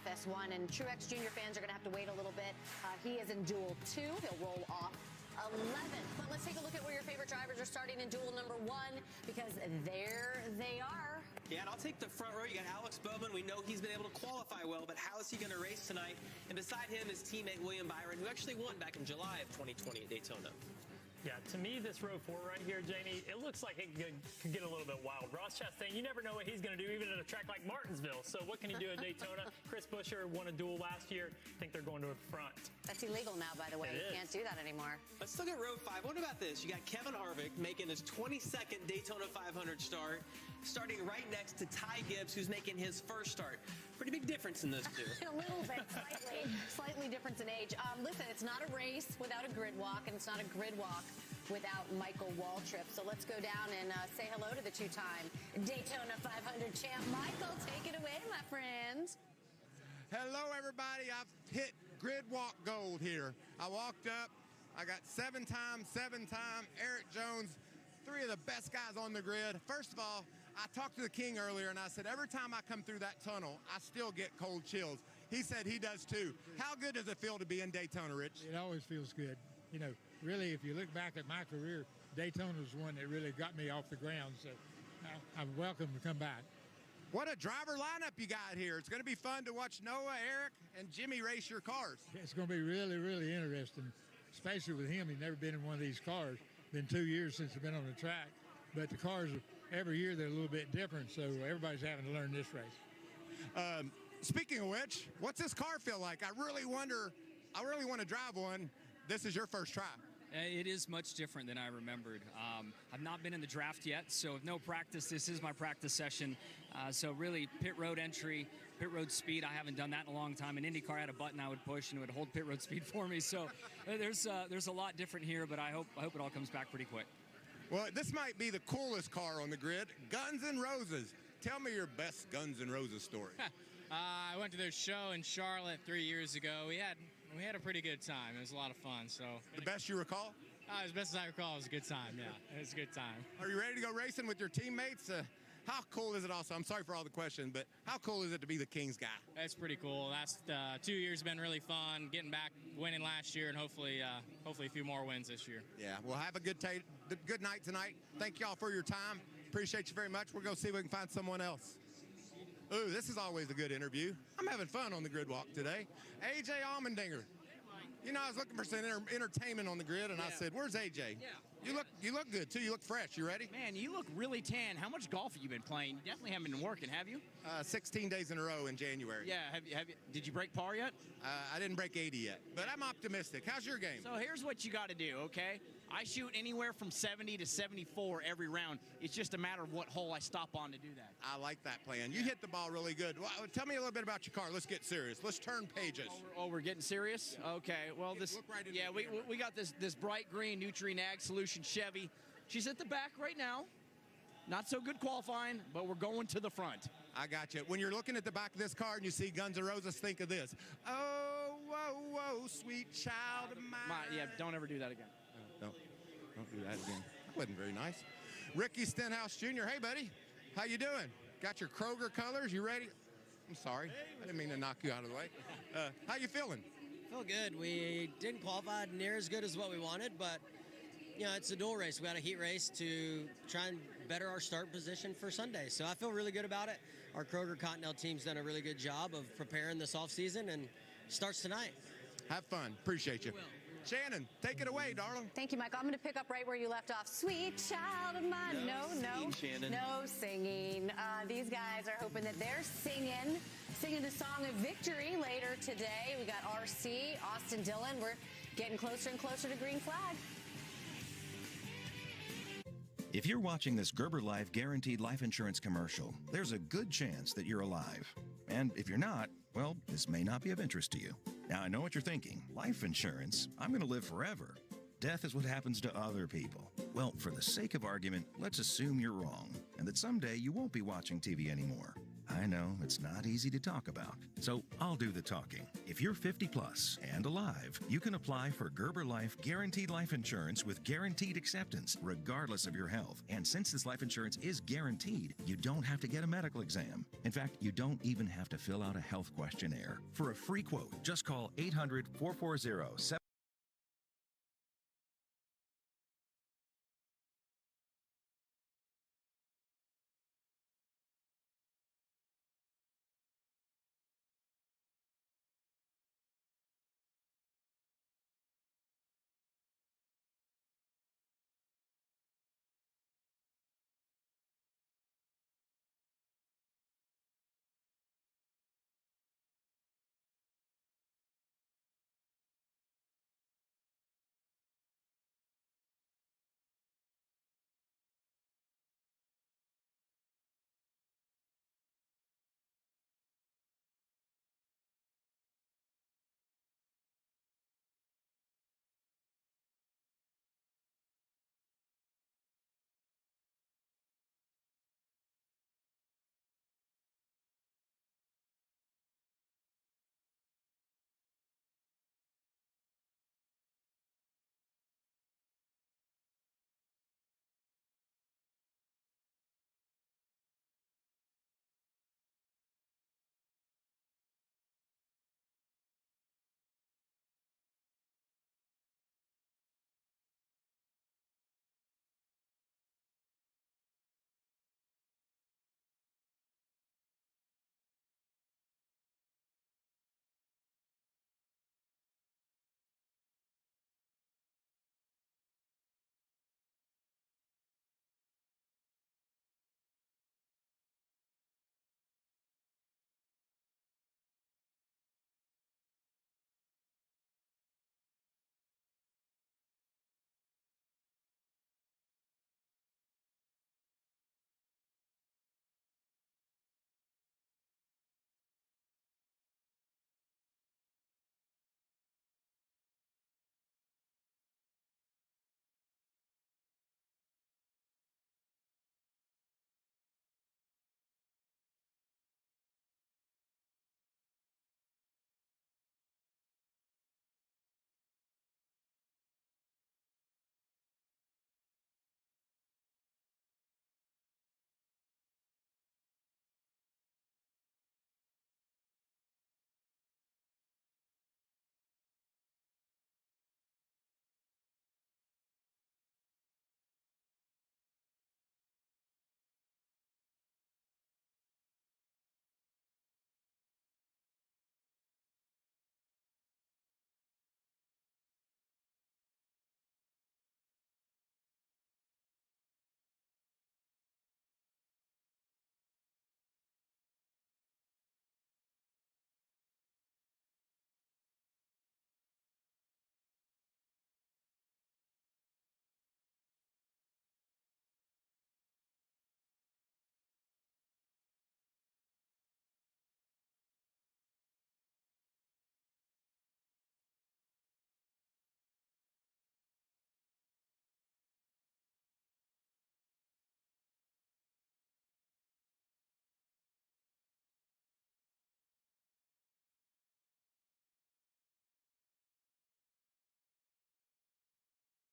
FS1, and Truex Jr. fans are going to have to wait a little bit. He is in Duel 2. He'll roll off 11th. But let's take a look at where your favorite drivers are starting in Duel number 1, because there they are. Yeah, and I'll take the front row. You got Alex Bowman. We know he's been able to qualify well, but how is he going to race tonight? And beside him is teammate William Byron, who actually won back in July of 2020 at Daytona. Yeah, to me, this row 4 right here, Jamie, it looks like it could get a little bit wild. Ross Chastain, you never know what he's going to do, even at a track like Martinsville. So what can he do at Daytona? Chris Buescher won a Duel last year. I think they're going to the front. That's illegal now, by the way. You can't do that anymore. Let's look at row 5. What about this? You got Kevin Harvick making his 22nd Daytona 500 start, starting right next to Ty Gibbs, who's making his first start. Pretty big difference in those two. A little bit, slightly difference in age. Listen, it's not a race without a grid walk, and it's not a grid walk without Michael Waltrip. So let's go down and say hello to the two-time Daytona 500 champ. Michael, take it away, my friend. Hello, everybody. I've hit grid walk gold here. I walked up. I got 7-time Eric Jones, 3 of the best guys on the grid. First of all, I talked to the King earlier, and I said, every time I come through that tunnel, I still get cold chills. He said he does too. How good does it feel to be in Daytona, Rich? It always feels good. You know, really, if you look back at my career, Daytona was one that really got me off the ground. So I'm welcome to come back. What a driver lineup you got here. It's going to be fun to watch Noah, Eric, and Jimmy race your cars. It's going to be really, really interesting, especially with him. He's never been in one of these cars. Been 2 years since he's been on the track. But the cars, every year, they're a little bit different, so everybody's having to learn this race. Speaking of which, what's this car feel like? I really want to drive one. This is your first try. It is much different than I remembered. I've not been in the draft yet, so with no practice, this is my practice session. So really, pit road entry, pit road speed, I haven't done that in a long time. In IndyCar, I had a button I would push and it would hold pit road speed for me. So there's a lot different here, but I hope it all comes back pretty quick. Well, this might be the coolest car on the grid, Guns N' Roses. Tell me your best Guns N' Roses story. I went to their show in Charlotte 3 years ago. We had a pretty good time. It was a lot of fun. So the best you recall? As best as I recall, it was a good time. Yeah, it was a good time. Are you ready to go racing with your teammates? How cool is it also? I'm sorry for all the questions, but how cool is it to be the Kings guy? It's pretty cool. Last 2 years have been really fun. Getting back, winning last year, and hopefully a few more wins this year. Yeah, well, have a good night tonight. Thank y'all for your time. Appreciate you very much. We're going to see if we can find someone else. Ooh, this is always a good interview. I'm having fun on the grid walk today. AJ Allmendinger. You know, I was looking for some entertainment on the grid, and I said, where's AJ? Yeah. You look good, too. You look fresh. You ready? Man, you look really tan. How much golf have you been playing? You definitely haven't been working, have you? 16 days in a row in January. Yeah. Have you? Did you break par yet? I didn't break 80 yet, but I'm optimistic. How's your game? So here's what you got to do, okay? I shoot anywhere from 70 to 74 every round. It's just a matter of what hole I stop on to do that. I like that plan. You hit the ball really good. Well, tell me a little bit about your car. Let's get serious. Let's turn pages. We're getting serious? Okay. Well, we got this bright green Nutri-Nag Solution Chevy. She's at the back right now. Not so good qualifying, but we're going to the front. I got you. When you're looking at the back of this car and you see Guns N' Roses, think of this. Oh, whoa, whoa, sweet child of mine. Yeah, don't ever do that again. Don't do that again. That wasn't very nice. Ricky Stenhouse Jr. Hey, buddy. How you doing? Got your Kroger colors? You ready? I'm sorry. I didn't mean to knock you out of the way. How you feeling? Feel good. We didn't qualify near as good as what we wanted, but you know, it's a dual race. We got a heat race to try and better our start position for Sunday. So I feel really good about it. Our Kroger Continental team's done a really good job of preparing this offseason, and starts tonight. Have fun. Appreciate you. Shannon, take it away, darling. Thank you, Michael. I'm going to pick up right where you left off. Sweet child of mine. No singing. These guys are hoping that they're singing the song of victory later today. We got RC, Austin Dillon. We're getting closer and closer to green flag. If you're watching this Gerber Life Guaranteed Life Insurance commercial, there's a good chance that you're alive. And if you're not, well, this may not be of interest to you. Now, I know what you're thinking. Life insurance? I'm going to live forever. Death is what happens to other people. Well, for the sake of argument, let's assume you're wrong and that someday you won't be watching TV anymore. I know it's not easy to talk about, so I'll do the talking. If you're 50 plus and alive, you can apply for Gerber Life Guaranteed Life Insurance with guaranteed acceptance, regardless of your health. And since this life insurance is guaranteed, you don't have to get a medical exam. In fact, you don't even have to fill out a health questionnaire. For a free quote, just call 800-440-7.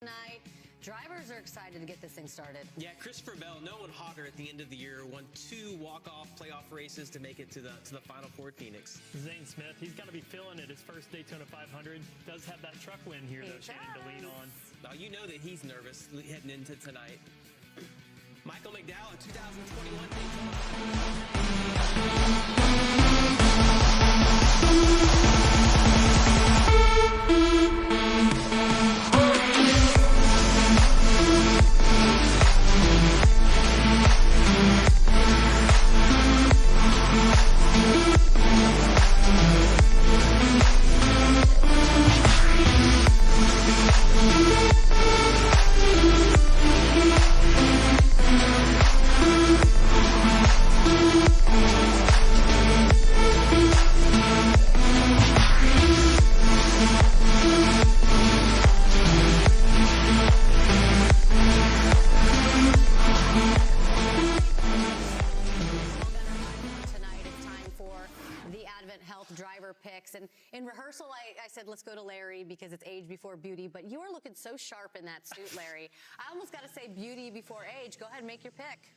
Tonight, drivers are excited to get this thing started. Yeah, Christopher Bell, no one hotter at the end of the year, won 2 walk-off playoff races to make it to the Final Four at Phoenix. Zane Smith, he's got to be feeling it. His first Daytona 500 does have that truck win here, though, Shannon, to lean on. Now, you know that he's nervous heading into tonight. Michael McDowell, 2021 Daytona. Advent Health driver picks. And in rehearsal, I said, let's go to Larry because it's age before beauty. But you are looking so sharp in that suit, Larry. I almost got to say beauty before age. Go ahead and make your pick.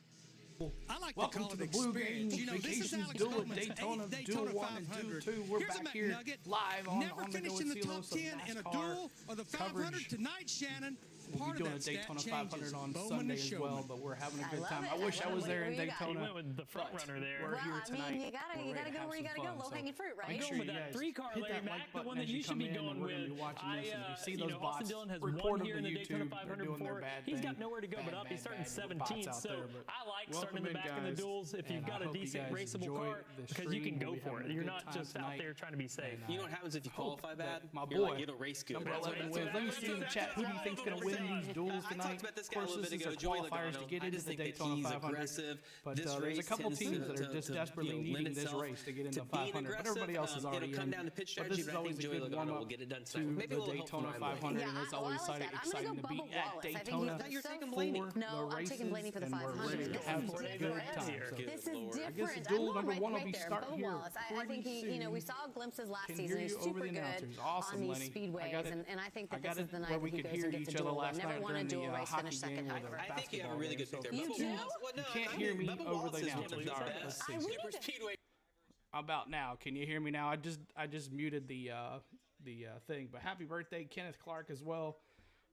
I like Welcome to call to it the experience. Bluegreen You know, this is Vacations Alex Duel at Bowman's Daytona, eighth Duel Daytona 1 and 500. Duel 2. We're Here's a back here McNugget. live on Never the finished in the Duels top 10 in a duel or the 500 coverage. tonight, Shannon. We'll Part be doing a of that Daytona stat 500 changes. on Bowman Sunday is as well, showman. but we're having a I good love time. it. I wish I I love was it. there What in do you got? Daytona. He went with the front but runner there. We're Well, here I tonight. mean, you gotta We're go ready to have where you some gotta go. fun. Low hanging fruit, right? I'm Make going sure with you that guys 3-car, hit Larry that Mack, like the button one that as you you should come be in, and going we're gonna with. be watching this, and you see those Austin bots Dillon has reporting won here in to the Daytona YouTube. They're 500 doing their before. bad He's thing. got nowhere to go but up. He's starting 17th, so I like starting in the back of the duels if you've got a decent raceable car because you can go for it. You're not just out there trying to be safe. You know what happens if you qualify bad? My You're boy, like, it'll race good. number 11 wins. Let me see in the chat who do you think's going to win these duels I tonight. talked about this guy a Of course, little bit this ago, is Joey qualifiers to Logano. get I into just the think that Daytona he's 500. aggressive. But This there's a race couple tends teams that are to, just desperately lend needing this itself race to get into to the being 500. But aggressive. everybody else is already It'll come in. down to pitch But strategy, this is but I always think a Joey good Logano warm-up will get it done to tonight. Maybe a the little help from Daytona Ryan Blaney. 500, and it's always I like that. I'm exciting gonna to go be Bubba at Wallace. I think Daytona he's You're so taking fun. Blaney. No, I'm taking Blaney for the 500. Ready to This have is a good different. time. here. So This is Lord. I guess different. the duel I'm number going one will right be there. starting Bubba here Wallace. I think pretty we soon. saw glimpses last Can season. hear He's you over super the good announcers. Awesome, on these Lenny. speedways, and I think that this is the night where that we he could goes hear and gets each a other duel. last Never night won a during the duel race, hockey finished game second, or however. the I think you have a really good pick there. You Bubba do? Wallace- well, no, You can't I hear mean, me Bubba over Wallace the is one of announcers. the All right, best let's see. super speedway. About now, can you hear me now? I just muted the thing. But happy birthday, Kenneth Clark, as well.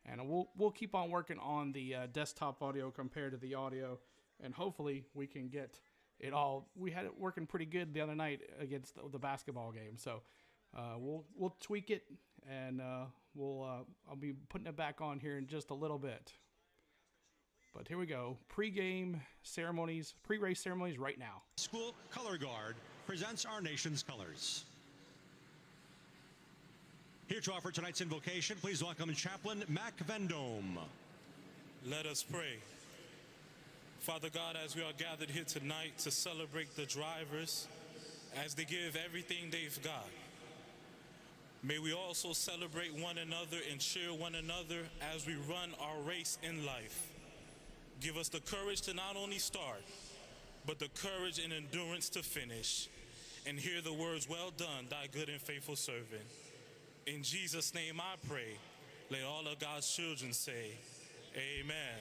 And we'll keep on working on the desktop audio compared to the audio, and hopefully we can get it all. We had it working pretty good the other night against the basketball game, so we'll tweak it, and I'll be putting it back on here in just a little bit. But here we go. Pre-game ceremonies, pre-race ceremonies right now. School Color Guard presents our nation's colors. Here to offer tonight's invocation, please welcome Chaplain Mac Vendome. Let us pray. Father God, as we are gathered here tonight to celebrate the drivers as they give everything they've got, may we also celebrate one another and cheer one another as we run our race in life. Give us the courage to not only start, but the courage and endurance to finish, and hear the words, "Well done, thy good and faithful servant." In Jesus' name I pray. Let all of God's children say, amen.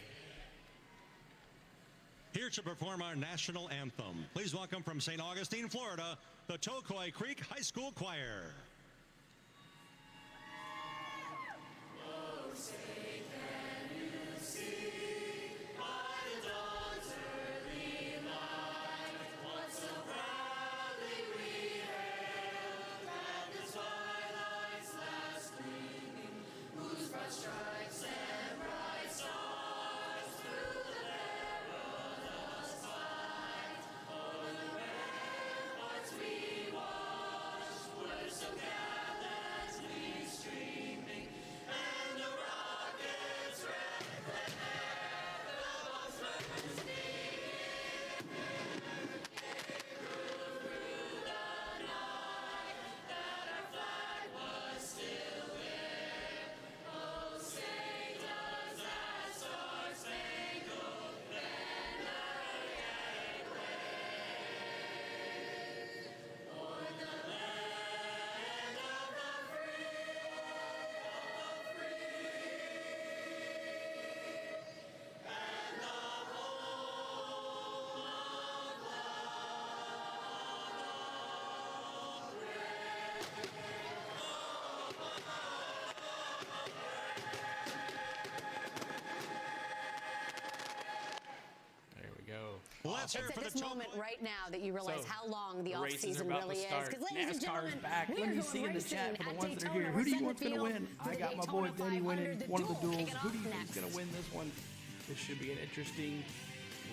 Here to perform our national anthem, please welcome from St. Augustine, Florida, the Tocoi Creek High School Choir. Let's hear It's for at the this moment right now that you realize how long the off season really is. Because, ladies and gentlemen, back. we Let are me going see in the racing chat for the at ones that are Daytona. here. We're Who do you setting want's the going to field win? for I the got my boy Daytona Denny 500, winning the one of the duel duels. kicking Who off do you think's next. going to win this one? This should be an interesting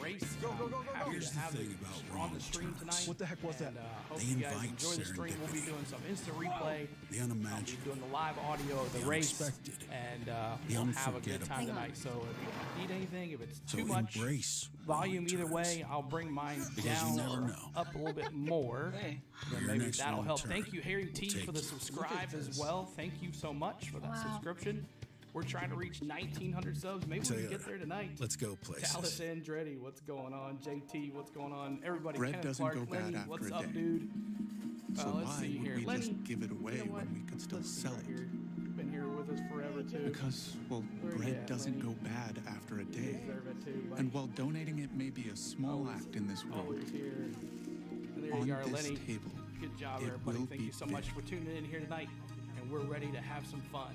race. Go. Happy Here's to the have thing it about on the wrong stream turns. tonight. What the heck was and, that? Hope They you guys invite enjoy the stream. We'll be serendipity. doing some instant replay. The I'll be unimaginable. doing the live audio of the The race, unexpected. and The we'll have a good unforgettable. time tonight. So if you need anything, if it's So too much embrace volume, wrong either turns. way, I'll bring mine Because you down never or know. up a little bit more. Then Your maybe next that'll wrong help. turn Thank you, Harry T, will for the take you. subscribe as well. Thank you so much for that subscription. We're trying to reach 1,900 subs. Maybe we can get there tonight. Let's go places. Dallas Andretti, what's going on? JT, what's going on? Everybody, Bread Kenneth doesn't Clark, go bad Lenny, after what's a up, day. dude? So let's why see would here. we Lenny, just give it away you know when we could still Let's see sell right it? here. You've been here with us forever too. Because, well, Where you bread at, doesn't Lenny? go bad after a day. Deserve it too, buddy. And while donating it may be a small act in this world, Always here. And there on you are, this Lenny. table, Good job, it everybody. will Thank be you so much for tuning in here tonight. And we're ready to have some fun.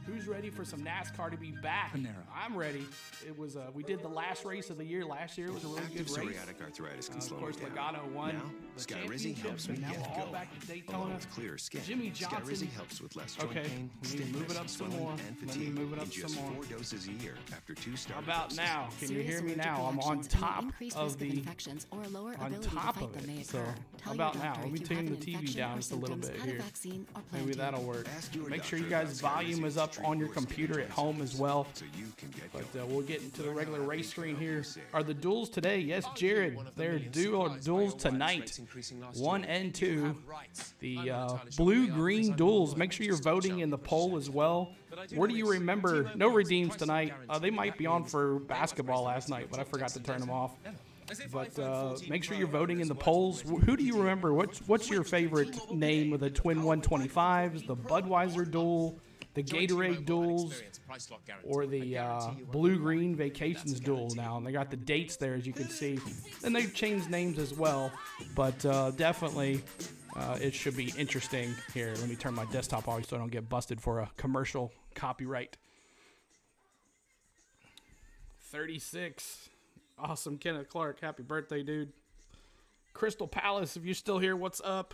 Who's ready for some NASCAR to be back? Panera. I'm ready. It was we did the last race of the year last year. It was a really Active good race. psoriatic arthritis can Of slow course, me down. Logano won Now, the Skyrizi helps championship, me and now get we're all going. back to Daytona. Along with clearer skin, Jimmy Johnson. Skyrizi helps with less joint Okay, pain, we need to move it up stiffness, some swelling, more. and Let me fatigue move it up in just some more. 4 doses a year after 2 How starter about doses. now? Can you hear me now? I'm on top of the on top of it. So how about now? Let me turn the TV down just a little bit here. Maybe that'll work. Make sure you guys' volume is up on your computer at home as well. But we'll get into the regular race screen here. Are the duels today? Yes, Jared. They're duels tonight. 1 and 2. The blue-green duels. Make sure you're voting in the poll as well. Where do you remember? No redeems tonight. They might be on for basketball last night, but I forgot to turn them off. But make sure you're voting in the polls. Who do you remember? What's your favorite name of the Twin 125s, the Budweiser duel, the Gatorade duels, or the Blue-Green Vacations duel now? And they got the dates there, as you can see. And they've changed names as well, but definitely it should be interesting. Here, let me turn my desktop off so I don't get busted for a commercial copyright. 36. Awesome, Kenneth Clark. Happy birthday, dude. Crystal Palace, if you're still here, what's up?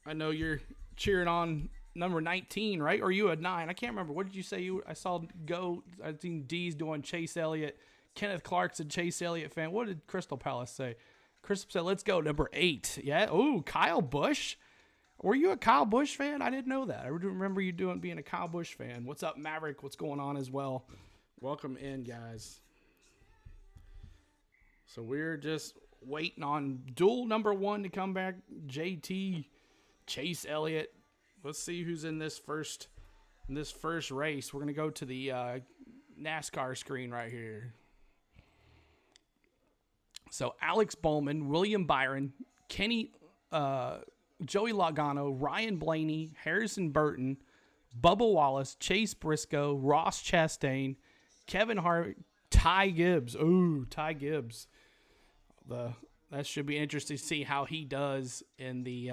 I know you're cheering on number 19, right? Or you at 9? I can't remember. What did you say? I saw go. I think D's doing Chase Elliott. Kenneth Clark's a Chase Elliott fan. What did Crystal Palace say? Crystal said, let's go, number 8. Yeah. Ooh, Kyle Busch. Were you a Kyle Busch fan? I didn't know that. I remember you being a Kyle Busch fan. What's up, Maverick? What's going on as well? Welcome in, guys. So we're just waiting on duel number 1 to come back. JT, Chase Elliott. Let's see who's in this first race. We're gonna go to the NASCAR screen right here. So Alex Bowman, William Byron, Kenny, Joey Logano, Ryan Blaney, Harrison Burton, Bubba Wallace, Chase Briscoe, Ross Chastain, Kevin Hart, Ty Gibbs. Ooh, Ty Gibbs. That should be interesting to see how he does in the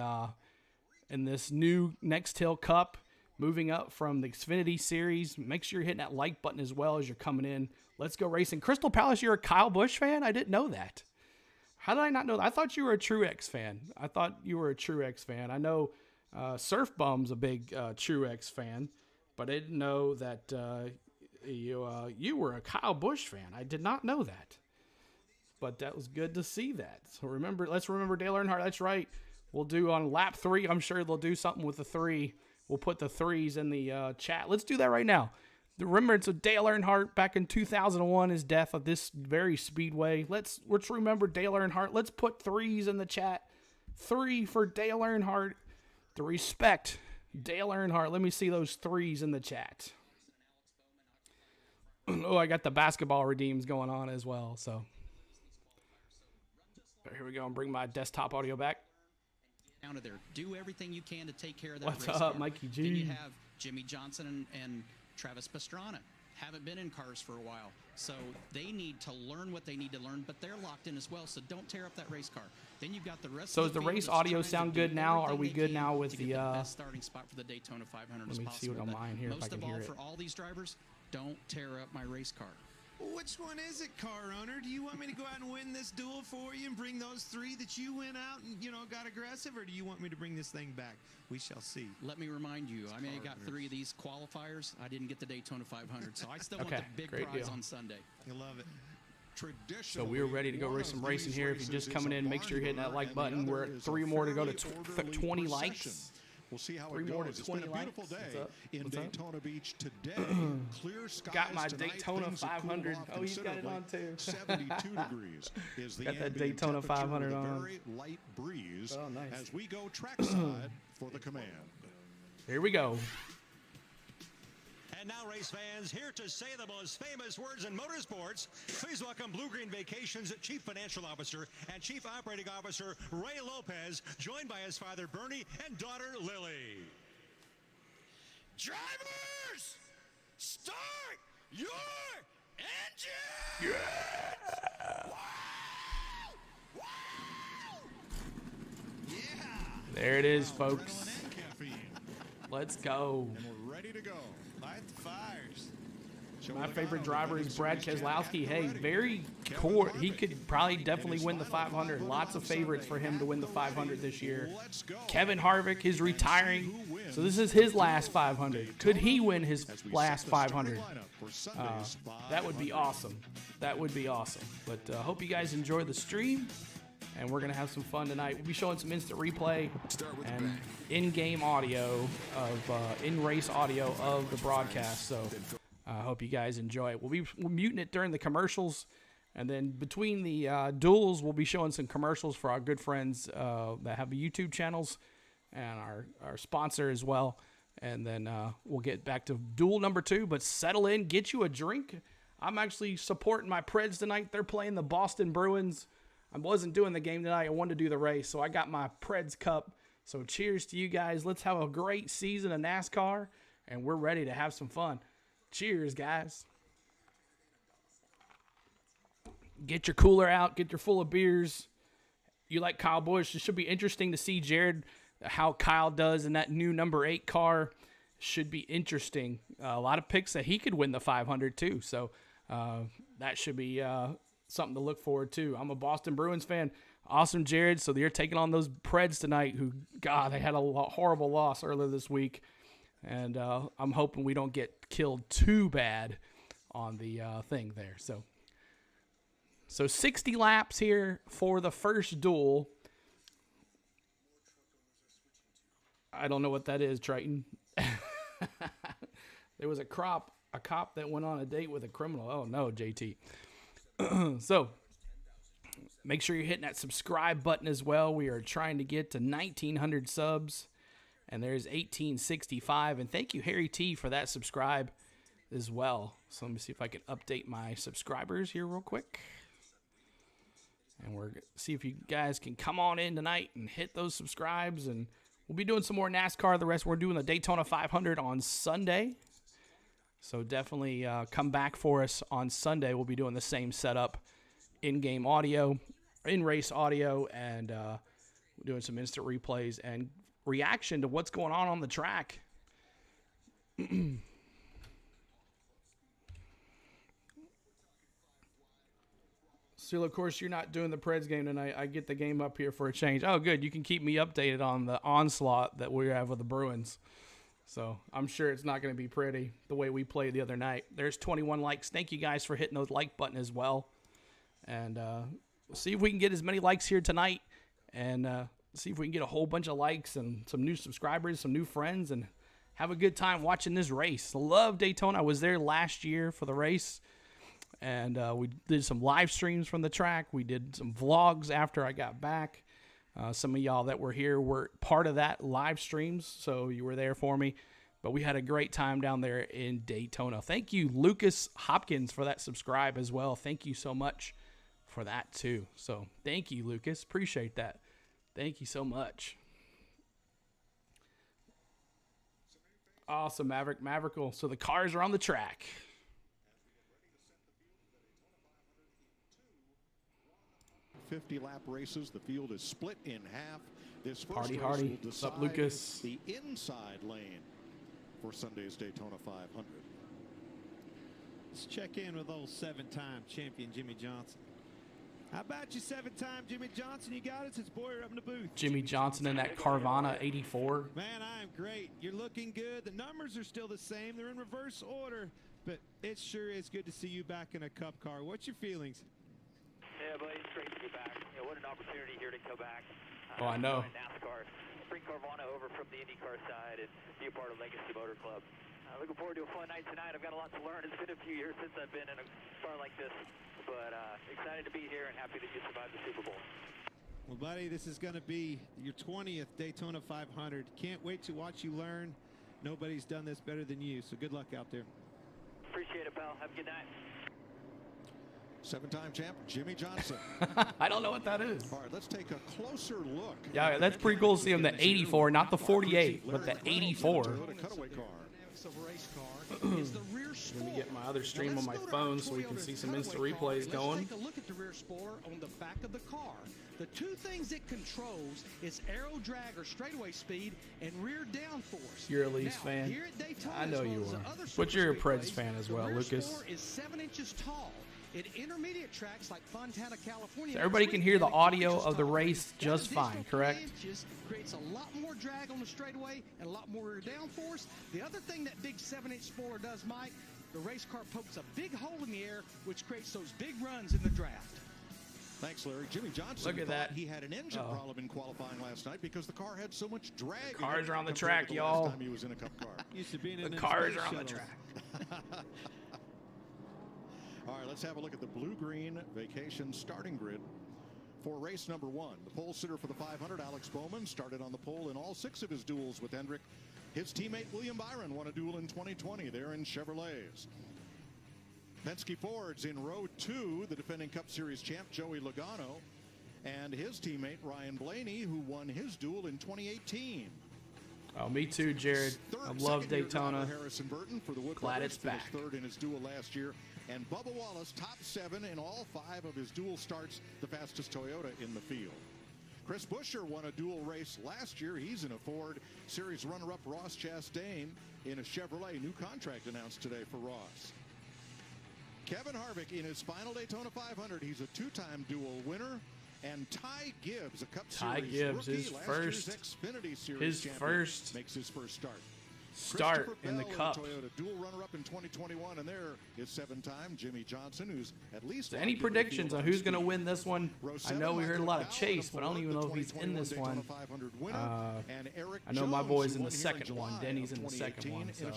in this new Nextel Cup, moving up from the Xfinity Series. Make sure you're hitting that like button as well as you're coming in. Let's go racing. Crystal Palace, you're a Kyle Busch fan? I didn't know that. How did I not know that? I thought you were a Truex fan. I know Surf Bum's a big Truex fan, but I didn't know that you were a Kyle Busch fan. I did not know that. But that was good to see that. So let's remember Dale Earnhardt. That's right. We'll do on lap 3. I'm sure they'll do something with the 3. We'll put the 3s in the chat. Let's do that right now. The remembrance of Dale Earnhardt back in 2001, his death of this very speedway. Let's remember Dale Earnhardt. Let's put 3s in the chat. 3 for Dale Earnhardt to respect Dale Earnhardt. Let me see those 3s in the chat. Oh, I got the basketball redeems going on as well. So here we go. I'm bringing my desktop audio back. Down to there. Do everything you can to take care of that What's race up, car. Mikey G? Then you have Jimmy Johnson and Travis Pastrana. Haven't been in cars for a while. So they need to learn what they need to learn, but they're locked in as well. So don't tear up that race car. Then you've got the rest So of does the field race that's audio trying to sound do good now? Are everything we they good can now with to the get the best starting spot for the Daytona 500 Let as me possible. see what I'm lying here if I Most can of all, hear it. for all these drivers, don't tear up my race car. Which one is it, car owner? Do you want me to go out and win this duel for you and bring those 3 that you went out and, got aggressive, or do you want me to bring this thing back? We shall see. Let me remind you, I got 3 of these qualifiers. I didn't get the Daytona 500, so I still want the big great prize deal. on Sunday. You love it. So we're ready to go race some racing here. If you're just coming in, make sure you're hitting that like button. We're at 3 more to go to 20 likes. We'll see how 3 it more goes. to It's been 20 a beautiful likes. day in What's up? Daytona Beach today. Clear skies Got my tonight. Daytona Things have 500. cooled off Oh, he's got it on too. 72 degrees is the Got that ambient Daytona temperature 500 with a on. very light breeze Oh, nice. as we go trackside for the command. Here we go. And now, race fans, here to say the most famous words in motorsports, please welcome Bluegreen Vacations Chief Financial Officer and Chief Operating Officer Ray Lopez, joined by his father Bernie and daughter Lily. Drivers, start your engine! There it is, folks. Let's go. And we're ready to go. Light the fires. My favorite driver is Brad Keselowski. Hey, very core. He could probably definitely win the 500. Lots of favorites for him to win the 500 this year. Kevin Harvick is retiring, so this is his last 500. Could he win his last 500? That would be awesome. That would be awesome. But I hope you guys enjoy the stream, and we're going to have some fun tonight. We'll be showing some instant replay and in-game audio of in-race audio of the broadcast. So I hope you guys enjoy it. We'll be muting it during the commercials, and then between the duels, we'll be showing some commercials for our good friends that have YouTube channels and our sponsor as well. And then we'll get back to duel number 2, but settle in, get you a drink. I'm actually supporting my Preds tonight. They're playing the Boston Bruins. I wasn't doing the game tonight. I wanted to do the race, so I got my Preds cup. So cheers to you guys. Let's have a great season of NASCAR, and we're ready to have some fun. Cheers, guys. Get your cooler out. Get your full of beers. You like Kyle Busch. It should be interesting to see Jared, how Kyle does in that new number 8 car. Should be interesting. A lot of picks that he could win the 500 too. So that should be something to look forward to. I'm a Boston Bruins fan. Awesome, Jared. So they're taking on those Preds tonight who, God, they had a horrible loss earlier this week. And I'm hoping we don't get killed too bad on the thing there. So 60 laps here for the first duel. I don't know what that is, Triton. There was a cop that went on a date with a criminal. Oh, no, JT. So make sure you're hitting that subscribe button as well. We are trying to get to 1,900 subs. And there's 1865. And thank you, Harry T, for that subscribe as well. So let me see if I can update my subscribers here real quick. And we're going to see if you guys can come on in tonight and hit those subscribes. And we'll be doing some more NASCAR. The rest, we're doing the Daytona 500 on Sunday. So definitely come back for us on Sunday. We'll be doing the same setup, in-game audio, in-race audio, and doing some instant replays and reaction to what's going on the track. Still, of course, you're not doing the Preds game tonight. I get the game up here for a change. Oh, good. You can keep me updated on the onslaught that we have with the Bruins. So I'm sure it's not going to be pretty the way we played the other night. There's 21 likes. Thank you guys for hitting those like button as well. And we'll see if we can get as many likes here tonight. And see if we can get a whole bunch of likes and some new subscribers, some new friends, and have a good time watching this race. Love Daytona. I was there last year for the race, and we did some live streams from the track. We did some vlogs after I got back. Some of y'all that were here were part of that live streams, so you were there for me. But we had a great time down there in Daytona. Thank you, Lucas Hopkins, for that subscribe as well. Thank you so much for that, too. So thank you, Lucas. Appreciate that. Thank you so much. Awesome, Maverickle. So the cars are on the track. ...50-lap races. The field is split in half. This first Hardy, race Hardy. will What's up, decide Lucas? the inside lane for Sunday's Daytona 500. Let's check in with old 7-time champion Jimmy Johnson. How about you, 7-time Jimmy Johnson? You got it since Boyer up in the booth. Jimmy Johnson in that Carvana 84. Man, I am great. You're looking good. The numbers are still the same. They're in reverse order, but it sure is good to see you back in a Cup car. What's your feelings? Yeah, buddy, it's great to be back. You know, what an opportunity here to come back. Oh, I know. NASCAR, bring Carvana over from the IndyCar side and be a part of Legacy Motor Club. Looking forward to a fun night tonight. I've got a lot to learn. It's been a few years since I've been in a car like this, but excited to be here and happy that you survived the Super Bowl. Well, buddy, this is going to be your 20th Daytona 500. Can't wait to watch you learn Nobody's done this better than you, so good luck out there. Appreciate it, pal. Have a good night. 7-time champ Jimmy Johnson. I don't know what that is. All right, let's take a closer look. Yeah, that's pretty cool to see him the 84, not the 48, but the 84. Let me get my other stream on my phone so we can see some instant replays going. Let's take a look at the rear spoiler on the back of the car. The two things it controls is aero drag or straightaway speed and rear downforce. You're a Leafs fan. Here at Daytona, I know as well you as the are. other But you're a super Preds speedways, fan as the well, rear Lucas. spoiler is 7 inches tall. At intermediate tracks like Fontana, California, So everybody can hear the audio of the race just fine, correct? Creates a lot more drag on the straightaway and a lot more rear downforce. The other thing that big 7-inch spoiler does, Mike, the race car pokes a big hole in the air, which creates those big runs in the draft. Thanks, Larry. Jimmy Johnson Look at thought that. he had an engine problem in qualifying last night because the car had so much drag. Cars are on the compared track, to y'all. Last time he was in a Cup car. Used to be in The cars are on the track. All right, let's have a look at the Blue-Green Vacation starting grid for race number 1. The pole sitter for the 500, Alex Bowman, started on the pole in all 6 of his duels with Hendrick. His teammate William Byron won a duel in 2020 there in Chevrolets. Penske Fords in row 2, the defending Cup Series champ Joey Logano, and his teammate Ryan Blaney, who won his duel in 2018. Oh, me too, Jared. I love Daytona. Harrison Burton for the Wood Glad Brothers it's back. finished third in his duel last year, and Bubba Wallace top 7 in all 5 of his duel starts, the fastest Toyota in the field. Chris Buescher won a duel race last year. He's in a Ford. Series runner-up Ross Chastain in a Chevrolet. New contract announced today for Ross. Kevin Harvick in his final Daytona 500. He's a 2-time duel winner. And Ty Gibbs, a Cup Ty Series Gibbs, rookie, his last first- year's Xfinity Series his champion, first makes his first start. Start Christopher in the Bell Cup. Toyota dual runner-up in 2021, and there is 7-time Jimmy Johnson, who's at least. So any predictions on who's going to win this one? I know we heard a lot of Chase, but I don't even know if he's in this one. I know my boy's in the second one. Denny's in the second one. So.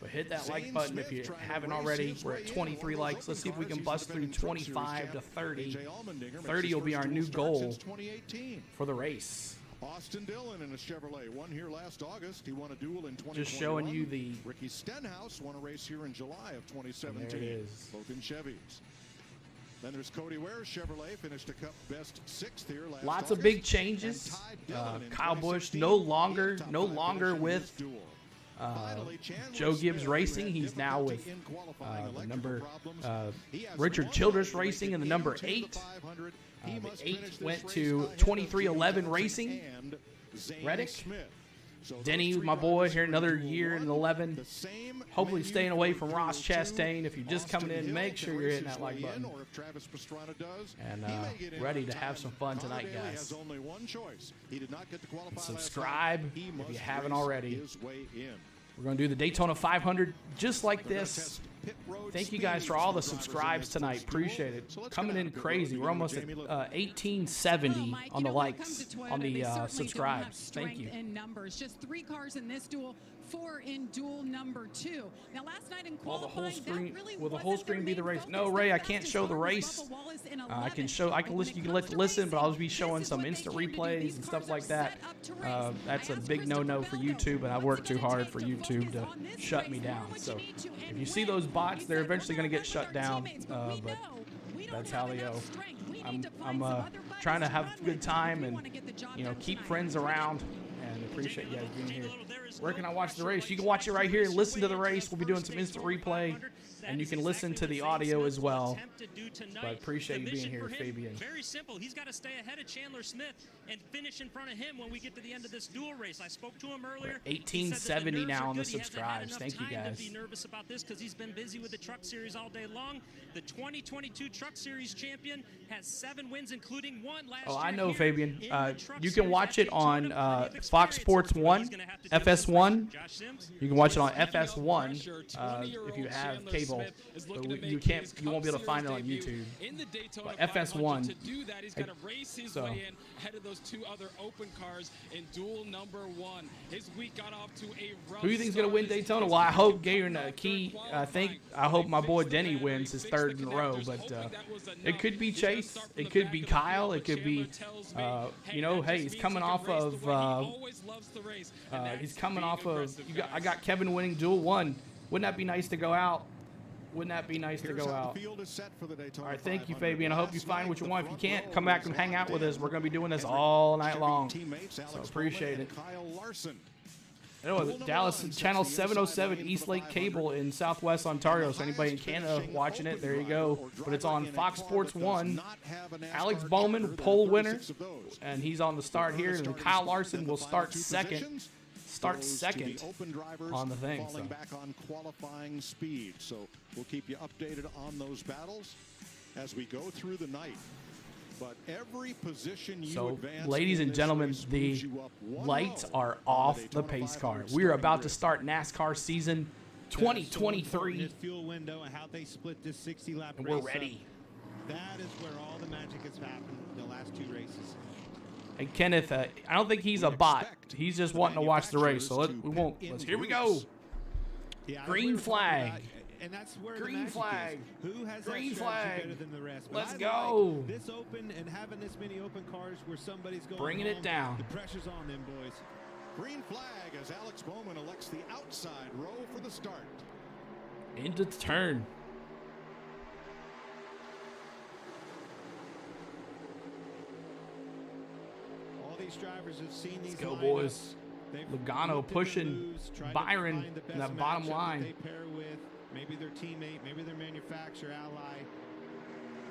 But hit that like button if you haven't already. We're at 23 likes. Let's see if we can bust through 25 to 30. 30 will be our new goal for the race. Austin Dillon in a Chevrolet won here last August. He won a duel in 2021. Just showing you the. Ricky Stenhouse won a race here in July of 2017. There it is. Both in Chevys. Then there's Cody Ware. Chevrolet finished a Cup best 6th here last Lots August. of big changes. Kyle Busch no longer with Joe Gibbs Racing. He's now with the number Richard Childress Racing in the number 8. The 8 went to 2311 Racing. Reddick. Denny, my boy, here another year in 11. Hopefully staying away from Ross Chastain. If you're just coming in, make sure you're hitting that like button. And ready to have some fun tonight, guys. And subscribe if you haven't already. We're going to do the Daytona 500 just like this. Thank you guys for all the subscribes tonight. Appreciate it. Coming in crazy. We're almost at 1870 on the likes, on the subscribes. Thank you. In numbers, just 3 cars in this duel, 4 in duel number 2. Now, last night in qualifying, Will the whole screen be the race? No, Ray, I can't show the race. I can listen. You can listen, but I'll just be showing some instant replays and stuff like that. That's a big no-no for YouTube, and I've worked too hard for YouTube to shut me down. So if you see those bots, they're eventually going to get shut down. But that's how they go. I'm trying to have a good time and keep friends around. And appreciate you guys being here. Where can I watch the race? You can watch it right here. Listen to the race. We'll be doing some instant replay, and you can listen to the audio as well. But I appreciate you being here, Fabian. Very simple. He's got to stay ahead of Chandler Smith and finish in front of him when we get to the end of this duel race. I spoke to him earlier. 1870 now on the subscribes. Thank you, guys. To be nervous about this because he's been busy with the Truck Series all day long. The 2022 Truck Series champion has 7 wins, including 1 last year. Oh, I know, Fabian. You can watch it on Fox Sports 1, FS1. You can watch it on FS1 if you have cable. But you won't be able to find it on YouTube. But FS1. To do that, he's got to race his way in ahead of those 2 other open cars in duel number 1. His week got off to a rough Who do you think is going to win Daytona? Well, I hope Garen Key. I hope my boy Denny wins his 3rd in a row. But it could be Chase. It could be Kyle. It could be, hey, he's coming off of loves the race. And He's that's coming being off of. aggressive, I guys. got Kevin winning Duel 1. Wouldn't that be nice to go out? Wouldn't that be nice to Here's go how out? the field is set for the Daytona All right, thank you, 500. Fabian. I hope you Last find what night, you the want. If you front can't, row come back and was hang out with locked us. in. We're going to be doing this Hendrick, all night Chevy long. teammates So Alex appreciate Bowman it. and Kyle Larson. I know Dallas Channel 707 East Lake Cable in Southwest Ontario. So anybody in Canada watching it, there you go. But it's on Fox Sports 1. Alex Bowman, pole winner, and he's on the start here. And Kyle Larson will start second. On the thing. Falling back on qualifying speed. So we'll keep you updated on those battles as we go through the night. But every position you advance, ladies and gentlemen, the lights are off the pace car. We are about to start NASCAR season 2023. This fuel window and how they split this 60-lap And race. we're ready. That is where all the magic has happened in the last 2 races. And Kenneth, I don't think he's a bot. He's just wanting to watch the race. So here we go. Yeah, Green flag. And that's where Green the magic flag. is. Who has Green that strategy flag. better than the rest? But Let's I go. Like this open and having this many open cars where somebody's going Bringing it home, down. The pressure's on them, boys. Green flag as Alex Bowman elects the outside row for the start. Into the turn. All these drivers have seen these Let's go, lineups. boys. They've Logano looked at the pushing moves, tried to Byron find the in best that bottom matchup line. that they pair with maybe their teammate, maybe their manufacturer ally.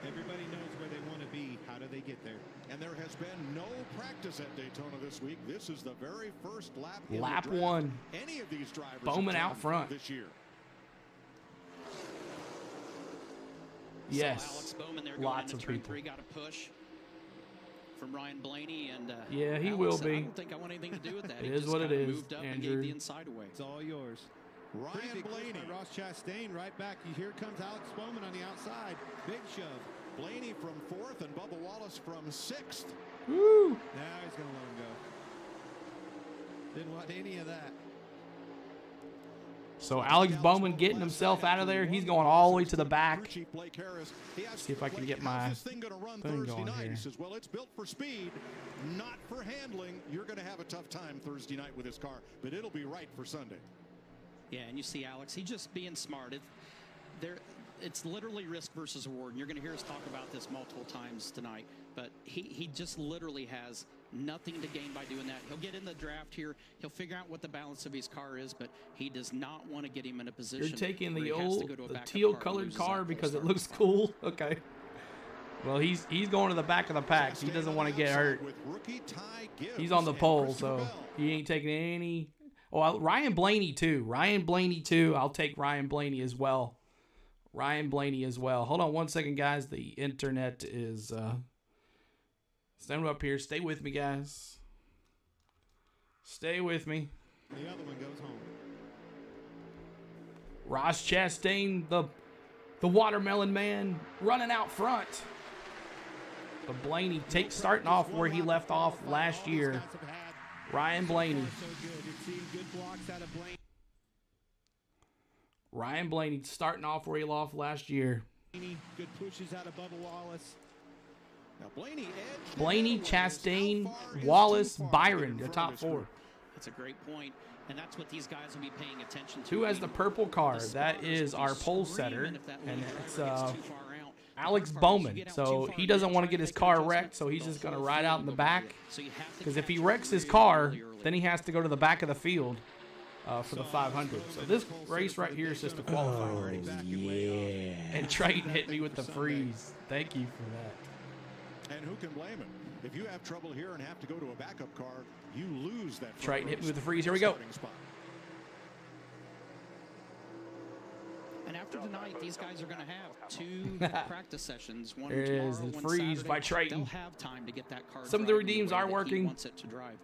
Everybody knows where they want to be. How do they get there? And there has been no practice at Daytona this week. This is the very first lap. in the Lap draft 1. Any of these drivers Bowman have out done front. this year. Yes. So Alex Bowman there Lots going of into turn people. 3, got a push from Ryan Blaney, and Yeah, he Alex will said, I be. don't think I want anything to do with that. It He is just what it kinda is, moved up and Andrew. gave the inside away. It's all yours. Pretty Ryan big push Blaney. by Ross Chastain right back. Here comes Alex Bowman on the outside. Big shove. Blaney from 4th and Bubba Wallace from 6th. Woo! Now he's going to let him go. Didn't want any of that. So Alex Bowman getting himself out of there. He's going all the way to the back. See if I can get my thing going here. He says, well, it's built for speed, not for handling. You're going to have a tough time Thursday night with this car, but it'll be right for Sunday. Yeah, and you see Alex, he's just being smart. It's literally risk versus reward, and you're going to hear us talk about this multiple times tonight, but he just literally has nothing to gain by doing that. He'll get in the draft here. He'll figure out what the balance of his car is, but he does not want to get him in a position. You're taking where the he has to old, go to a the backup teal car and colored loses car that because full it looks cool. Okay. Well, he's going to the back of the pack. He doesn't want to get hurt. He's on the pole, so he ain't taking any. Oh, Ryan Blaney too. I'll take Ryan Blaney as well. Hold on one second, guys. The internet is stand up here. Stay with me, guys. Stay with me. The other one goes home. Ross Chastain, the watermelon man, running out front. But Blaney starting off where he left off last year. Ryan Blaney. Ryan Blaney starting off where he left last year. Good pushes out of Bubba Wallace. Now Blaney, Chastain, Wallace, Byron, the top 4. That's a great point, and that's what these guys will be paying attention to. Who has the purple car? That is our pole setter, and it's Alex Bowman. So he doesn't want to get his car wrecked, so he's just going to ride out in the back. Because if he wrecks his car, then he has to go to the back of the field for the 500. So this race right here is just a qualifying race. Yeah. And Triton hit me with the freeze. Thank you for that. And who can blame him? If you have trouble here and have to go to a backup car, you lose that. Triton hit me with the freeze. Here we go. And after tonight, these guys are going to have 2 practice sessions. One There tomorrow, is the one freeze Saturday. by Triton. They'll have time to get that car. Some of the driving redeems way are that he working. wants it to drive.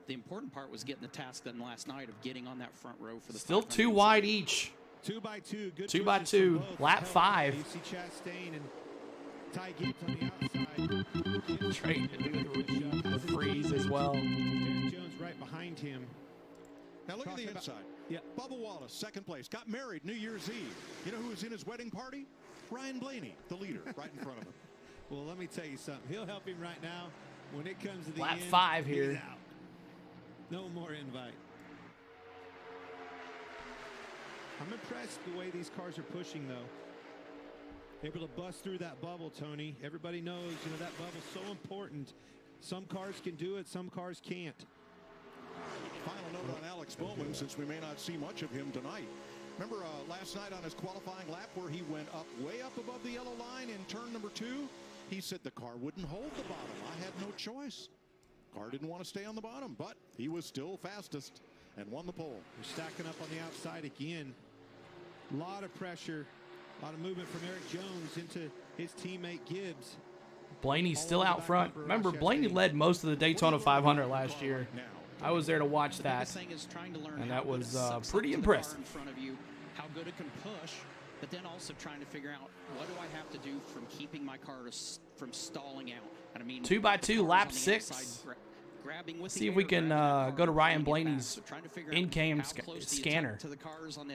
The important part was getting the task done last night of getting on that front row for the. Still 2 wide each. 2 by 2. Good 2 by pushes 2. from both. Lap 5. You see Chastain and Ty Gibbs on the outside. Triton with the freeze as well. Derek Jones right behind him. Now look at the inside. Yeah. Bubba Wallace, second place, got married New Year's Eve. You know who was in his wedding party? Ryan Blaney, the leader, right in front of him. Well, let me tell you something. He'll help him right now. When it comes to the Lap end, 5 he's here. out. No more invite. I'm impressed the way these cars are pushing, though. Able to bust through that bubble, Tony. Everybody knows, that bubble's so important. Some cars can do it, some cars can't. Final note on Alex Bowman, since we may not see much of him tonight. Remember last night on his qualifying lap where he went way up above the yellow line in turn number 2? He said the car wouldn't hold the bottom. I had no choice. Car didn't want to stay on the bottom, but he was still fastest and won the pole. They're stacking up on the outside again. A lot of pressure, a lot of movement from Eric Jones into his teammate Gibbs. Blaney's still out front. Remember, Blaney led most of the Daytona 500 last year. I was there to watch that, and that was pretty impressive. In front of you, how good it can push, but then also trying to figure out what do I have to do from keeping my car from stalling out. And I mean, 2x2, lap 6. See if we can go to Ryan Blaney's in-cam scanner. To the cars on the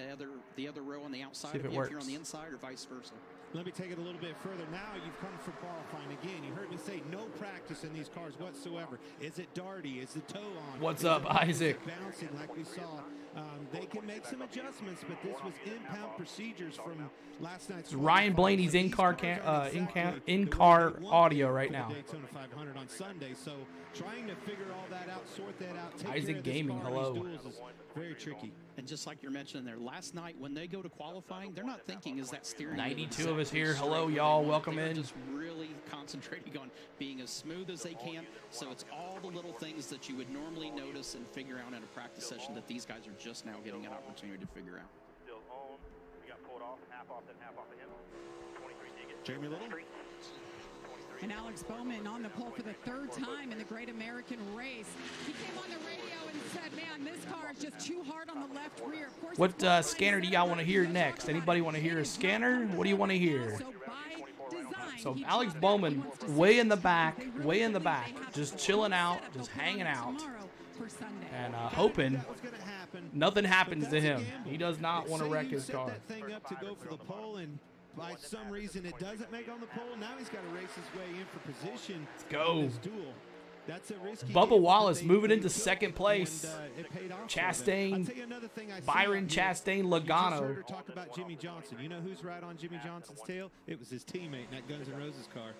other row on the outside. See if it if works. you're on the inside or vice versa. Let me take it a little bit further. Now you've come for qualifying again. You heard me say no practice in these cars whatsoever. Is it darty? Is the toe on? What's Is up, it Isaac? Bouncing like we saw. They can make some adjustments, but this was impound procedures from last night's. Ryan Blaney's in-car audio right now. Daytona 500 on Sunday, so trying to figure all that out, sort that out. Take Isaac care of this Gaming, car, hello. these duels is very tricky. And just like you're mentioning there, last night when they go to qualifying, they're not thinking is that steering. 92 of us here. Hello, y'all. Welcome in. Just really concentrating on being as smooth as they can. So it's all the little things that you would normally notice and figure out in a practice session that these guys are just now getting an opportunity to figure out. Still on. We got pulled off, half off, then half off of him. 23 ticket. Jamie Little. And Alex Bowman on the pole for the 3rd time in the Great American Race. He came on the radio and said, man, this car is just too hard on the left rear. Of course, What scanner do y'all want to hear next? Anybody want to hear a scanner? What do you want to hear? So Alex Bowman, way in the back, just chilling out, just hanging out, and hoping nothing happens to him. He does not want to wreck his car. Set that thing up to go for the pole, and by some reason it doesn't make on the pole. Now he's got to race his way in for position. Let's go. In this duel. That's a risky Bubba game, Wallace but moving they into took second place. and, it paid off for them. Chastain, I'll tell you another thing I see Byron out here. Chastain, You just Logano. heard her talk about Jimmy Johnson. You know who's right on Jimmy Johnson's tail? It was his teammate in that Guns N' Roses car.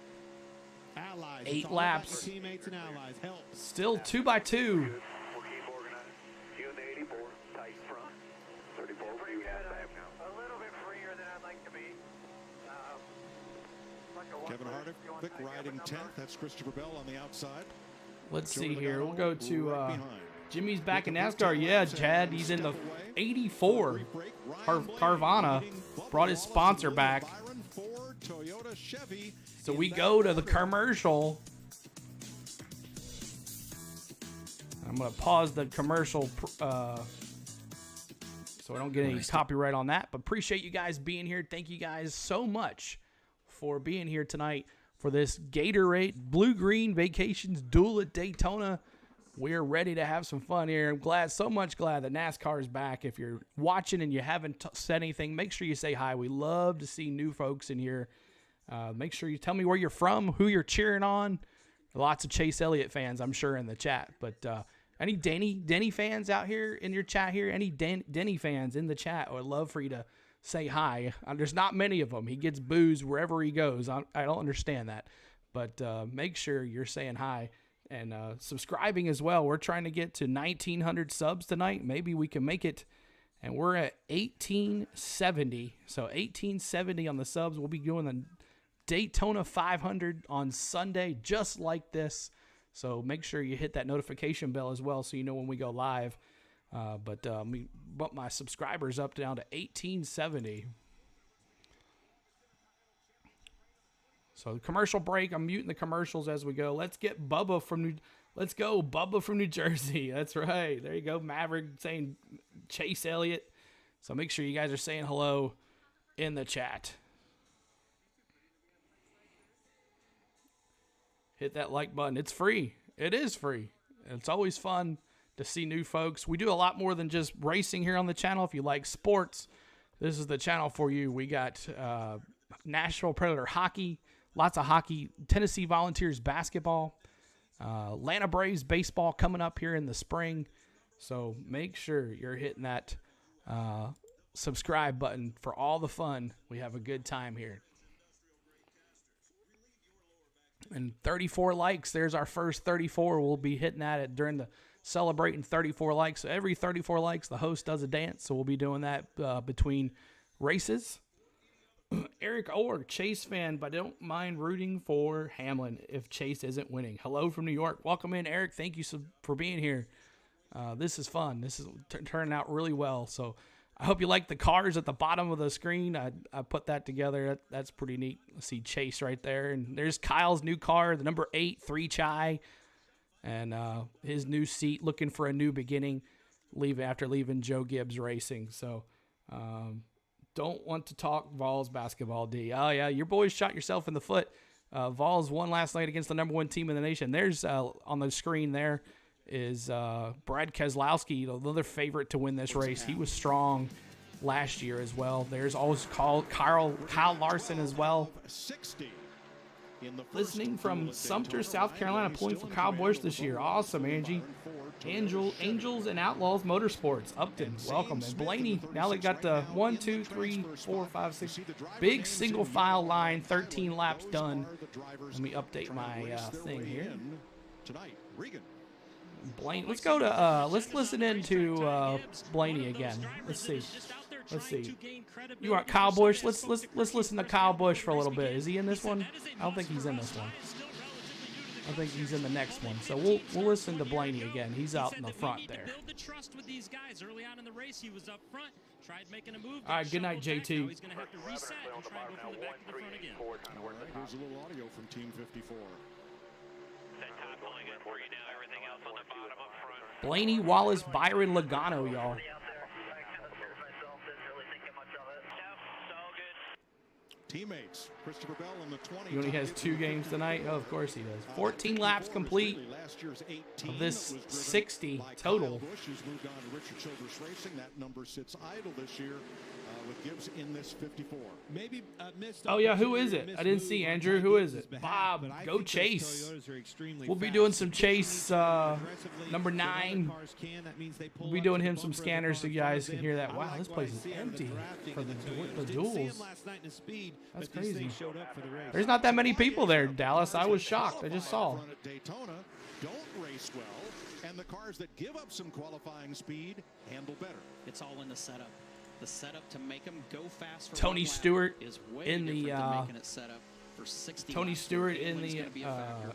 Allies. It's 8 all laps. about your teammates and allies. Help. Still 2x2. We'll keep organized. June 84, tight front. 34, pretty good. A little bit freer than I'd like to be. Kevin Harvick riding 10th. That's Christopher Bell on the outside. Let's see here. We'll go to Jimmy's back in NASCAR. Yeah, Chad, he's in the 84. Carvana brought his sponsor back. So we go to the commercial. I'm going to pause the commercial so I don't get any copyright on that. But appreciate you guys being here. Thank you guys so much for being here tonight for this Gatorade Blue-Green Vacations Duel at Daytona. We're ready to have some fun here. I'm so much glad that NASCAR is back. If you're watching and you haven't said anything, make sure you say hi. We love to see new folks in here. Make sure you tell me where you're from, who you're cheering on. Lots of Chase Elliott fans, I'm sure, in the chat. But any Denny fans out here in your chat here? Any Denny fans in the chat? I would love for you to say hi. There's not many of them. He gets booze wherever he goes. I don't understand that. But make sure you're saying hi and subscribing as well. We're trying to get to 1,900 subs tonight. Maybe we can make it. And we're at 1,870. So 1,870 on the subs. We'll be doing the Daytona 500 on Sunday just like this. So make sure you hit that notification bell as well so you know when we go live. But we bumped my subscribers up down to 1,870. So the commercial break. I'm muting the commercials as we go. Let's get Bubba from Bubba from New Jersey. That's right. There you go. Maverick saying Chase Elliott. So make sure you guys are saying hello in the chat. Hit that like button. It's free. It is free. It's always fun to see new folks. We do a lot more than just racing here on the channel. If you like sports, this is the channel for you. We got Nashville Predator hockey, lots of hockey, Tennessee Volunteers basketball. Atlanta Braves baseball coming up here in the spring. So make sure you're hitting that subscribe button for all the fun. We have a good time here. And 34 likes. There's our first 34. We'll be hitting that during the celebrating 34 likes. So every 34 likes, the host does a dance. So we'll be doing that between races. Eric Orr, Chase fan, but I don't mind rooting for Hamlin if Chase isn't winning. Hello from New York. Welcome in, Eric. Thank you for being here. This is fun. This is turning out really well. So I hope you like the cars at the bottom of the screen. I put that together. That's pretty neat. Let's see Chase right there. And there's Kyle's new car, the number 8, 3 Chai. And his new seat, looking for a new beginning after leaving Joe Gibbs Racing. So don't want to talk Vols basketball, D. Oh, yeah, your boys shot yourself in the foot. Vols won last night against the number 1 team in the nation. There's on the screen there is Brad Keselowski, another favorite to win this race. He was strong last year as well. There's always Kyle Larson as well. Listening from Sumter, South Carolina, pulling for Kyle Busch this year. Awesome, Angie. Angels and Outlaws Motorsports, Upton, welcome. And Blaney, now they got the 1, 2, 3, 4, 5, 6. Big single file line, 13 laps done. Let me update my thing here. Blaney, let's go to, let's listen into Blaney again. Let's see. You want Kyle Busch? Let's listen to Kyle Busch for a little bit. Is he in this one? I don't think he's in this one. I think he's in the next one. So we'll listen to Blaney again. He's out in the front there. All right, good night, JT. Here's a little audio from Team 54. Blaney, Wallace, Byron, Logano, y'all. Teammates, Christopher Bell in the 20. He only has 2 games tonight. Oh, of course he does. 14 laps complete of this 60 total. Busch has moved on to Richard Childress Racing. That number sits idle this year with Gibbs in this 54. Maybe missed. Oh yeah, who is it? I didn't see Andrew. Who is it? Bob. Go Chase. We'll be doing some Chase number 9. We'll be doing him some scanners so you guys can hear that. Wow, this place is empty for the duels. That's crazy. There's not that many people there, Dallas. I was shocked. I just saw. Daytona don't race well, and the cars that give up some qualifying speed handle better. It's all in the setup. The setup to make them go fast for Tony Stewart is way in the making it set up for 60 Tony laps. Stewart in the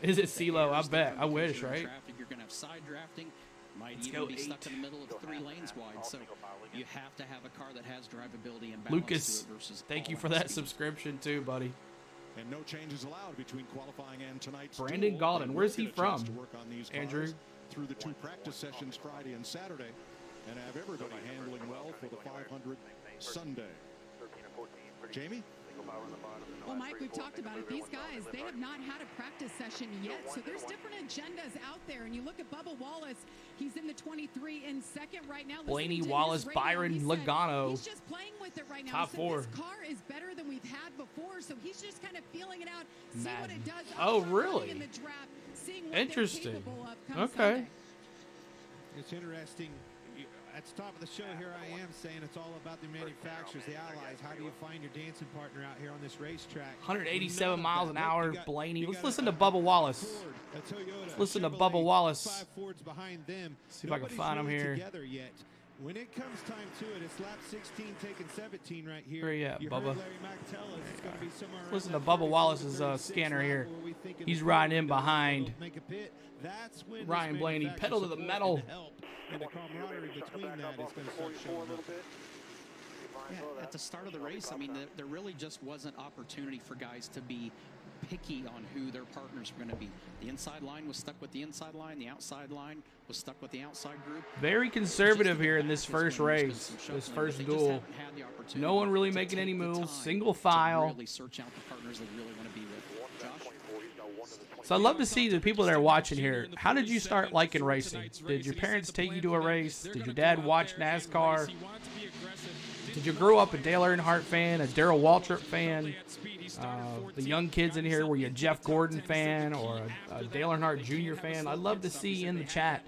is it CeeLo? I bet. I wish, right? You're going to have side drafting. Might Let's even go be 8. stuck in the middle of 3 lanes wide. So you have to have a car that has drivability and balance Lucas, to it versus thank you for that subscription too, buddy. And no changes allowed between qualifying and tonight's Brandon duel. Galden, where's he We'll get a chance from? to work on these Andrew? cars through the 2 practice sessions Friday and Saturday, and have everybody handling well for the 500 Sunday. Jamie? Well, Mike, we've talked about it. These guys, they have not had a practice session yet, so there's different agendas out there. And you look at Bubba Wallace, he's in the 23 in second right now. Blaney, Listening to Wallace, his radio, Byron, he said Logano. He's just playing with it right now. Top He said 4. This car is better than we've had before, so he's just kind of feeling it out, see what it does. Oh, up front really? in the draft, seeing what Interesting. they're capable of come Okay. Sunday. It's interesting. At the top of the show, here I am saying it's all about the manufacturers, the allies. How do you find your dancing partner out here on this racetrack? 187 miles an hour, Blaney. Let's listen to Bubba Wallace. Let's listen to Bubba Wallace. 5 Fords behind them. See if I can find him here. Together yet. When it comes time to it, it's lap 16 taking 17 right here. Where you at, You Bubba? heard Larry Mack tell us it's going to be somewhere around Listen to that Bubba 36, Wallace's 36 scanner lap here. where we think in He's the riding front in behind make a pit. That's when this Ryan Blaney. manufacturer Pedal to the support metal. and help and the camaraderie between that is going to start showing up. Yeah, at the start of the race, I mean, there really just wasn't opportunity for guys to be picky on who their partners were going to be. The inside line was stuck with the inside line. The outside line was stuck with the outside group. Very conservative here in this first race, this first duel. No one really making any moves. Single file. Really search out the partners they really want to be with. Josh? So I'd love to see the people that are watching here. How did you start liking racing? Did your parents take you to a race? Did your dad watch NASCAR? Did you grow up a Dale Earnhardt fan, a Darrell Waltrip fan? the young kids in here, were you a Jeff Gordon fan or a Dale Earnhardt Jr. fan? I'd love to see in the chat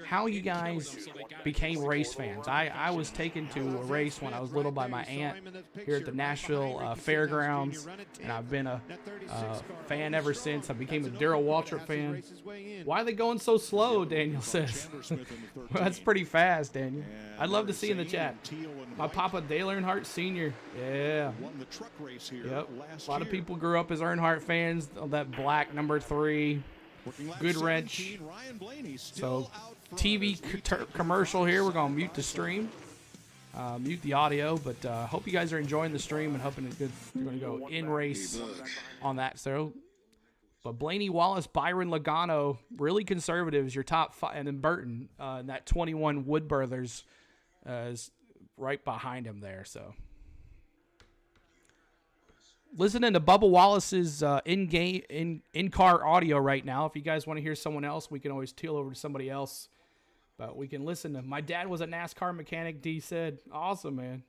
how you guys became race fans. I was taken to a race when I was little by my aunt here at the Nashville Fairgrounds, and I've been a fan ever since. I became a Darrell Waltrip fan. Why are they going so slow, Daniel says. Well, that's pretty fast, Daniel. I'd love to see in the chat. My papa, Dale Earnhardt Sr. Yeah. Yep. A lot of people grew up as Earnhardt fans. That black number 3. Good wrench. So, TV commercial here. We're going to mute the stream. Mute the audio. But hope you guys are enjoying the stream and hoping you're going to go in race on that. So, but Blaney, Wallace, Byron, Logano, really conservatives, your top 5. And then Burton, and that 21 Wood Brothers is right behind him there. So, listening to Bubba Wallace's in-car audio right now. If you guys want to hear someone else, we can always teal over to somebody else. But we can listen to. My dad was a NASCAR mechanic, D said. Awesome, man.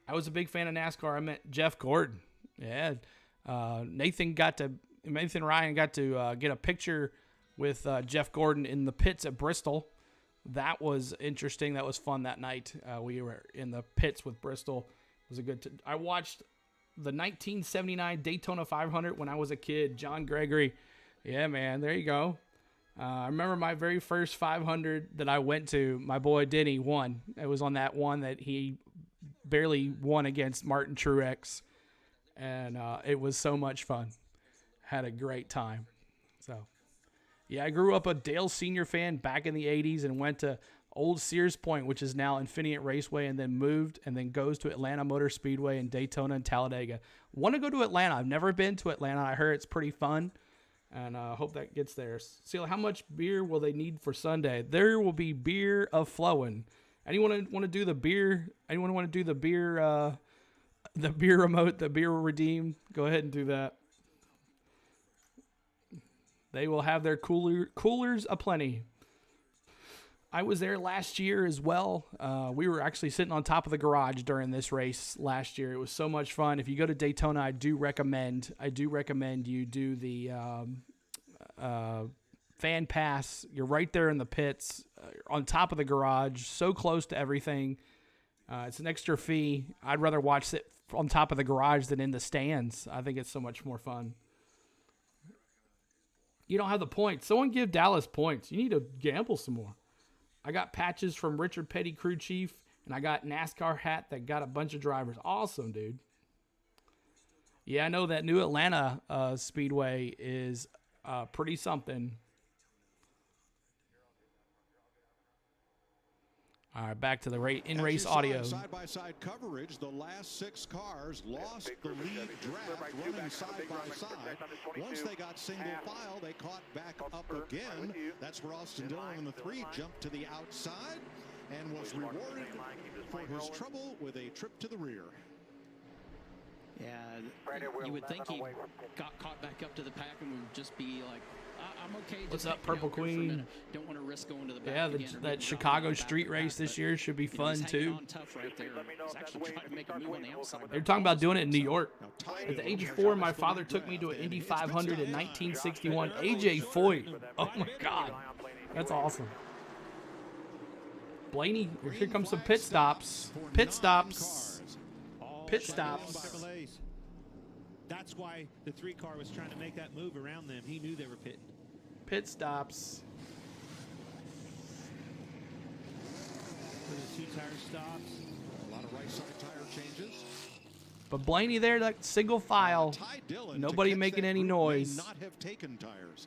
I was a big fan of NASCAR. I met Jeff Gordon. Yeah. Nathan Ryan got to get a picture with Jeff Gordon in the pits at Bristol. That was interesting. That was fun that night. We were in the pits with Bristol. It was a good I watched the 1979 Daytona 500 when I was a kid. John Gregory. Yeah, man. There you go. I remember my very first 500 that I went to. My boy Denny won. It was on that one that he barely won against Martin Truex. And it was so much fun. Had a great time. So, yeah, I grew up a Dale Sr. fan back in the 80s and went to Old Sears Point, which is now Infinite Raceway, and then moved and then goes to Atlanta Motor Speedway and Daytona and Talladega. Want to go to Atlanta. I've never been to Atlanta. I heard it's pretty fun, and I hope that gets there. See, how much beer will they need for Sunday? There will be beer flowing. Anyone want to do the beer? Anyone want to do the beer? The beer remote, the beer redeem. Go ahead and do that. They will have their coolers aplenty. I was there last year as well. We were actually sitting on top of the garage during this race last year. It was so much fun. If you go to Daytona, I do recommend you do the fan pass. You're right there in the pits, on top of the garage, so close to everything. It's an extra fee. I'd rather watch it on top of the garage than in the stands. I think it's so much more fun. You don't have the points. Someone give Dallas points. You need to gamble some more. I got patches from Richard Petty, crew chief, and I got NASCAR hat that got a bunch of drivers. Awesome, dude. Yeah, I know that new Atlanta Speedway is pretty something. All right, back to the in-race audio. Side-by-side coverage, the last 6 cars lost the lead draft running side-by-side. Once they got single file, they caught back up again. That's where Austin Dillon in the 3 jumped to the outside and was rewarded for his trouble with a trip to the rear. Yeah, you would think he got caught back up to the pack and would just be like, I'm okay. What's up, Purple Queen? Don't want to risk going to the back. Yeah, that Chicago street race this year should be fun too. They're talking about doing it in New York. At the age of 4, my father took me to an Indy 500 in 1961. AJ Foyt. Oh my God, that's awesome. Blaney, here comes some pit stops. Pit stops. Pit stops. That's why the 3 car was trying to make that move around them. He knew they were pitting. Pit stops. The 2 tire stops. A lot of right side tire changes. But Blaney there, like single file. Nobody making any noise. Not have taken tires.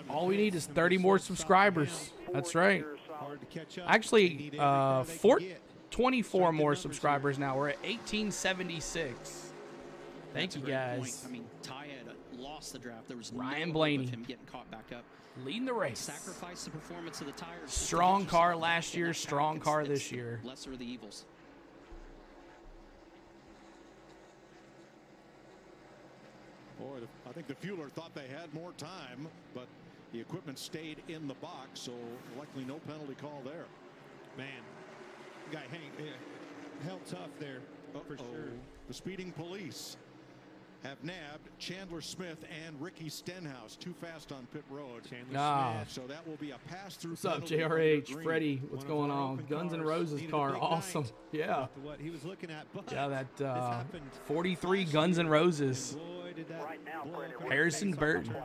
All we need is 30 more subscribers. That's right. Actually, 24 more subscribers now. We're at 1876. Thank you, guys. I mean, Ty had lost the draft. There was Ryan no Blaney hope of him getting caught back up. Leading the race. Sacrifice the performance of the tires. Strong car last year, strong car this year. Lesser of the evils. Boy, I think the fueler thought they had more time, but the equipment stayed in the box, so likely no penalty call there. Man, Guy held tough there for sure. The speeding police have nabbed Chandler Smith and Ricky Stenhouse, too fast on pit road. So that will be a pass-through. What's up, penalty JRH? under Freddie, what's going on? Guns N' Roses car, awesome. Yeah. What he was looking at, but Yeah, that 43 Guns N' Roses. Harrison Burton.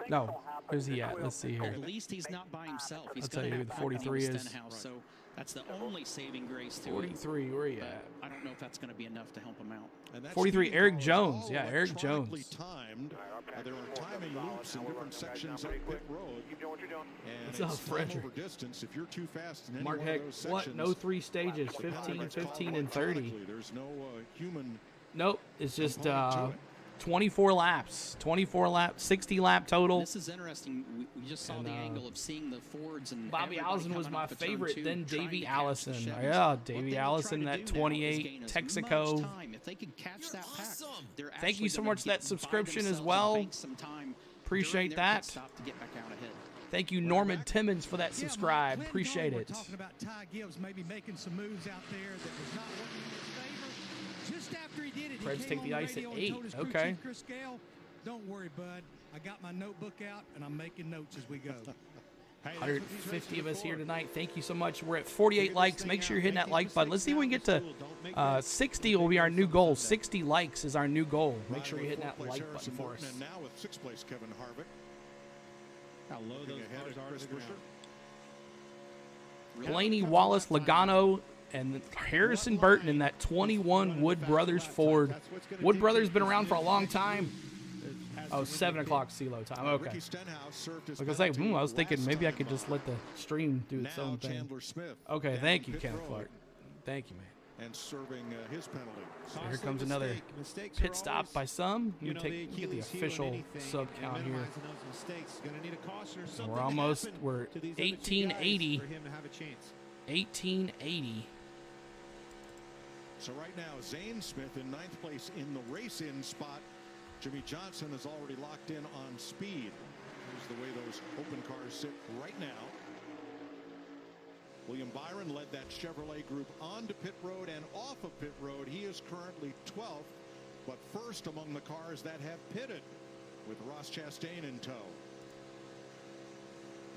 No, where's he at? Let's see here. At least he's not by himself. He's I'll tell you who the got 43 is. Stenhouse, so that's the only saving grace to 43, where you but at? I don't know if that's going to be enough to help him out. 43, Eric Jones. Yeah, Eric Jones. Timed. There are timing loops in different sections of pit road. And What's up, it's time Frederick? over distance. If you're too fast in any Mark one Heck, of those what? sections, No 3 stages, 15, 15, and 30. there's no human. Nope, it's just 24 laps. 24 laps, 60 lap total. This is interesting. We just saw the angle of seeing the Fords and Bobby everybody Allison was coming my off of turn favorite, two, then trying Davey to catch the Allison. Chevys. Yeah, What Davey they will Allison, try to that do now is 28 gain as Texaco. much time. If they can catch that pack, they're Thank you actually so gonna much for that buy subscription as themselves and well. bank some time Appreciate during their pit that. stop to get back out ahead. Thank you, Norman Timmons, for that subscribe. Appreciate We're it. talking about Ty Gibbs maybe making some moves out there that was not working in his favor. Just after he did it, Preds he take came the on ice radio at and 8. told his crew Okay. chief, Chris Gale, don't worry, bud. I got my notebook out, and I'm making notes as we go. 150 of us here tonight. Thank you so much. We're at 48 likes. Make sure you're hitting that like button. Let's see if we can get to 60 will be our new goal. 60 likes is our new goal. Make sure you're hitting that like button for us. And now with 6th place Kevin Harvick. How low those cars are to the ground. Blaney, Wallace, Logano, and Harrison Burton in that 21 Wood Brothers Ford. Wood Brothers been around for a long time. Oh, 7 o'clock CeeLo time. Okay. Like I say, I was thinking maybe I could just let the stream do its own thing. Okay, thank you, Kenneth Clark. Thank you, man. And serving his penalty. So here comes another pit stop by some. You get the official sub count here. And we're 1880. 1880. So right now, Zane Smith in 9th place in the race-in spot. Jimmy Johnson is already locked in on speed. Here's the way those open cars sit right now. William Byron led that Chevrolet group onto pit road and off of pit road. He is currently 12th, but first among the cars that have pitted, with Ross Chastain in tow.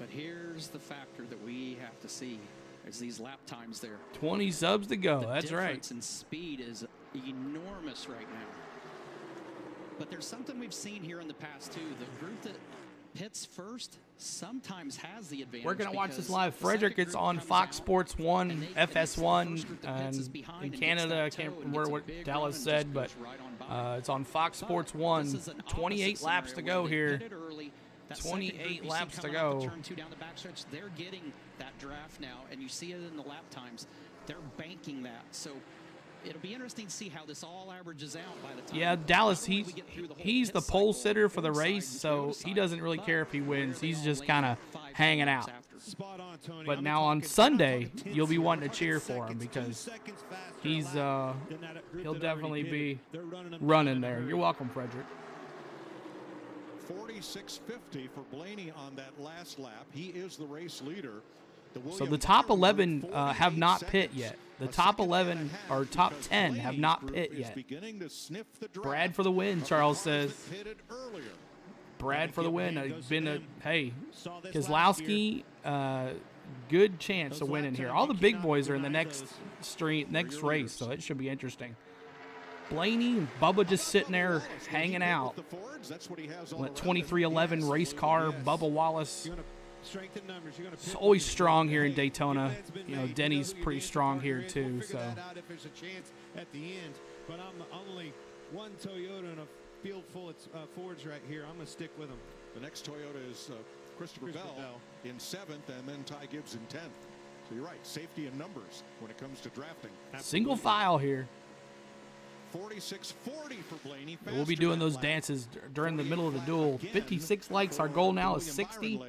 But here's the factor that we have to see is these lap times there. 20 subs to go. That's right. The difference in speed is enormous right now. But there's something we've seen here in the past, too. The group that pits first sometimes has the advantage. We're going to watch this live. Frederick, it's on Fox Sports 1, FS1, and in Canada, I can't remember what Dallas said, but it's on Fox Sports 1. 28 laps to go here. 28 laps to go. Turn 2 down the backstretch. They're getting that draft now, and you see it in the lap times. They're banking that. So it'll be interesting to see how this all averages out by the time. Yeah, Dallas, he's the pole sitter for the race, so he doesn't really care if he wins. He's just kind of hanging out. But now on Sunday, you'll be wanting to cheer for him because he'll definitely be running there. You're welcome, Frederick. 46.50 for Blaney on that last lap. He is the race leader. So the top 11 have not pit yet. The top 11 or top 10 have not pit yet. Brad for the win, Charles says. Brad for the win. Hey, Keselowski, good chance of winning here. All the big boys are in the next race, so it should be interesting. Blaney and Bubba just sitting there hanging out. That 2311 race car, Bubba Wallace. It's always strong here in Daytona. You know, Denny's pretty strong here too. So. If there's a chance at the end, but I'm only one Toyota and a field full of Fords right here. I'm going to stick with them. The next Toyota is Christopher Bell in 7th, and then Ty Gibbs in 10th. So you're right, safety in numbers when it comes to drafting. Single file here. 46-40 for Blaney. We'll be doing those dances during the middle of the duel. 56 likes. Our goal now is 60.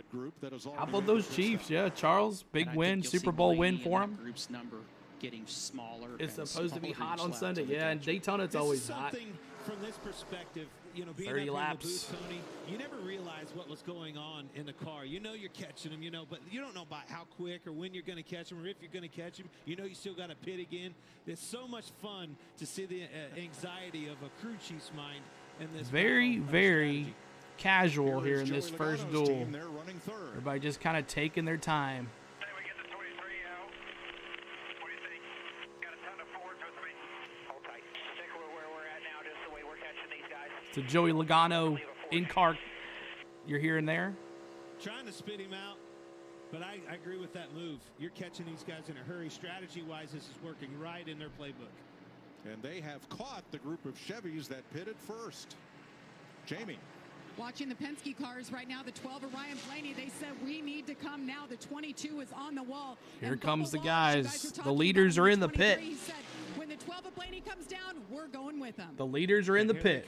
How about those Chiefs? Yeah, Charles, big win, Super Bowl win for him. Group's number getting smaller. It's supposed to be hot on Sunday. Yeah, in Daytona it's always hot. From this perspective, you know, being 30 up laps. in the booth, Tony, you never realize what was going on in the car. You know you're catching them, but you don't know about how quick or when you're going to catch them or if you're going to catch them. You know you still got to pit again. It's so much fun to see the anxiety of a crew chief's mind in this. Very, very casual here in this first duel. Everybody just kind of taking their time. So Joey Logano in car, you're here and there. Trying to spit him out, but I agree with that move. You're catching these guys in a hurry. Strategy-wise, this is working right in their playbook. And they have caught the group of Chevys that pitted first. Jamie. Watching the Penske cars right now, the 12 of Ryan Blaney, they said we need to come now. The 22 is on the wall. Here comes the guys. The leaders are in the pit. He said, when the 12 of Blaney comes down, we're going with them. The leaders are in the pit.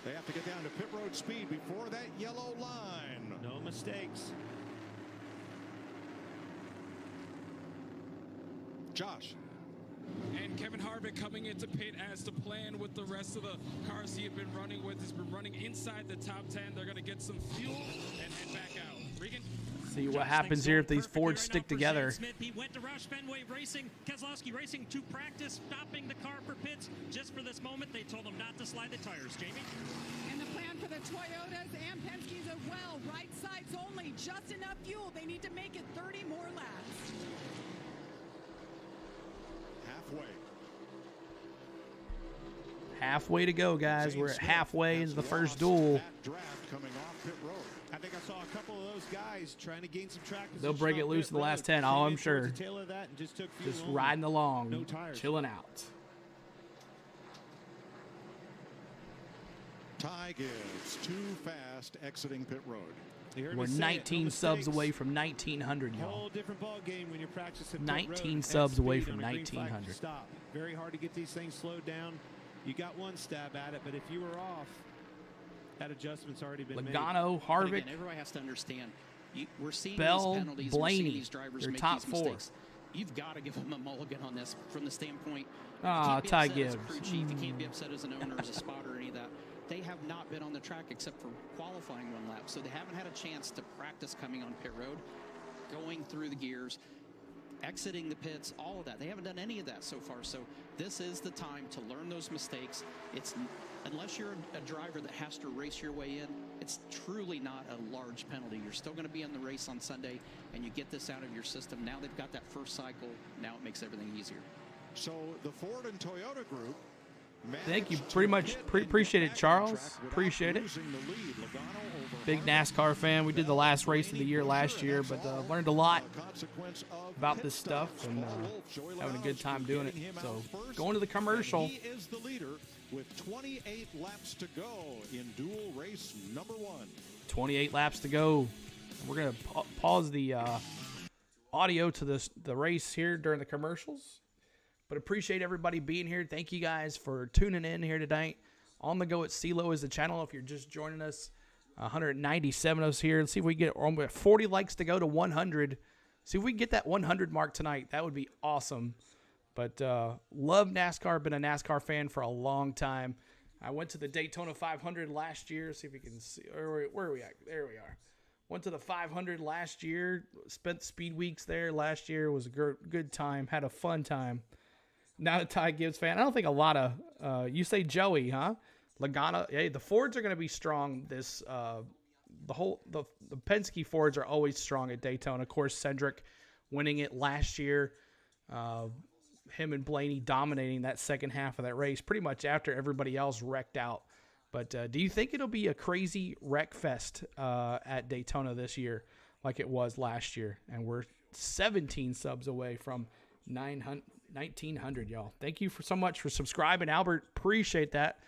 They have to get down to pit road speed before that yellow line. No mistakes. Josh. And Kevin Harvick coming into pit as to plan with the rest of the cars he had been running with. He's been running inside the top 10. They're going to get some fuel and head back out. Regan? See what happens here if these Fords stick together. Smith, he went to Roush Fenway Racing, Keselowski Racing to practice stopping the car for pits just for this moment. They told him not to slide the tires. Jamie? And the plan for the Toyotas and Penske's as well. Right sides only, just enough fuel. They need to make it 30 more laps. Halfway to go, guys. We're at halfway into the first duel. I think I saw a couple of those guys trying to gain some track. They'll break it loose in the last 10, oh, I'm sure. Just riding along, chilling out. Ty Gibbs, too fast, exiting pit road. We're 19 subs away from 1,900, y'all. Whole different ball game when you're practicing 19 subs away from 1,900. Stop. Very hard to get these things slowed down. You got one stab at it, but if you were off, that adjustment's already been made. Logano, Harvick, again, everybody has to understand. We're seeing Bell, these penalties. Blaney, we're seeing these drivers their make top these four. mistakes. You've got to give them a mulligan on this from the standpoint. Ty Gibbs. As a crew chief, you can't be upset as an owner, as a spotter, or any of that. They have not been on the track except for qualifying one lap, so they haven't had a chance to practice coming on pit road, going through the gears, exiting the pits, all of that. They haven't done any of that so far, so this is the time to learn those mistakes. It's unless you're a driver that has to race your way in, it's truly not a large penalty. You're still going to be in the race on Sunday, and you get this out of your system. Now they've got that first cycle. Now it makes everything easier. So the Ford and Toyota group. Thank you. Pretty much appreciate it, Charles. Appreciate it. Big NASCAR fan. We did the last race of the year last year, but learned a lot about this stuff and having a good time doing it. So going to the commercial. He is the leader with 28 laps to go in dual race number 1. 28 laps to go. We're going to pause the audio to the race here during the commercials. But appreciate everybody being here. Thank you guys for tuning in here tonight. On the Go at CeeLo is the channel. If you're just joining us, 197 of us here. Let's see if we get 40 likes to go to 100. See if we can get that 100 mark tonight. That would be awesome. But love NASCAR. Been a NASCAR fan for a long time. I went to the Daytona 500 last year. See if we can see. Where are we at? There we are. Went to the 500 last year. Spent Speed Weeks there last year. It was a good time. Had a fun time. Not a Ty Gibbs fan. I don't think a lot of you say Joey, huh? Logano. Hey, the Fords are going to be strong. This the Penske Fords are always strong at Daytona. Of course, Cedric winning it last year. Him and Blaney dominating that second half of that race, pretty much after everybody else wrecked out. But do you think it'll be a crazy wreck fest at Daytona this year, like it was last year? And we're 17 subs away from 1,900, y'all. Thank you so much for subscribing, Albert. Appreciate that.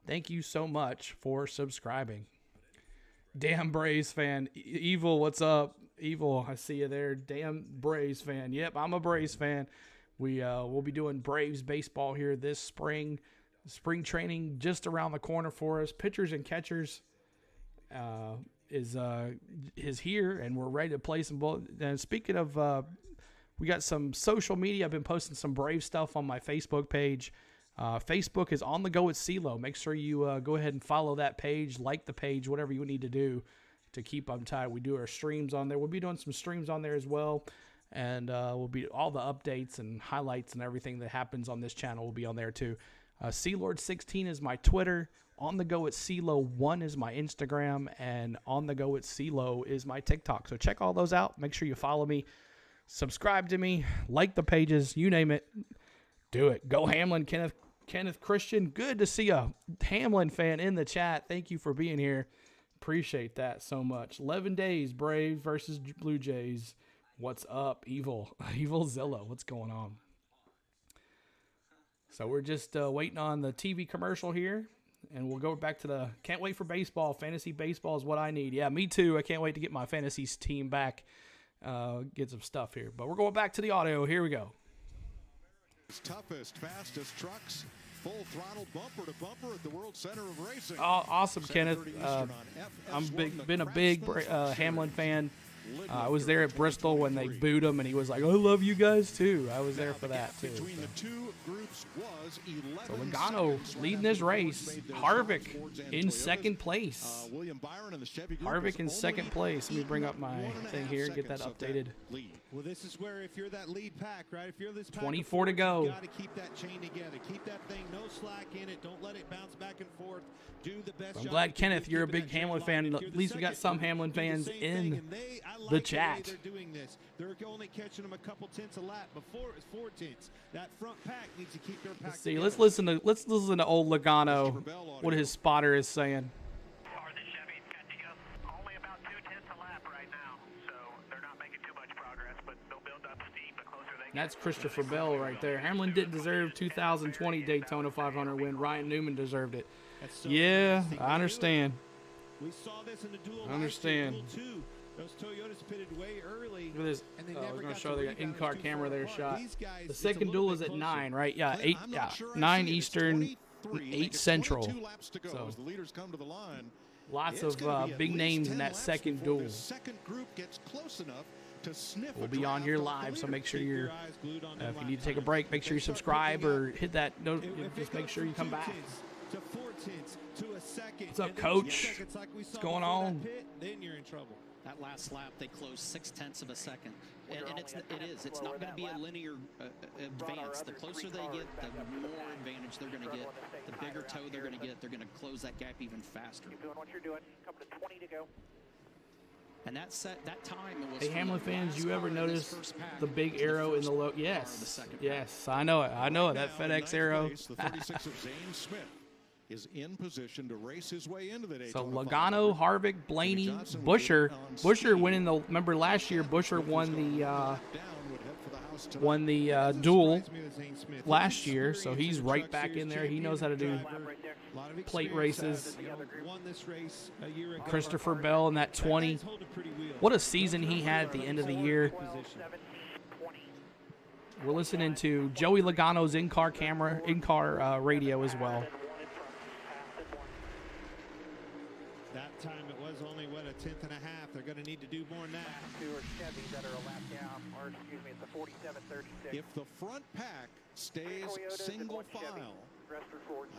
Thank you so much for subscribing. Damn Braves fan. Evil, what's up? Evil, I see you there. Damn Braves fan. Yep, I'm a Braves fan. We'll be doing Braves baseball here this spring. Spring training just around the corner for us. Pitchers and catchers is here, and we're ready to play some ball. And speaking of, we got some social media. I've been posting some Brave stuff on my Facebook page. Facebook is On the Go with CeeLo. Make sure you go ahead and follow that page, like the page, whatever you need to do to keep on tight. We do our streams on there. We'll be doing some streams on there as well. And we'll be all the updates and highlights and everything that happens on this channel will be on there too. CLord16 is my Twitter. On the Go with CeeLo1 is my Instagram, and On the Go with CeeLo is my TikTok. So check all those out. Make sure you follow me, subscribe to me, like the pages, you name it. Do it. Go Hamlin, Kenneth Christian. Good to see a Hamlin fan in the chat. Thank you for being here. Appreciate that so much. 11 days, Braves versus Blue Jays. What's up, Evil Zilla? What's going on? So we're just waiting on the TV commercial here, and we'll go back to the can't wait for baseball. Fantasy baseball is what I need. Yeah, me too. I can't wait to get my fantasy team back, get some stuff here. But we're going back to the audio. Here we go. Toughest, fastest trucks, full throttle, bumper to bumper at the World Center of Racing. Oh, awesome, Kenneth. I'm been a big Hamlin fan. I was there at Bristol when they booed him, and he was like, I love you guys, too. I was there for that, too. Between the two groups was 11 so Logano leading this race. Harvick in second place. William Byron and the Chevy group Harvick in second place. Let me bring up my thing here, get that updated. Well, this is where if you're that lead pack, right? If you're this pack 24 to go. You got to keep that chain together. Keep that thing, no slack in it. Don't let it bounce back and forth. Do the best. I'm glad, Kenneth, you're a big Hamlin fan. At least we got some Hamlin fans in the chat. They're doing this. They're only catching them a couple tenths a lap. Before it was 4 tenths. That front pack needs to keep their pack. Let's see. Let's listen to old Logano. What his spotter is saying. That's Christopher Bell right there. Hamlin didn't deserve 2020 Daytona 500 win. Ryan Newman deserved it. Yeah, I understand. We saw this in the duel. I understand. Those Toyotas pitted way early. Look at this. I was going to show the in-car camera there shot. The second duel is at 9, right? Yeah, 8. Yeah, 9 Eastern, 8 Central. So lots of big names in that second duel. We'll be on here live, so make sure you're, if you need to take a break, make sure you subscribe or hit that note. Just make sure you come back. What's up, Coach? What's going on? Then you're in trouble. That last lap, they closed 0.6 of a second. And it's not going to be a linear advance. The closer they get, the more advantage they're going to get. The bigger toe they're going to get. They're going to close that gap even faster. Keep doing what you're doing. Come to 20 to go. And that time it was. Hey, Hamlin fans, you ever notice the big arrow in the low? Yes, yes, I know it. I know it. That FedEx arrow. The 36 of Zane Smith is in position to race his way into the So Daytona Logano, Harvick, Blaney, Busher. Busher winning the. Remember last year, Busher won the duel last year, so he's right back in there. He knows how to do plate races. Christopher Bell in that 20. What a season he had at the end of the year. We're listening to Joey Logano's in-car radio as well. That time it was only, what, a tenth and a half. They're going to need to do more than that. Two are Chevys that are a lap down, or excuse me, it's a 47.36. If the front pack stays single file,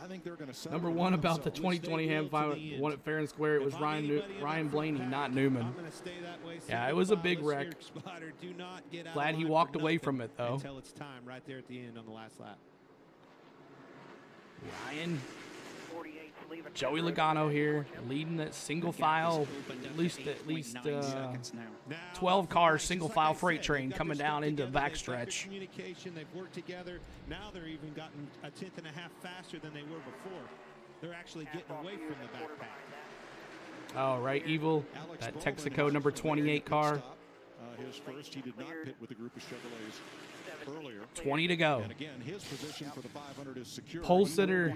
I think they're going to Number one about the 2020 Ham final won at fair and square. It was Ryan Blaney, not Newman. Yeah, it was a big wreck. Glad he walked away from it, though. Until it's time right there at the end on the last lap. Ryan. Joey Logano here, leading that single file, at least 12 car single file freight train coming down into the backstretch. Communication, they've worked together. Now they're even gotten a tenth and a half faster than they were before. They're actually getting away from the backpack. Oh, right, Evil, that Texaco number 28 car. His first, he did not pit with a group of Chevrolets earlier. 20 to go. And again, his position for the 500 is secure. Pole sitter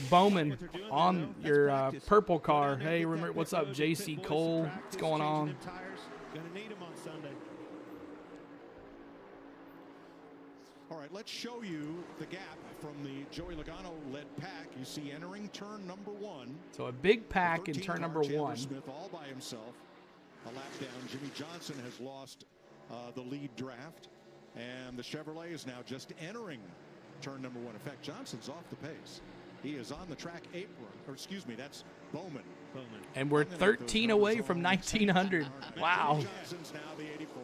Bowman on your purple car. Hey, remember what's up, JC Cole? What's going on? Gonna need him on Sunday. All right, let's show you the gap from the Joey Logano-led pack. You see entering turn number 1. So a big pack in turn number 1. Smith all by himself. A lap down. Jimmy Johnson has lost the lead draft. And the Chevrolet is now just entering turn number 1. In fact, Johnson's off the pace. He is on the track apron, or excuse me, that's Bowman. And we're 13 away from 1900. Wow. Johnson's now the 84.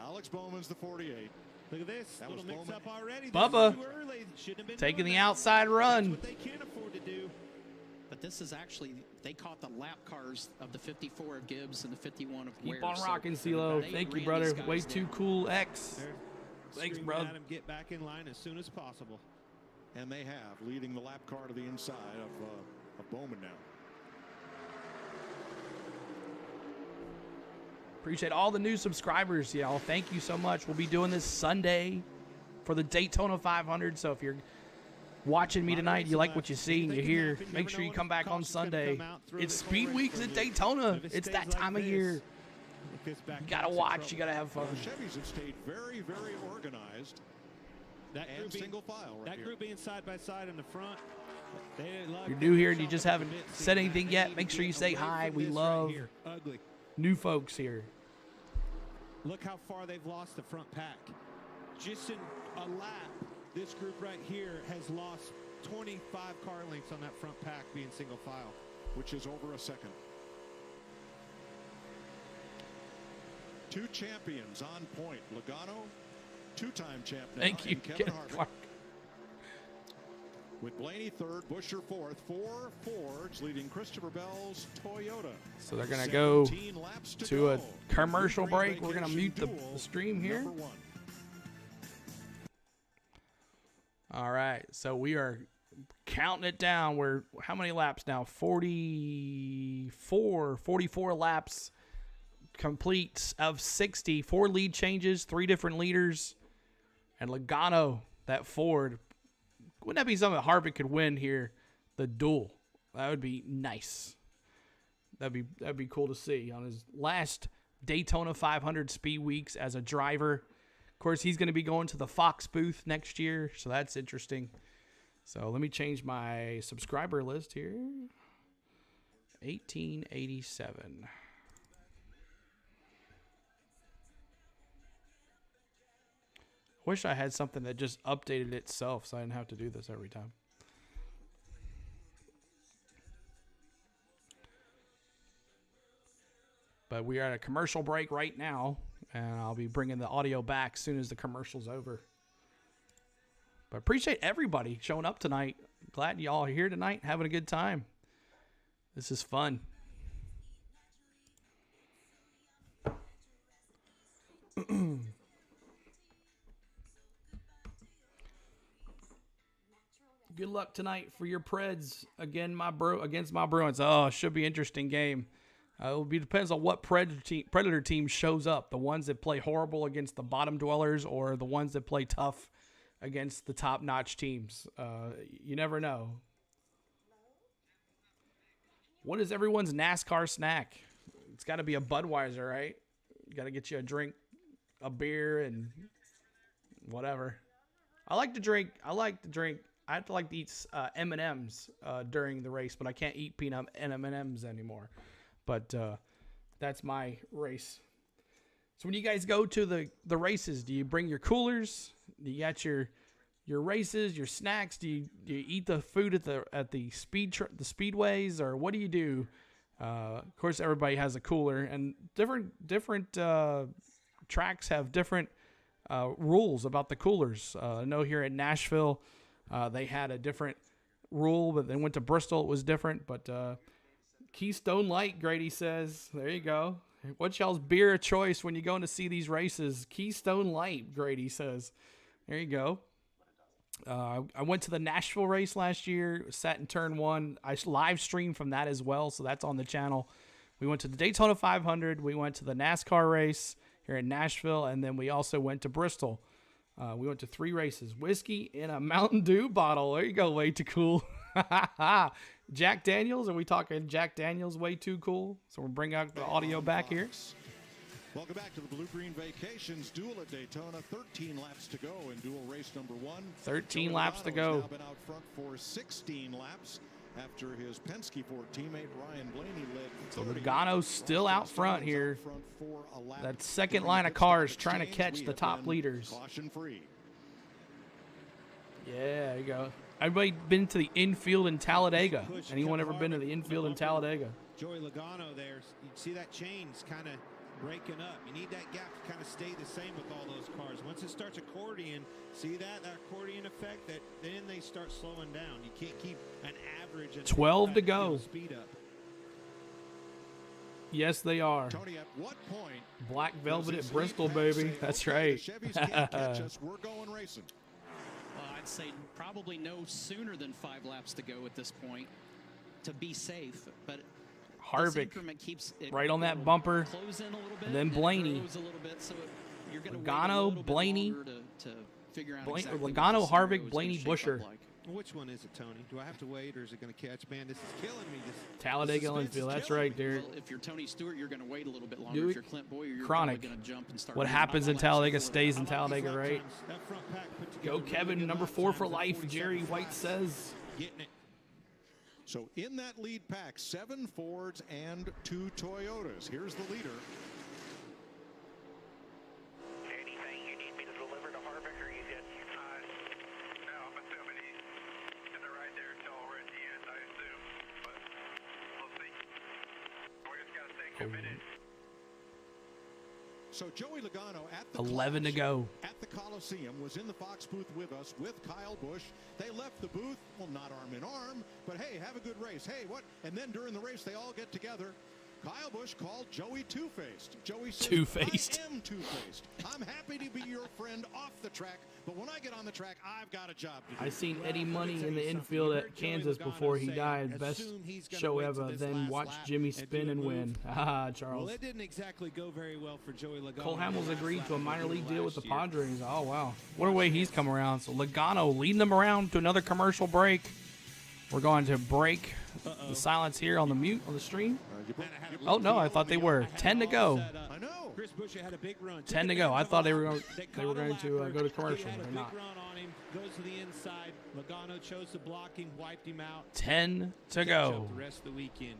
Alex Bowman's the 48. Look at this. That little was mix up already. Bubba Shouldn't have been taking doing the that. outside run. What they can't afford to do. But this is actually, they caught the lap cars of the 54 of Gibbs and the 51 of Ware. Keep on rocking, CeeLo. Thank you, brother. Way too cool, X. Thanks, Screaming bro. at him, get back in line as soon as possible. And they have, leading the lap car to the inside of Bowman now. Appreciate all the new subscribers, y'all. Thank you so much. We'll be doing this Sunday for the Daytona 500. So if you're watching me tonight, you like what you see and you hear, make sure you come back on Sunday. It's Speed Weeks at Daytona. It's that time of year. You gotta watch. You gotta have fun. Chevys have stayed very, very organized. That and single file right that here. group being side by side in the front. If you're new here and you just haven't said anything yet, make sure you say hi. We love Ugly. new folks here. Look how far they've lost the front pack. Just in a lap, this group right here has lost 25 car lengths on that front pack being single file. Which is over a second. 2 champions on point. Logano, 2-time champ now. Thank you, and Kevin Kenneth Harvick. Clark. With Blaney 3rd, Buescher 4th, 4 Fords leading Christopher Bell's Toyota. So they're going to go 17 laps to a go. commercial Bluegreen break. We're going to Vacation mute the Duel, stream here. number 1. All right. So we are counting it down. We're how many laps now? 44 laps complete of 60. 4 lead changes, 3 different leaders. And Logano, that Ford. Wouldn't that be something that Harvick could win here? The duel. That would be nice. That'd be cool to see on his last Daytona 500 Speed Weeks as a driver. Of course, he's going to be going to the Fox booth next year, so that's interesting. So let me change my subscriber list here. 1887. Wish I had something that just updated itself so I didn't have to do this every time. But we are at a commercial break right now, and I'll be bringing the audio back as soon as the commercial's over. But appreciate everybody showing up tonight. Glad y'all are here tonight, having a good time. This is fun. Good luck tonight for your Preds against my Bruins. Oh, it should be an interesting game. Depends on what Predator team shows up. The ones that play horrible against the bottom dwellers or the ones that play tough against the top-notch teams. You never know. What is everyone's NASCAR snack? It's got to be a Budweiser, right? You got to get you a drink, a beer, and whatever. I like to drink. I have to like to eat M&Ms during the race, but I can't eat peanut and M&Ms anymore. But that's my race. So when you guys go to the races, do you bring your coolers? Do you got your races, your snacks? Do you eat the food at the speedways, or what do you do? Of course, everybody has a cooler, and different tracks have different rules about the coolers. I know here in Nashville, they had a different rule, but then went to Bristol, it was different. But Keystone Light, Grady says, there you go. What's y'all's beer of choice when you going to see these races? Keystone Light, Grady says. There you go. I went to the Nashville race last year, sat in turn 1. I live streamed from that as well, so that's on the channel. We went to the Daytona 500. We went to the NASCAR race here in Nashville, and then we also went to Bristol. We went to 3 races. Whiskey in a Mountain Dew bottle. There you go. Way too cool. Jack Daniels. Are we talking Jack Daniels? Way too cool. So we'll bring out the audio back here. Welcome back to the Bluegreen Vacations Duel at Daytona. 13 laps to go in duel race number 1. 13 laps to go. Now been out front for 16 laps after his Penske Ford teammate Ryan Blaney led. So Logano's still out front here. That second line of cars trying to catch the top leaders. Caution free. Yeah, there you go. Everybody been to the infield in Talladega? Anyone ever been to the infield in Talladega? Joey Logano there. You see that chain's kind of breaking up. You need that gap to kind of stay the same with all those cars. Once it starts accordion, see that accordion effect, that then they start slowing down. You can't keep an average. 12 to go. Speed up. Yes, they are. Tony, at what point Black Velvet at Bristol, baby. That's right. Chevys can't catch us. We're going racing. Well, I'd say probably no sooner than 5 laps to go at this point to be safe. But Harvick right on that bumper. And then Blaney. Logano, Blaney. Logano, Harvick, Blaney, Busher. Which one is it, Tony? Do I have to wait, or is it going to catch? Man, this is killing me. Talladega infield. That's right, Derek. Well, if you're Tony Stewart, you're going to wait a little bit longer. If you're Clint Boyer, you're Chronic. going to jump and start. What happens in Talladega stays in Talladega, right? Go Kevin, number 4 for life, Jerry White says. Getting it. So in that lead pack, 7 Fords and 2 Toyotas. Here's the leader. Anything you need me to deliver to Harvick, or you get? No, I'm assuming he's in the right there until we're at the end, I assume. But we'll see. We just got to stay committed. So Joey Logano at the 11 to go. At the Coliseum was in the Fox booth with us with Kyle Busch. They left the booth, well, not arm in arm, but hey, have a good race. Hey, what? And then during the race, they all get together. Kyle Busch called Joey two-faced. Joey says, Two-faced. I am two-faced. I'm happy to be your friend off the track, but when I get on the track, I've got a job to do. I seen Eddie Money in the infield at Kansas before he died. Best show ever. Then watch Jimmy spin and win. Ah, Charles. Well, it didn't exactly go very well for Joey Logano. Cole Hamels agreed to a minor league deal with the Padres. Oh, wow. What a way he's come around. So Logano leading them around to another commercial break. We're going to break the silence here on the mute on the stream. Oh, no, I thought they were. 10 to go. I know. Chris Buescher had a big run. 10 to go. I thought they were going to go to commercial. They're not. Goes to the inside. Logano chose the blocking, wiped him out. 10 to go. The rest of the weekend.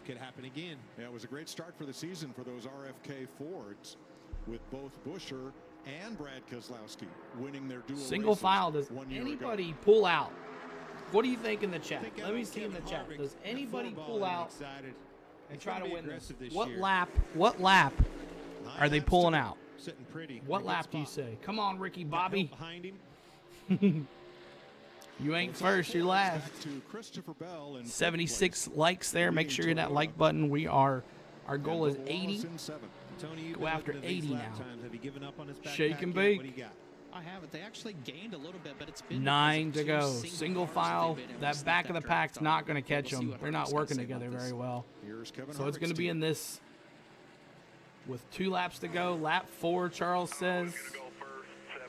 Could happen again. Yeah, it was a great start for the season for those RFK Fords with both Buescher and Brad Keselowski winning their dual Single races file. Does 1 year anybody ago. pull out? What do you think in the chat? Let me see in the chat. Does anybody pull out and try to win this? What lap are they pulling out? Sitting pretty. What lap do you say? Come on, Ricky Bobby. Behind him. You ain't first, you're last. 76 likes there. Make sure you hit that like button. Our goal is 80. Tony, Go after 80 now. Have you given up on his back Shake and bake. What do you got? I haven't. They actually gained a little bit, but it's been 9 to go. Single file. That back of the pack's not going to catch them. They're not working together very well. So it's going to be in this with 2 laps to go. Lap 4, Charles says.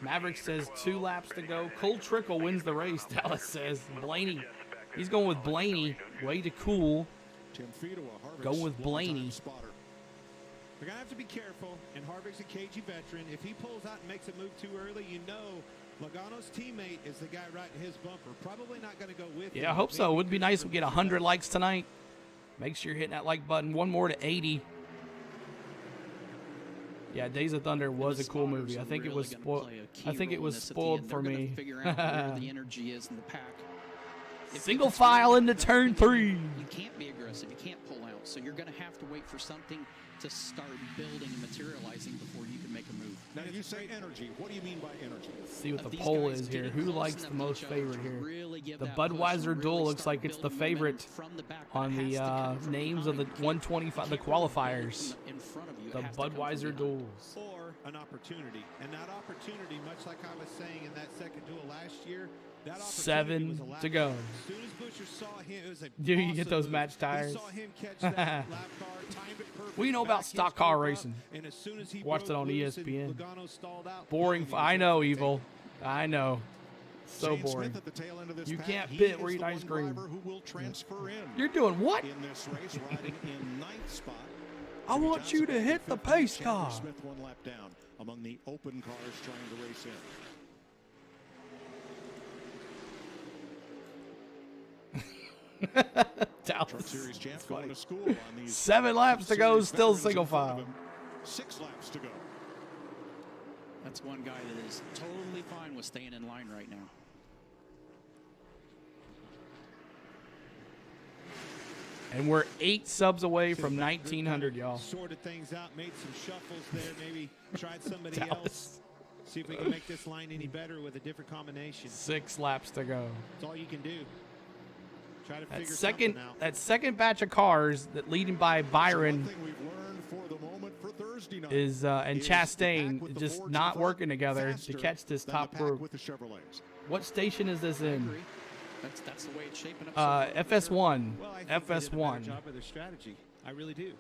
Maverick says 2 laps to go. Cole Trickle wins the race, Dallas says. Blaney. He's going with Blaney. Way to cool. Go with Blaney. We're going to have to be careful, and Harvick's a cagey veteran. If he pulls out and makes a move too early, you know Logano's teammate is the guy right in his bumper. Probably not going to go with him. Yeah, I hope so. It would be nice if we get 100 likes tonight. Make sure you're hitting that like button. One more to 80. Yeah, Days of Thunder was a cool movie. I think it was spoiled. I think it was spoiled for me. Figure out where the energy is in the pack. Single file into turn 3. You can't be aggressive. You can't pull out. So you're going to have to wait for something to start building and materializing before you can make a move. Now, you say energy. What do you mean by energy? Let's see what the poll is here. Who likes the most favorite here? The Budweiser Duel looks like it's the favorite on the names of the 125, the qualifiers. The Budweiser Duels. Or an opportunity. And that opportunity, much like I was saying in that second duel last year, that 7 to go. As soon as Buescher saw him, it was a Do you get those match tires? He saw him catch that lap car, timed it perfect. Well, you know about stock car racing. And as soon as he watched it on loose ESPN. and Logano stalled out, Boring. I know, Evil. I know. So boring. You can't pit where you eat ice cream. You're doing what? In this race, riding in 9th spot. I want you to hit the pace car. Smith 1 lap down among the open cars trying to race in. Dallas. Series champ going to school on these 7 laps to go, still single file. 6 laps to go. That's one guy that is totally fine with staying in line right now. And we're 8 subs away from 1,900, y'all. Sorted things out, made some shuffles there, maybe tried somebody else. See if we can make this line any better with a different combination. 6 laps to go. That's all you can do. Try to That figure second, something out. that second batch of cars that leading by Byron is and Chastain just not working together to catch this top group. What station is this in? That's the way it's shaping up. FS1. Well, I think they did a better FS1. job of their strategy. I really do.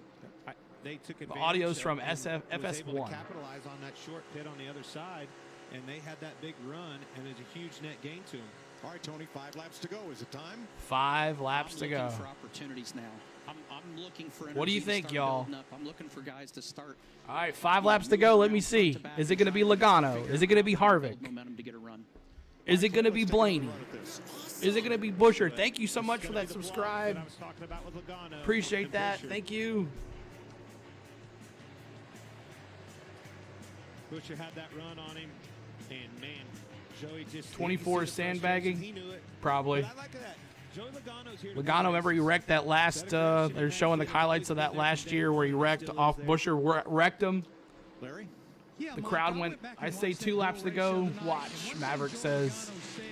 They took advantage. audio's of from and was able FS1. to capitalize on that short pit on the other side, and they had that big run, and there's a huge net gain to them. All right, Tony, 5 laps to go. Is it time? 5 laps to go. I'm looking for opportunities now. I'm looking for What do you energy to think, start y'all? building up. I'm looking for guys to start. All right, 5 laps to go. Let me see. Is it going to be Logano? Is it going to be Harvick? Momentum to get a run. Is it going to be Blaney? Is it going to be Busher? Thank you so much for that subscribe. Appreciate that. Thank you. Busher had that run on him, and man, Joey just 24 sandbagging? He knew it. Probably. But I like that. Joey Logano's here to Logano, remember he wrecked that last, they're showing the highlights of that last year where he wrecked off Busher, wrecked him. Larry? Yeah, The Mike, crowd I went, back I and say watched 2 that laps to duel go. race the other night, Watch, and one Maverick thing says. Logano said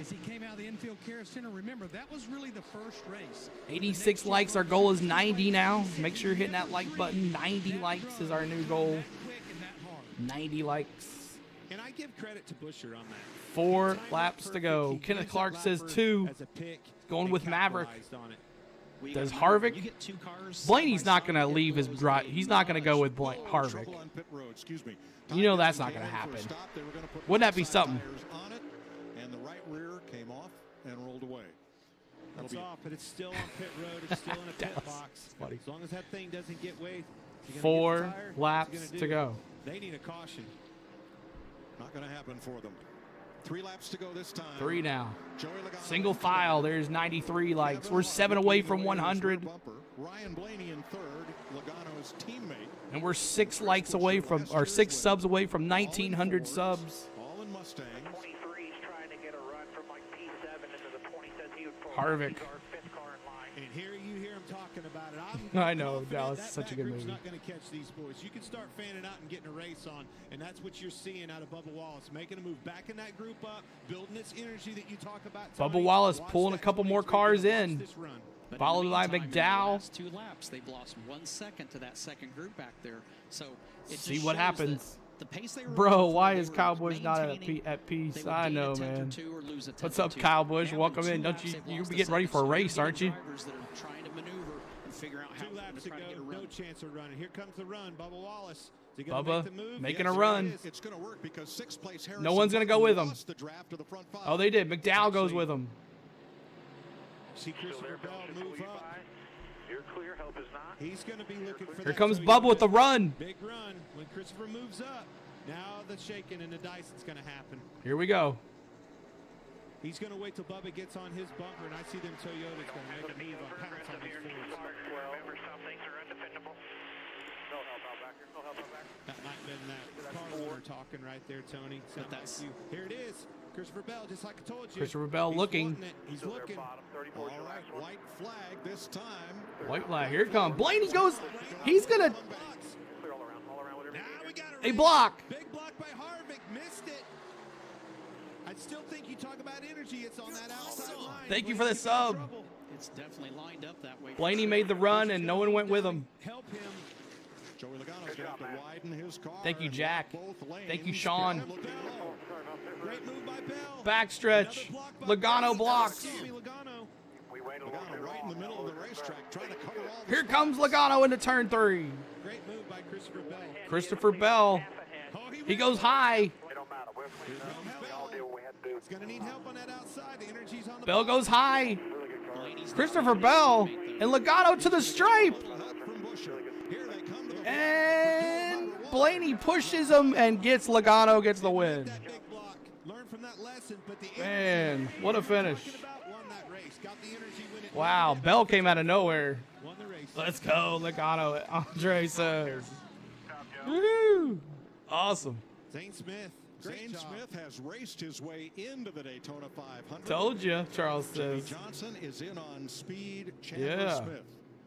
as he came out of the infield care center, remember, that was really the first race. 86 likes. Our goal is 90 now. Make sure you're hitting that like button. 90 likes is our new goal. 90 likes. And I give credit to Busher on that. 4 laps to go. Kenneth Clark says 2. Going with Maverick. Does Harvick? Blaney's not going to leave his drive. He's not going to go with Harvick. You know that's not going to happen. Wouldn't that be something? And the right rear came off and rolled away. It's off, but it's still on pit road. It's still in a pit box. As long as that thing doesn't get way. 4 laps to go. They need a caution. Not going to happen for them. 3 laps to go this time. 3 now. Single file. There's 93 likes. We're 7 away from 100. Ryan Blaney in 3rd. Logano's teammate. And we're 6 likes away from, or 6 subs away from 1,900 subs. All in Mustangs. Harvick. And here you hear him talking about it. I know, Dallas is such a good group's movie. not going to catch these boys. You can start fanning out and getting a race on, and that's what you're seeing out of Bubba Wallace, making a move back in that group up, building this energy that you talk about. Bubba Wallace pulling a couple more cars in. But Followed in the by meantime, in the McDowell. last 2 laps, they've lost 1 second to that second group back there. So it See just what shows happens. that the pace they were Bro, running why for, is they Kyle were Busch not maintaining. at peace? They would I gain know, a tenth or man. 2 or lose a tenth What's or up, 2. Kyle Busch? Now in Welcome 2 in. Don't laps, you they've you lost be a getting ready second. for a So race, they're aren't you? drivers that are trying to maneuver and figure out how 2 to laps try to get a ago, run. no chance of running. Here comes the run. Bubba Wallace. Is he gonna Bubba make the move? making Yes, a it run. is. It's going to work because 6th place Harrison No one's going to go with him. lost the draft to the front 5. Oh, they did. McDowell goes with him. See Christopher Bell move up. You're clear. Help is not. He's going to be looking for Here that. comes So Bubba you with the get run. Big run. When Christopher moves up, now the shaking and the dice is going to happen. Here we go. He's going to wait till Bubba gets on his bumper, and I see them Toyotas going to make a move on pounce on these Fords. Remember, some things are undefendable. No help out back here. No help out back. That might have been that car owner talking right there, Tony. Sounds that's- like you. Here it is. Christopher Bell, just like I told you. Christopher Bell He's looking. wanting it. He's looking. All right, white flag this time. White flag. Here it comes. Blaney goes. He's going to. Clear all around, whatever. Now we got A block. Big block by Harvick. Missed it. I still think you talk about energy. It's on that outside line. Thank you for the sub. It's definitely lined up that way. Blaney made the run, and no one went with him. Help him. Joey Logano's going to have to widen his car. Thank you, and Jack. block both lanes. Thank you, Sean. Great move by Bell. Backstretch. Logano blocks. Logano. Logano right in the middle of the racetrack trying to cover all the Here comes Logano into turn 3. Great move by Christopher Bell. Christopher Bell. He goes high. He's going to need help on that outside. The energy's on the Bell goes high. Christopher Bell and Logano to the stripe. And Blaney pushes him and gets Logano gets the win. that big block. Learn from that lesson, but the Man, what a finish. won that race. Got the energy when it Wow, Bell came out of nowhere. won the race. Let's go, Logano. Andre says. Woo! Awesome. Zane Smith. Zane Smith has raced his way into the Daytona 500. Told you, Charles Jimmy says. Johnson is in on speed. Chandler Yeah. Smith.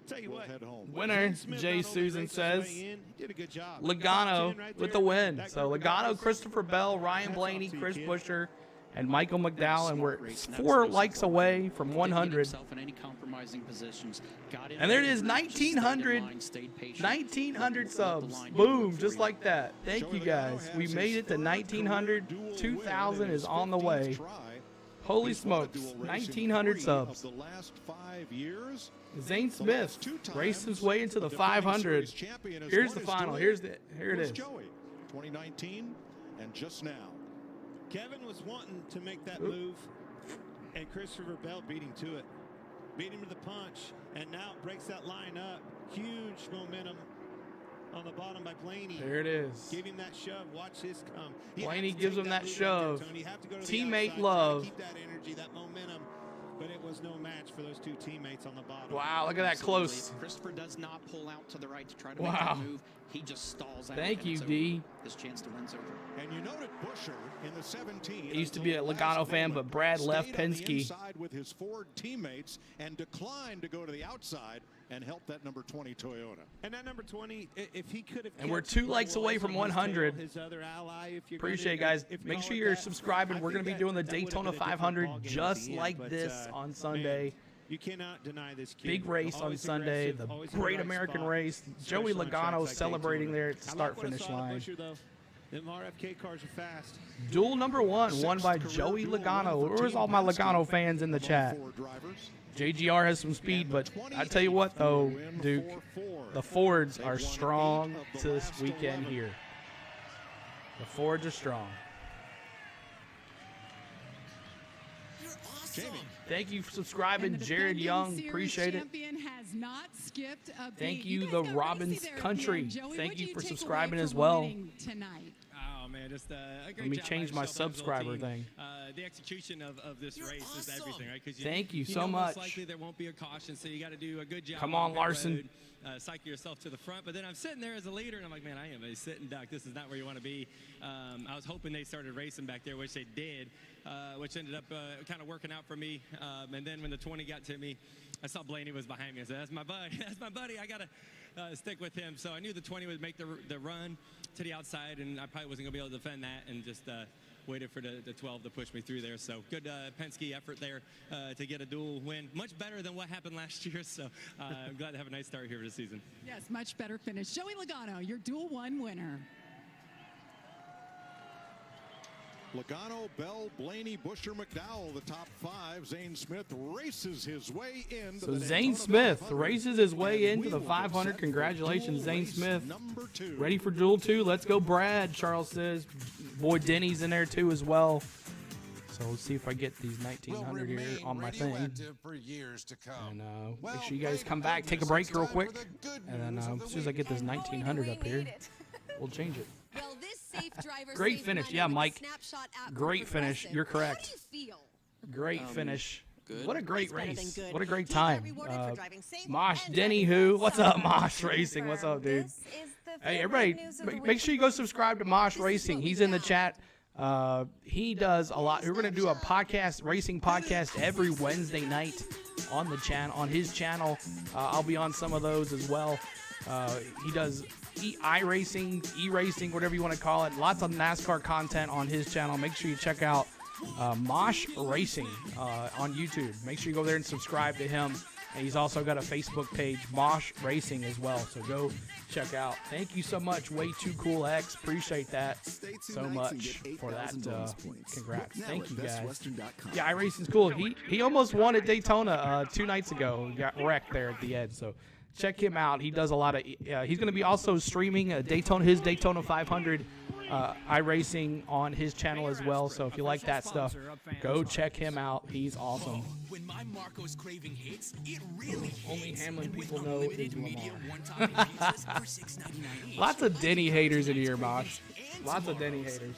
Tell you what, head home. Winner, Jay Susan says. He did a good job. Logano with the win. So Logano, Christopher Bell, Ryan Blaney, Chris Buescher, and Michael McDowell, and we're 4 likes away from 100. In any compromising positions. Got in And there it is, just 1900, stayed in line, stayed patient. 1900 subs. Boom, just like that. Thank you guys. We made it to 1900. 2000 is on the way. Holy smokes, 1900 subs. The last 5 years. Zane Smith raced his way into the 500. Here's the final. Here it is. Joey, 2019, and just now. Kevin was wanting to make that move, and Christopher Bell beat him to it. Beat him to the punch, and now breaks that line up. Huge momentum on the bottom by Blaney. There it is. Give him that shove. Watch this come. Blaney gives him that shove. Teammate outside, love. keep that energy, that momentum. But it was no match for those 2 teammates on the bottom. Wow, look at that close. Christopher does not pull out to the right to try to Wow. make that move. He just stalls out. Thank and you, it's D. over. His chance to win's over. And you noted Buescher in the 17. I used to be a Logano fan, but Brad left stayed on the Penske. inside with his Ford teammates and declined to go to the outside and help that number 20 Toyota. And that number 20, if he could have. And we're 2 likes away from 100. His other ally, if you're Appreciate it, guys. Make sure you're subscribing. We're going to be doing the Daytona 500 just like this on Sunday. You cannot deny this kid. Big race on Always Sunday, aggressive, the always in the Great right American spot, Race. Joey especially on tracks Logano like celebrating Daytona. there at the I like what I start-finish saw at line. Buescher, though. Them RFK cars are fast. Duel number 1 won by Joey Logano. Where's all my Logano fans in the chat? JGR has some speed, but I tell you what, though, Duke, the Fords are strong this weekend here. The Fords are strong. Jamie. Thank you for subscribing, Jared Young. Appreciate it. Has not skipped a Thank beat. you, guys the got Robbins racy there at Country. the end. Joey, Thank what you do for take subscribing away as from well. winning tonight? Oh man, just a great Let me job change by my the Shelton subscriber team. thing. The execution of this race is everything, right? Because Thank you so know much. Most likely there won't be a caution, so you got to do a good job. Come the on, pit Larson. road, psych yourself to the front. But then I'm sitting there as a leader, and I'm like, man, I am a sitting duck. This is not where you want to be. I was hoping they started racing back there, which they did, which ended up kind of working out for me. And then when the 20 got to me, I saw Blaney was behind me. I said, that's my buddy. That's my buddy. I got to stick with him. So I knew the 20 would make the run to the outside, and I probably wasn't going to be able to defend that, and just waited for the 12 to push me through there. So good Penske effort there to get a dual win. Much better than what happened last year. So I'm glad to have a nice start here for the season. Yes, much better finish. Joey Logano, your Duel 1 winner. Logano, Bell, Blaney, Buescher, McDowell, the top 5. Zane Smith races his way into So the Zane Daytona Smith 500. races his way into the 500. Congratulations, Zane Smith. Ready for Duel 2? Let's go, Brad. Charles says. Boy, Denny's in there too as well. So let's see if I get these 1900 here on my thing. For years to come. And make sure you guys come back, take a break real quick, and then as soon as I get this 1900 up here, we'll change it. Well, this safe driver Great safe finish. run Yeah, with a Mike. snapshot app Great for finish. Progressive. You're correct. How do you feel? Great finish. Good. What a great It's better than race. good. What a great He's got time. rewarded for driving safe Mosh and Denny driving who? well. What's up, Mosh Racing? What's up, dude? Hey, everybody, make sure you go subscribe to Mosh Racing. He's in the chat. He does a lot. We're going to do a podcast, racing podcast, every Wednesday night on the channel, on his channel. I'll be on some of those as well. He does iRacing, e-racing, whatever you want to call it. Lots of NASCAR content on his channel. Make sure you check out Mosh Racing on YouTube. Make sure you go there and subscribe to him. And he's also got a Facebook page, Mosh Racing, as well. So go check out. Thank you so much, Way Too Cool X. Appreciate that so much for that. Congrats. Thank you, guys. Yeah, iRacing's cool. He almost won at Daytona 2 nights ago. He got wrecked there at the end. So check him out. He does a lot of. He's going to be also streaming his Daytona 500 iRacing on his channel as well. So if you like that stuff, go check him out. He's awesome. When my Marco's craving hits, it really Only hits. Hamlin And with people know unlimited is media Lamar. one-time pizzas for $6.99 each. Lots of Denny haters in here, Mosh. Lots of Denny haters.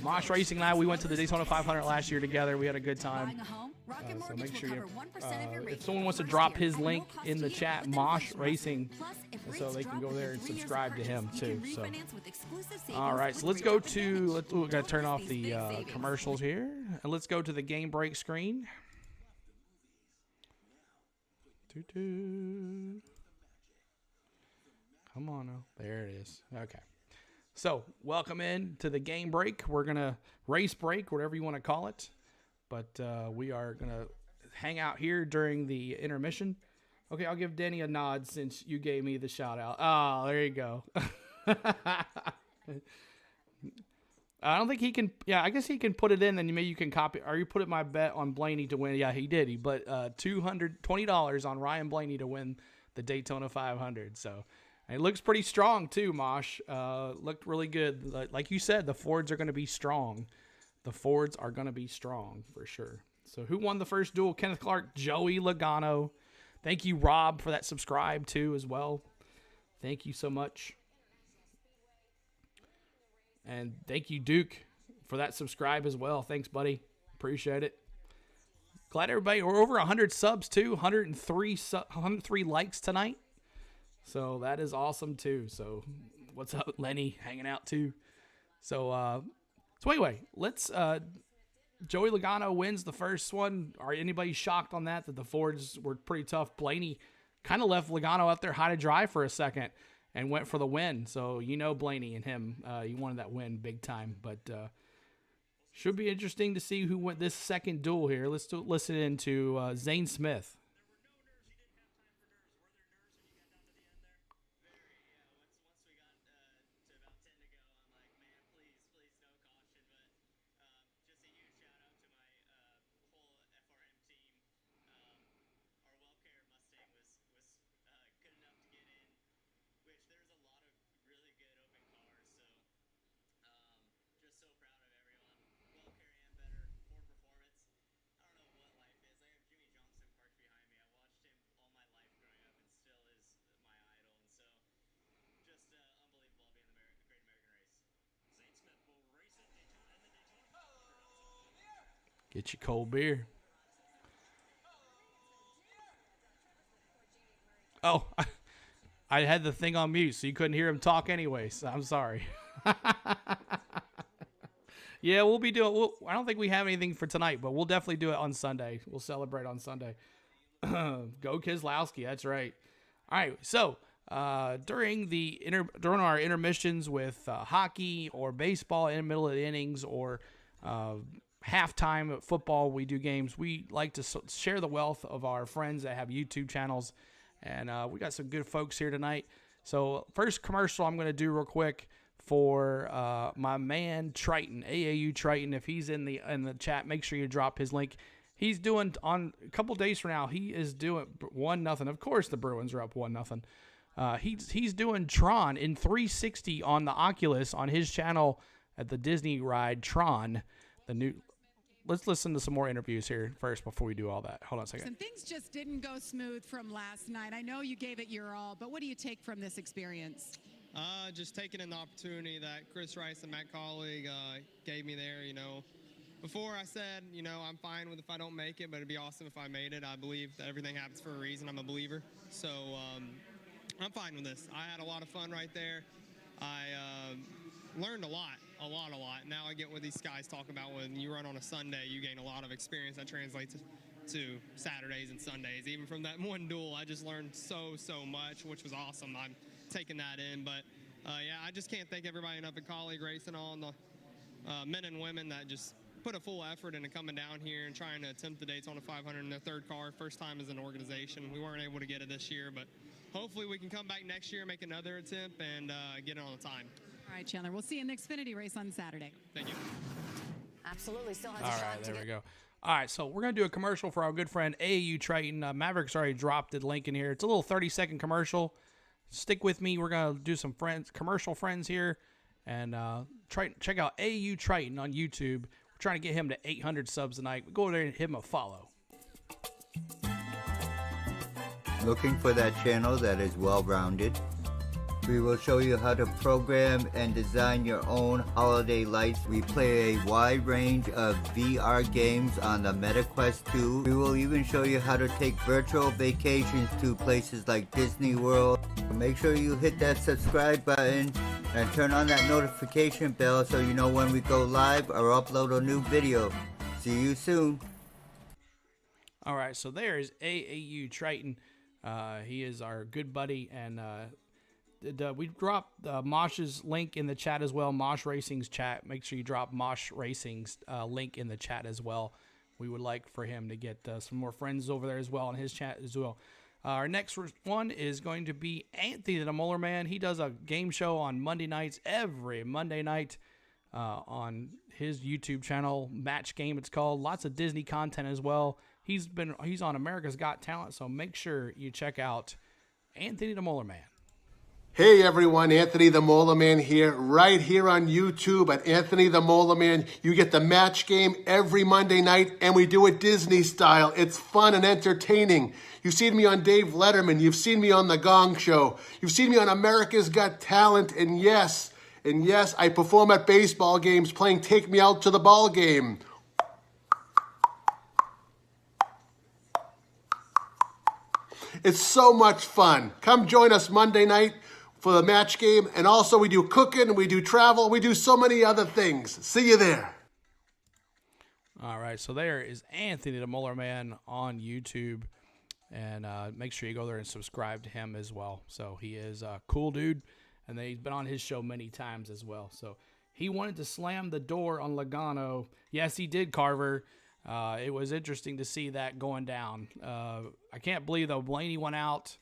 Mosh Racing and I, we went to the Daytona 500 last year together. We had a good time. Buying a home? Rocket So Mortgage make sure will you, cover 1% of your rate if someone wants to first drop year. his It link won't cost in the you chat, with Mosh inflation Racing, Plus, if so rates they can drop go within there and 3 years of subscribe to him purchase, you too. can So, refinance with exclusive savings all right, so with let's go Pre-Duel to Advantage. we got to turn Don't off miss the these big savings. commercials here, and let's go to the game break screen. Doo-doo. Come on now. There it is. Okay. So, welcome in to the game break. We're going to race break, whatever you want to call it. But we are going to hang out here during the intermission. Okay, I'll give Denny a nod since you gave me the shout out. Oh, there you go. I don't think he can. Yeah, I guess he can put it in, and maybe you can copy. Or you put it my bet on Blaney to win. Yeah, he did. He put $220 on Ryan Blaney to win the Daytona 500. So and it looks pretty strong too. Mosh looked really good. Like you said, the Fords are going to be strong. The Fords are going to be strong for sure. So who won the first duel? Kenneth Clark, Joey Logano. Thank you, Rob, for that subscribe too as well. Thank you so much. And thank you, Duke, for that subscribe as well. Thanks, buddy. Appreciate it. Glad everybody, we're over 100 subs too, 103 likes tonight. So that is awesome too. So what's up, Lenny, hanging out too. So anyway, let's Joey Logano wins the first one. Are anybody shocked on that the Fords were pretty tough? Blaney kind of left Logano out there high to dry for a second and went for the win. So, Blaney and him, he wanted that win big time. But should be interesting to see who went this second duel here. Let's listen into Zane Smith. Get your cold beer. Oh, I had the thing on mute, so you couldn't hear him talk anyways. I'm sorry. Yeah, we'll be doing. I don't think we have anything for tonight, but we'll definitely do it on Sunday. We'll celebrate on Sunday. Go Keselowski. That's right. All right. So during our intermissions with hockey or baseball in the middle of the innings or halftime at football, we do games. We like to share the wealth of our friends that have YouTube channels, and we got some good folks here tonight. So first commercial I'm going to do real quick for my man Triton, AAU Triton. If he's in the chat, make sure you drop his link. He's doing on a couple days from now. He is doing 1-0. Of course, the Bruins are up 1-0. He's doing Tron in 360 on the Oculus on his channel at the Disney ride Tron. The new. Let's listen to some more interviews here first before we do all that. Hold on a second. And things just didn't go smooth from last night. I know you gave it your all, but what do you take from this experience? Just taking in the opportunity that Chris Rice and Matt Colleague gave me there. Before I said, I'm fine with if I don't make it, but it'd be awesome if I made it. I believe that everything happens for a reason. I'm a believer. So I'm fine with this. I had a lot of fun right there. I learned a lot. Now I get what these guys talk about. When you run on a Sunday, you gain a lot of experience that translates to Saturdays and Sundays. Even from that one duel, I just learned so much, which was awesome. I'm taking that in. But, yeah, I just can't thank everybody enough at Colleague Racing, all the men and women that just put a full effort into coming down here and trying to attempt the Daytona 500 in their third car, first time as an organization. We weren't able to get it this year, but hopefully we can come back next year, make another attempt, and get it on the time. All right, Chandler, we'll see you in the Xfinity race on Saturday. Thank you. Absolutely. Still has a All shot right, to there we go. All right, so we're going to do a commercial for our good friend AAU Triton. Maverick's already dropped the link in here. It's a little 30-second commercial. Stick with me. We're going to do some commercial friends here. And check out AAU Triton on YouTube. We're trying to get him to 800 subs tonight. Go over there and hit him a follow. Looking for that channel that is well-rounded? We will show you how to program and design your own holiday lights. We play a wide range of VR games on the MetaQuest 2. We will even show you how to take virtual vacations to places like Disney World. Make sure you hit that subscribe button and turn on that notification bell so you know when we go live or upload a new video. See you soon. All right, so there is AAU Triton. He is our good buddy, and we dropped Mosh's link in the chat as well. Mosh Racing's chat. Make sure you drop Mosh Racing's link in the chat as well. We would like for him to get some more friends over there as well in his chat as well. Our next one is going to be Anthony the Molar Man. He does a game show on Monday nights, every Monday night on his YouTube channel, Match Game it's called. Lots of Disney content as well. He's on America's Got Talent, so make sure you check out Anthony the Molar Man. Hey everyone, Anthony the Molar Man here, right here on YouTube at Anthony the Molar Man. You get the Match Game every Monday night, and we do it Disney style. It's fun and entertaining. You've seen me on Dave Letterman. You've seen me on The Gong Show. You've seen me on America's Got Talent. And yes, I perform at baseball games playing Take Me Out to the Ball Game. It's so much fun. Come join us Monday night for the Match Game. And also we do cooking, we do travel, we do so many other things. See you there. All right, so there is Anthony the Molar Man on YouTube. And make sure you go there and subscribe to him as well. So he is a cool dude, and he's been on his show many times as well. So he wanted to slam the door on Logano. Yes, he did, Carver. It was interesting to see that going down. I can't believe, though, Blaney went out.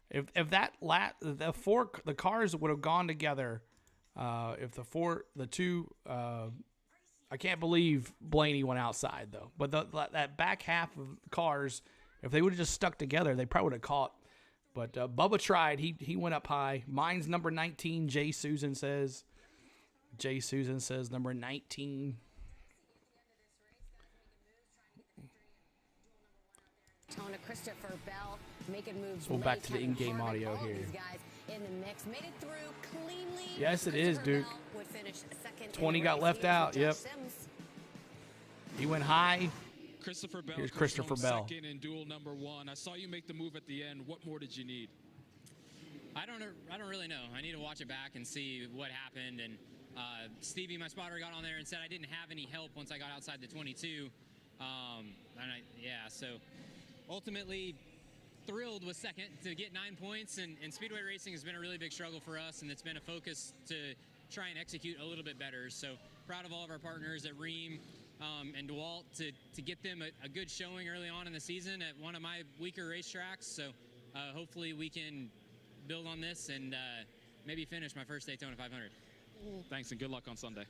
If the cars would have gone together, I can't believe Blaney went outside, though. But that back half of cars, if they would have just stuck together, they probably would have caught. But Bubba tried. He went up high. Mine's number 19, Jay Susan says. Jay Susan says number 19. Daytona, Christopher Bell making moves. So back to the in-game audio here. In the mix, made it through cleanly. Yes, it is, Duke. 20 got left out. Yep. He went high. Christopher Bell. Here's Christopher Bell. Second in duel number 1. I saw you make the move at the end. What more did you need? I don't really know. I need to watch it back and see what happened. And Stevie, my spotter, got on there and said I didn't have any help once I got outside the 22. So ultimately thrilled with second to get 9 points. And Speedway Racing has been a really big struggle for us, and it's been a focus to try and execute a little bit better. So proud of all of our partners at Ream and DeWalt to get them a good showing early on in the season at one of my weaker racetracks. So hopefully we can build on this and maybe finish my first Daytona 500. Thanks, and good luck on Sunday.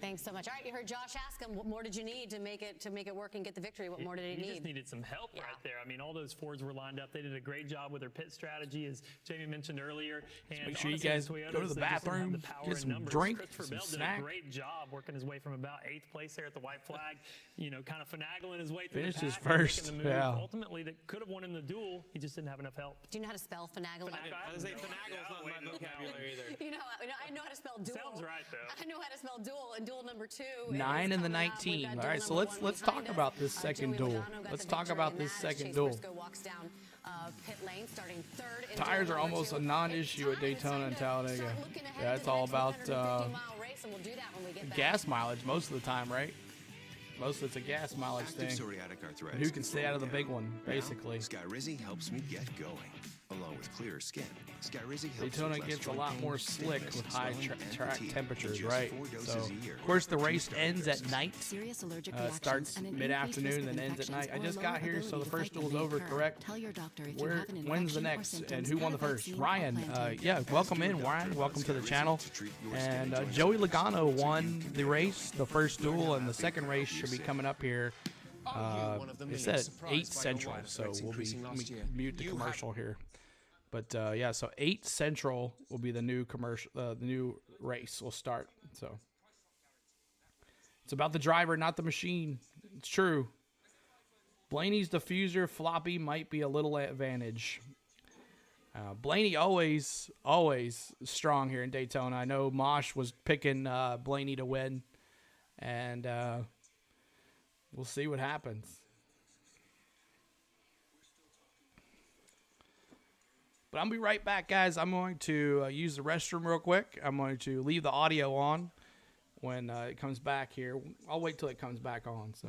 Thanks so much. All right, you heard Josh ask him, what more did you need to make it work and get the victory? What more did he need? He just needed some help right there. I mean, all those Fords were lined up. They did a great job with their pit strategy, as Jamie mentioned earlier. And make sure you guys go to the bathroom, get some drink, some snack. Did a great job working his way from about 8th place there at the white flag. Kind of finagling his way through finished the his pack, first. making the move. Yeah. Ultimately, that could have won him the duel. He just didn't have enough help. Do you know how to spell finagling? Finagle's not my vocabulary either. I know how to spell duel. Sounds right, though. I know how to spell duel, and duel number 2. 9 and the 19. All right, so let's talk about this second duel. Let's talk about this second duel. Tires are almost a non-issue at Daytona and Talladega. Yeah, it's all about gas mileage most of the time, right? Most of it's a gas mileage thing. Who can stay out of the big one, basically. Skyrizi helps me get going, along with clearer skin. Daytona gets a lot more slick with high track temperatures, right? So, of course, the race ends at night. Starts mid-afternoon, then ends at night. I just got here, so the first duel's over, correct? When's the next? And who won the first? Ryan. Yeah, welcome in, Ryan. Welcome to the channel. And Joey Logano won the race, the first duel, and the second race should be coming up here. It said 8 Central, so we'll be mute the commercial here. But yeah, so 8 Central will be the new commercial. The new race will start. So it's about the driver, not the machine. It's true. Blaney's diffuser floppy might be a little advantage. Blaney always strong here in Daytona. I know Mosh was picking Blaney to win, and we'll see what happens. But I'm going to be right back, guys. I'm going to use the restroom real quick. I'm going to leave the audio on when it comes back here. I'll wait till it comes back on. So,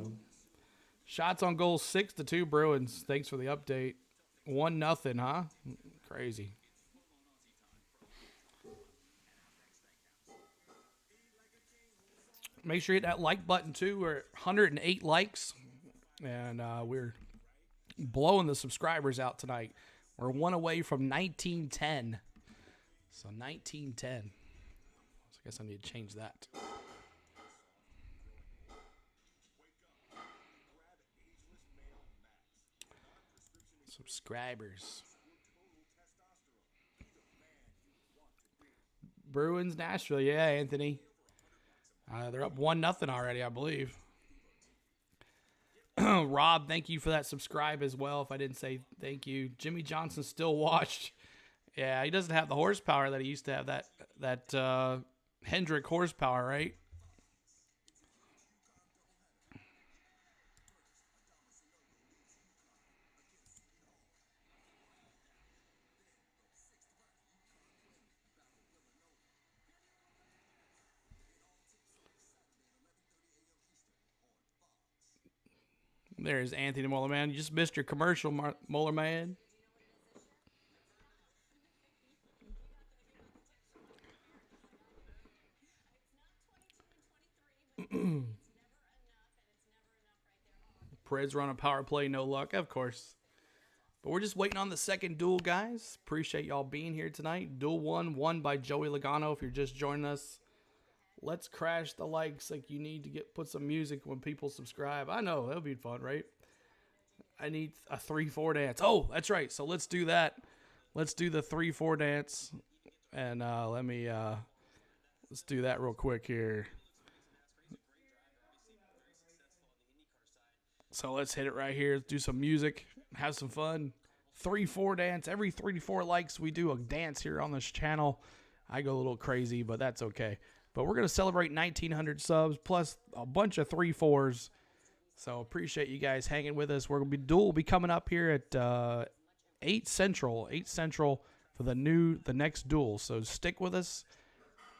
shots on goal 6-2 Bruins. Thanks for the update. 1-0, huh? Crazy. Make sure you hit that like button, too. We're at 108 likes, and we're blowing the subscribers out tonight. We're one away from 1910. So 1910. So I guess I need to change that. Subscribers. Bruins, Nashville. Yeah, Anthony. They're up 1-0 already, I believe. Rob, thank you for that subscribe as well. If I didn't say thank you. Jimmy Johnson still washed. Yeah, he doesn't have the horsepower that he used to have. That Hendrick horsepower, right? There's Anthony Moeller, man. You just missed your commercial, Moeller, man. Preds run a power play, no luck, of course. But we're just waiting on the second duel, guys. Appreciate y'all being here tonight. Duel 1, won by Joey Logano. If you're just joining us, let's crash the likes like you need to put some music when people subscribe. I know, that'll be fun, right? I need a 3-4 dance. Oh, that's right. So let's do that. Let's do the 3-4 dance. And let's do that real quick here. So let's hit it right here. Let's do some music. Have some fun. 3-4 dance. Every 3 to 4 likes, we do a dance here on this channel. I go a little crazy, but that's okay. But we're going to celebrate 1,900 subs plus a bunch of 3-4s. So appreciate you guys hanging with us. Duel will be coming up here at 8 Central for the next duel. So stick with us.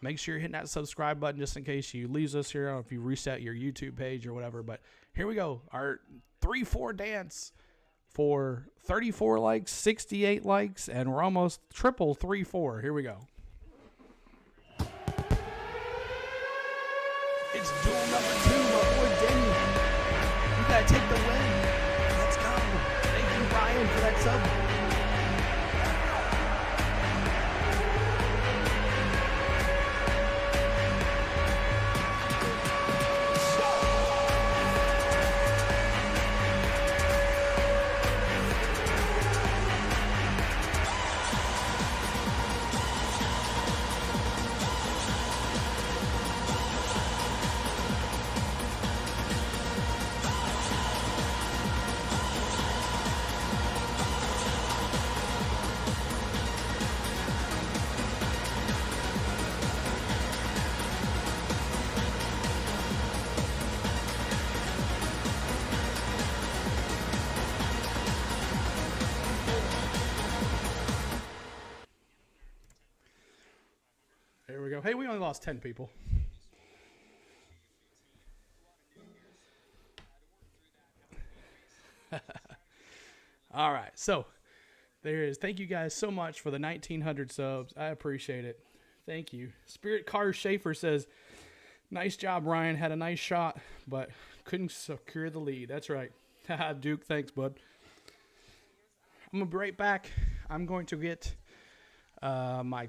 Make sure you're hitting that subscribe button just in case you lose us here, or if you reset your YouTube page or whatever. But here we go. Our 3-4 dance for 34 likes, 68 likes, and we're almost triple 3-4. Here we go. It's duel number 2, my boy Denny. You gotta take the win. Let's go. Thank you, Ryan, for that sub. There we go. Hey, we only lost 10 people. All right, so there is. Thank you guys so much for the 1,900 subs. I appreciate it. Thank you. Spirit Car Schaefer says, nice job, Ryan. Had a nice shot, but couldn't secure the lead. That's right. Duke, thanks, bud. I'm going to be right back. I'm going to get my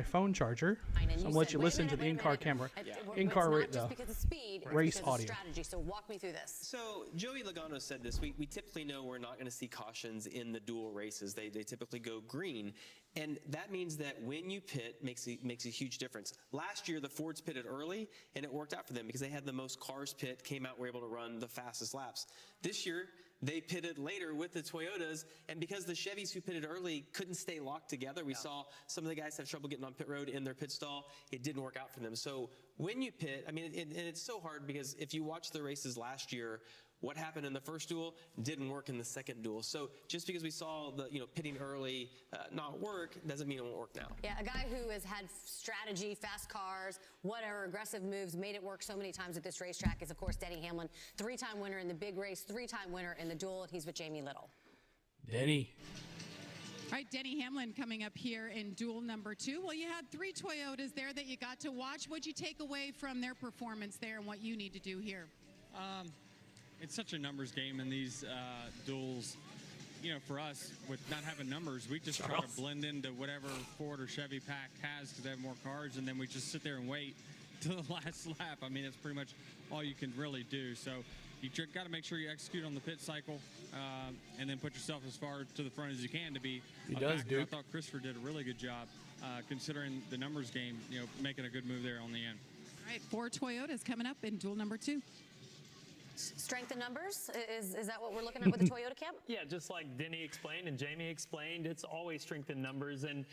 phone charger. So I'm going to let you listen to the in-car camera. In-car race audio. Strategy, so walk me through this. So Joey Logano said this. We typically know we're not going to see cautions in the dual races. They typically go green. And that means that when you pit makes a huge difference. Last year, the Fords pitted early, and it worked out for them because they had the most cars pit, came out, were able to run the fastest laps. This year, they pitted later with the Toyotas, and because the Chevys who pitted early couldn't stay locked together, we saw some of the guys have trouble getting on pit road in their pit stall. It didn't work out for them. So when you pit, I mean, and it's so hard because if you watch the races last year, what happened in the first duel didn't work in the second duel. So just because we saw the pitting early not work doesn't mean it won't work now. Yeah, a guy who has had strategy, fast cars, whatever, aggressive moves, made it work so many times at this racetrack is, of course, Denny Hamlin. 3-time winner in the big race, 3-time winner in the duel, and he's with Jamie Little. Denny. All right, Denny Hamlin coming up here in duel number 2. Well, you had 3 Toyotas there that you got to watch. What'd you take away from their performance there and what you need to do here? It's such a numbers game in these duels. You know, for us, with not having numbers, we just try to blend into whatever Ford or Chevy pack has because they have more cars, and then we just sit there and wait to the last lap. I mean, that's pretty much all you can really do. So you got to make sure you execute on the pit cycle and then put yourself as far to the front as you can to be He a does, factor. Duke. I thought Christopher did a really good job considering the numbers game, you know, making a good move there on the end. All right, 4 Toyotas coming up in duel number 2. Strength in numbers? Is that what we're looking at with the Toyota camp? Yeah, just like Denny explained and Jamie explained, it's always strength in numbers. And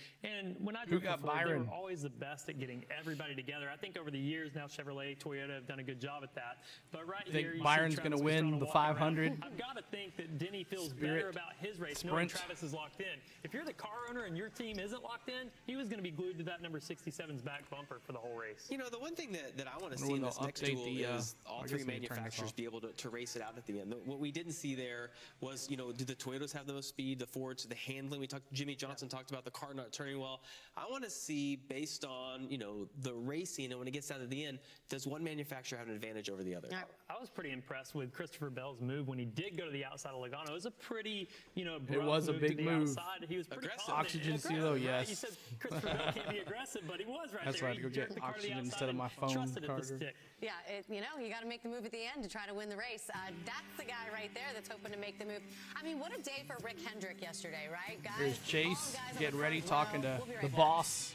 when I drove got for Ford, they Byron? were always the best at getting everybody together. I think over the years now, Chevrolet, Toyota have done a good job at that. But right Think here, you Byron's see gonna Travis win Pastrana the walking 500? around. I've got to think that Denny feels Spirit better about his race knowing Sprint. Travis is locked in. If you're the car owner and your team isn't locked in, he was going to be glued to that number 67's back bumper for the whole race. You know, the one thing that I want to Wonder see when in this they'll next update duel the, is I all guess three we can turn this manufacturers off. be able to race it out at the end. What we didn't see there was, you know, did the Toyotas have the most speed, the Fords, the handling? Jimmy Johnson talked about the car not turning well. I want to see, based on, you know, the racing, and when it gets down to the end, does one manufacturer have an advantage over the other? I was pretty impressed with Christopher Bell's move when he did go to the outside of Logano. It was a pretty, you know, It was a move big to the move. outside. He was pretty Aggressive. confident and Oxygen aggressive, seal, right? yes. You said Christopher Bell can't be aggressive, but he was right That's there. why I had to go He get jerked the car to the oxygen outside instead of and my phone trusted it to charger. stick. Yeah, you know, you got to make the move at the end to try to win the race. That's the guy right there that's hoping to make the move. I mean, what a day for Rick Hendrick yesterday, right, guys? Here's All Chase guys on getting the ready, front talking row. to We'll be right the back. boss,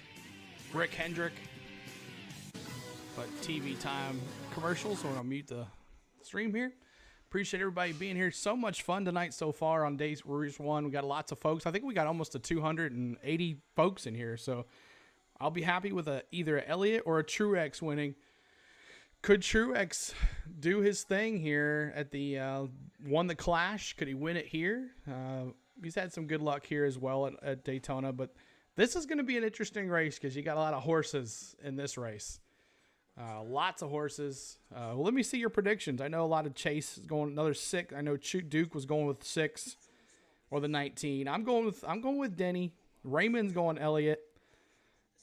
Rick Hendrick. But TV time commercials, so we're going to mute the stream here. Appreciate everybody being here. So much fun tonight so far on Days Race 1. We got lots of folks. I think we got almost 280 folks in here. So I'll be happy with either an Elliott or a Truex winning. Could Truex do his thing here at the won the Clash? Could he win it here? He's had some good luck here as well at Daytona. But this is going to be an interesting race because you got a lot of horses in this race. Lots of horses. Well, let me see your predictions. I know a lot of Chase is going another 6. I know Duke was going with 6 or the 19. I'm going with Denny. Raymond's going Elliott.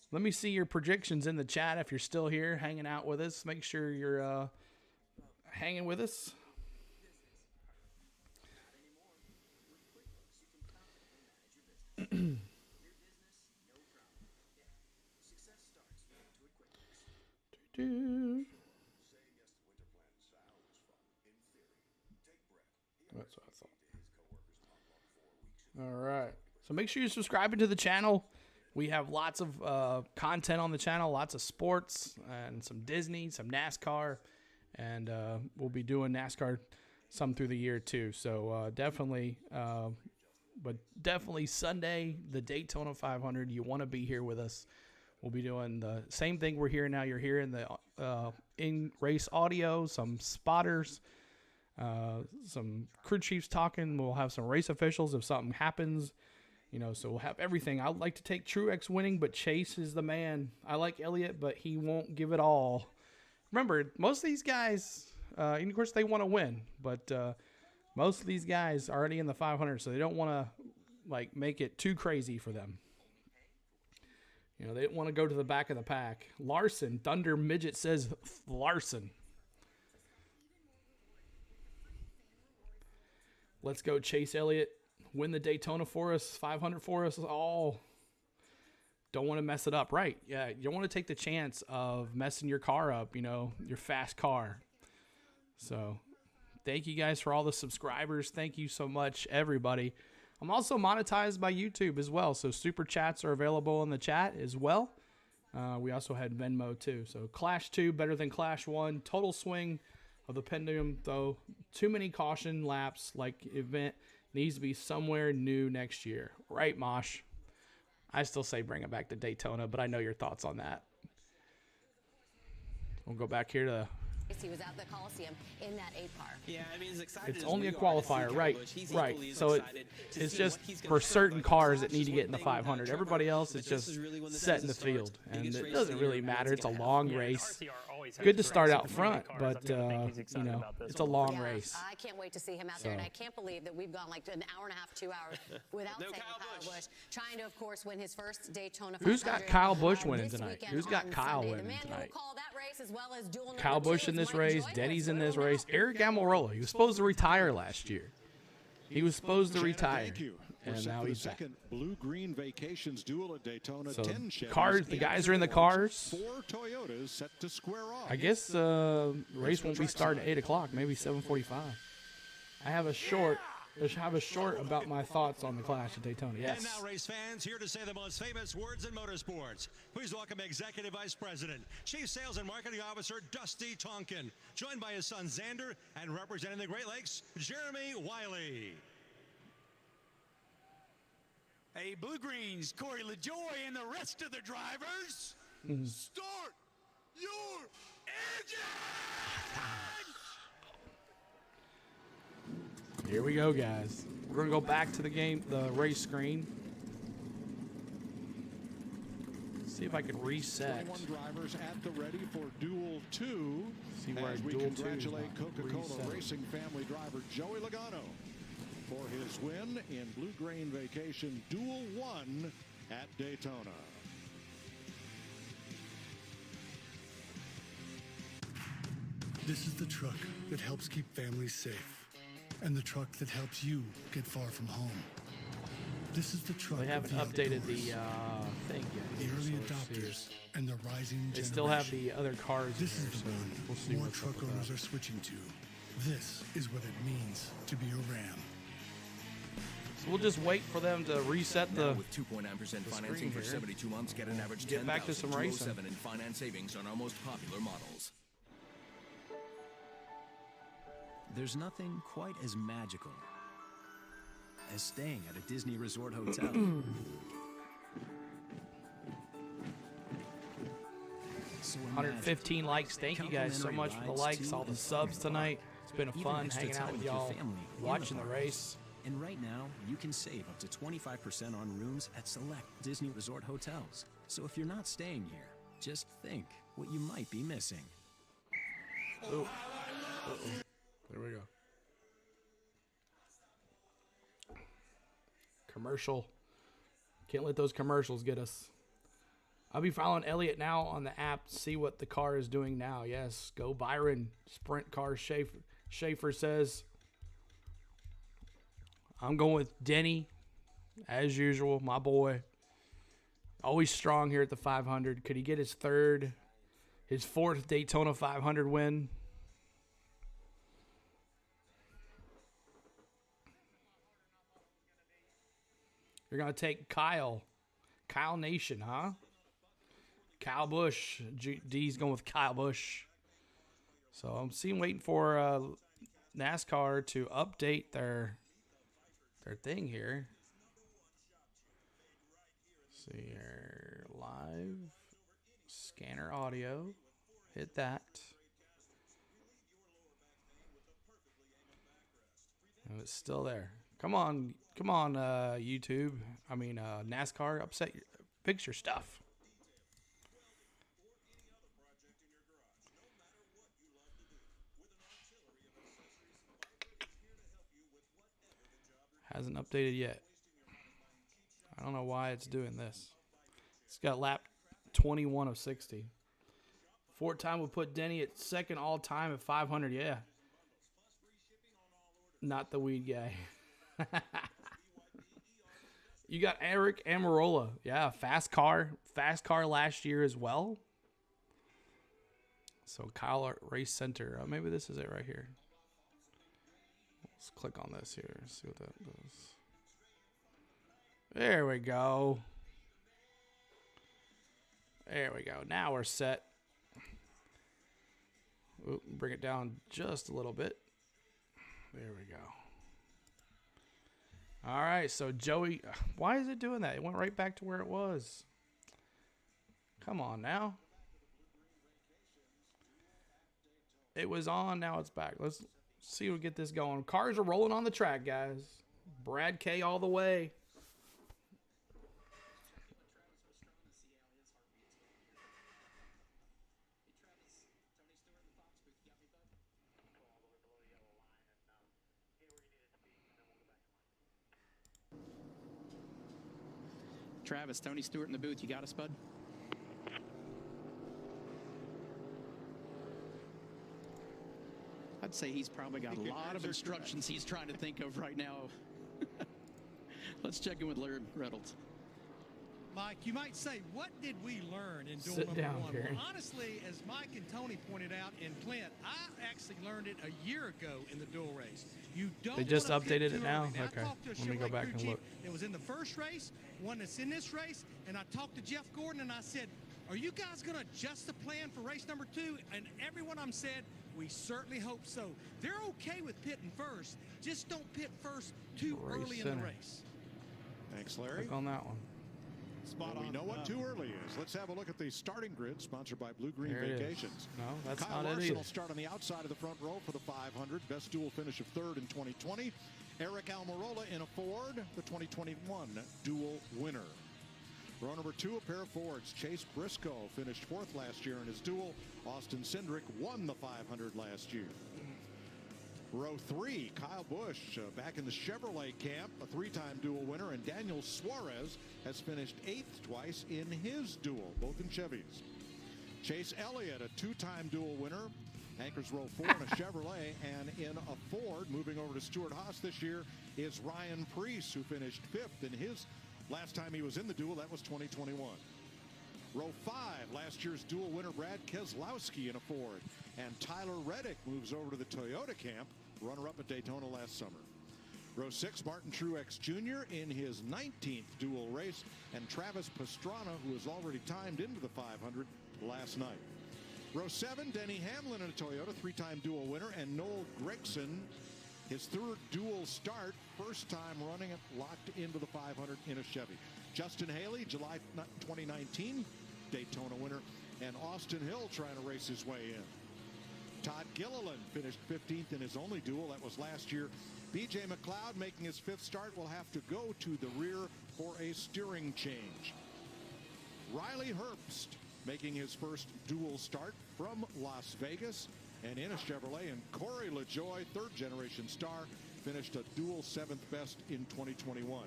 Let me see your predictions in the chat if you're still here hanging out with us. Make sure you're hanging with us. That's what I thought. All right. So make sure you're subscribing to the channel. We have lots of content on the channel, lots of sports and some Disney, some NASCAR, and we'll be doing NASCAR some through the year too. So definitely Sunday, the Daytona 500. You want to be here with us. We'll be doing the same thing we're hearing now. You're hearing the in-race audio, some spotters, some crew chiefs talking. We'll have some race officials if something happens. You know, so we'll have everything. I'd like to take Truex winning, but Chase is the man. I like Elliott, but he won't give it all. Remember, most of these guys, and of course they want to win, but most of these guys are already in the 500, so they don't want to like make it too crazy for them. You know, they don't want to go to the back of the pack. Larson, Thunder Midget says Larson. Let's go Chase Elliott. Win the Daytona for us, 500 for us all. Don't want to mess it up, right? Yeah, you don't want to take the chance of messing your car up, you know, your fast car. So thank you guys for all the subscribers. Thank you so much, everybody. I'm also monetized by YouTube as well, so super chats are available in the chat as well. We also had Venmo too. So Clash 2 better than Clash 1. Total Swing of the pendulum, though. Too many caution laps like event needs to be somewhere new next year. Right, Mosh? I still say bring it back to Daytona, but I know your thoughts on that. We'll go back here to... He was at the Coliseum in that 8-car. Yeah, I mean, as excited It's as only we a are to see qualifier, Kyle right? Busch, he's Right. equally as So excited to it's see just what he's gonna for show. certain Like, cars Josh that need to is get in the one thing, 500. Trevor, Everybody else but is this just is really when the set in season the starts. field, and Biggest it race doesn't of the really year, matter. everyone's It's a gonna long have. race. always has Good to great start out cars. front, I've but got to think he's excited you know, about this it's a one. long Yeah, race. I can't wait to see him out there, and So- I can't believe that we've gone like an hour and a half, 2 hours without saying Kyle Busch, trying to, of course, win his first Daytona 500. Who's got Kyle Busch winning this tonight? weekend Who's got on Kyle Sunday. The winning man who will tonight? call that race as well as duel number Kyle Busch 2 in is this Mike race. Joyner. Denny's in this race. Eric Almirola. He was supposed to retire last year. He was supposed to retire, Thank you. We're and set now for the he's back. second Blue-Green Vacations Duel at Daytona. So 10 Chevys, cars, the 8 guys are in the Fords, cars. 4 Toyotas set to square off. I guess race won't be starting at 8 o'clock, maybe 7:45. I have a short about my thoughts on the Clash at Daytona. Yes. And now, race fans, here to say the most famous words in motorsports. Please welcome Executive Vice President, Chief Sales and Marketing Officer Dusty Tonkin, joined by his son Xander, and representing the Great Lakes, Jeremy Wiley. Hey, Blue Greens, Corey LaJoy, and the rest of the drivers, start your engine! Here we go, guys. We're gonna go back to the race screen. See if I can reset. 21 drivers at the ready for Duel 2. See where as we Duel 2 is congratulate not Coca-Cola resetting. Racing family driver Joey Logano for his win in Blue-Green Vacation Duel 1 at Daytona. This is the truck that helps keep families safe, and the truck that helps you get far from home. This is the truck. They haven't of the updated the outdoors. thing yet. The early So let's see. adopters and the rising They still have generation. the other cars. This in is there, the so one we'll see more what's up truck with owners that. are switching to. This is what it means to be a Ram. So we'll just wait for them to reset Now the. with 2.9% the financing screen for here. 72 months, get an average Get back to some racing. $10,207 in finance savings on our most popular models. There's nothing quite as magical as staying at a Disney resort hotel. So 115 likes. Thank you guys so much for the likes, all the subs tonight. It's been fun hanging out with y'all, watching the race. And right now, you can save up to 25% on rooms at select Disney resort hotels. So if you're not staying here, just think what you might be missing. Ooh. Uh-oh. There we go. Commercial. Can't let those commercials get us. I'll be following Elliot now on the app to see what the car is doing now. Yes, go Byron. Sprint car Schaefer says. I'm going with Denny, as usual, my boy. Always strong here at the 500. Could he get his fourth Daytona 500 win? You're going to take Kyle Nation, huh? Kyle Busch. D's going with Kyle Busch. So I'm waiting for NASCAR to update their thing here. See here, live scanner audio. Hit that. And it's still there. Come on, YouTube. I mean, NASCAR, fix your stuff. Hasn't updated yet. I don't know why it's doing this. It's got lap 21 of 60. Fort time would put Denny at second all time at 500. Yeah. Not the weed guy. You got Eric Almirola. Yeah, fast car last year as well. So Kyle Race Center. Maybe this is it right here. Let's click on this here. See what that does. There we go. There we go. Now we're set. Oop, bring it down just a little bit. There we go. All right, so Joey, why is it doing that? It went right back to where it was. Come on now. It was on, now it's back. Let's see if we get this going. Cars are rolling on the track, guys. Brad K all the way. Travis, Tony Stewart in the booth. You got us, bud? I'd say he's probably got a lot of instructions he's trying to think of right now. Let's check in with Larry Reynolds. Mike, you might say, what did we learn in duel Sit number down, one? Gary. Well, honestly, as Mike and Tony pointed out in Clint, I actually learned it a year ago in the duel race. You don't They just wanna pit updated too it now? early. I Okay. talked to a Let me go Chevrolet back crew and chief look. that was in the first race, one that's in this race, and I talked to Jeff Gordon and I said, are you guys going to adjust the plan for race number 2? And every one of them said, we certainly hope so. They're okay with pitting first. Just don't pit first too Race early in center. the race. Thanks, Larry. Click on that one. Well, we know what too early is. Let's have a look at the starting grid sponsored by Bluegreen There it is. Vacations. No, that's Kyle not it Larson either. will start on the outside of the front row for the 500. Best dual finish of third in 2020. Eric Almirola in a Ford, the 2021 dual winner. Row number 2, a pair of Fords. Chase Briscoe finished fourth last year in his duel. Austin Cindric won the 500 last year. Row 3, Kyle Busch back in the Chevrolet camp, a 3-time dual winner, and Daniel Suarez has finished 8th twice in his duel, both in Chevys. Chase Elliott, a 2-time dual winner, anchors row 4 in a Chevrolet, and in a Ford, moving over to Stuart Haas this year, is Ryan Preece, who finished 5th in his last time he was in the duel. That was 2021. Row 5, last year's dual winner Brad Keselowski in a Ford. And Tyler Reddick moves over to the Toyota camp, runner-up at Daytona last summer. Row 6, Martin Truex Jr. in his 19th dual race. And Travis Pastrana, who has already timed into the 500 last night. Row 7, Denny Hamlin in a Toyota, 3-time dual winner. And Noel Gregson, his third dual start, first time running it locked into the 500 in a Chevy. Justin Haley, July 2019 Daytona winner, and Austin Hill trying to race his way in. Todd Gilliland finished 15th in his only duel. That was last year. BJ McLeod, making his 5th start, will have to go to the rear for a steering change. Riley Herbst making his first dual start from Las Vegas and in a Chevrolet, and Corey LaJoie, 3rd-generation star, finished a dual 7th best in 2021.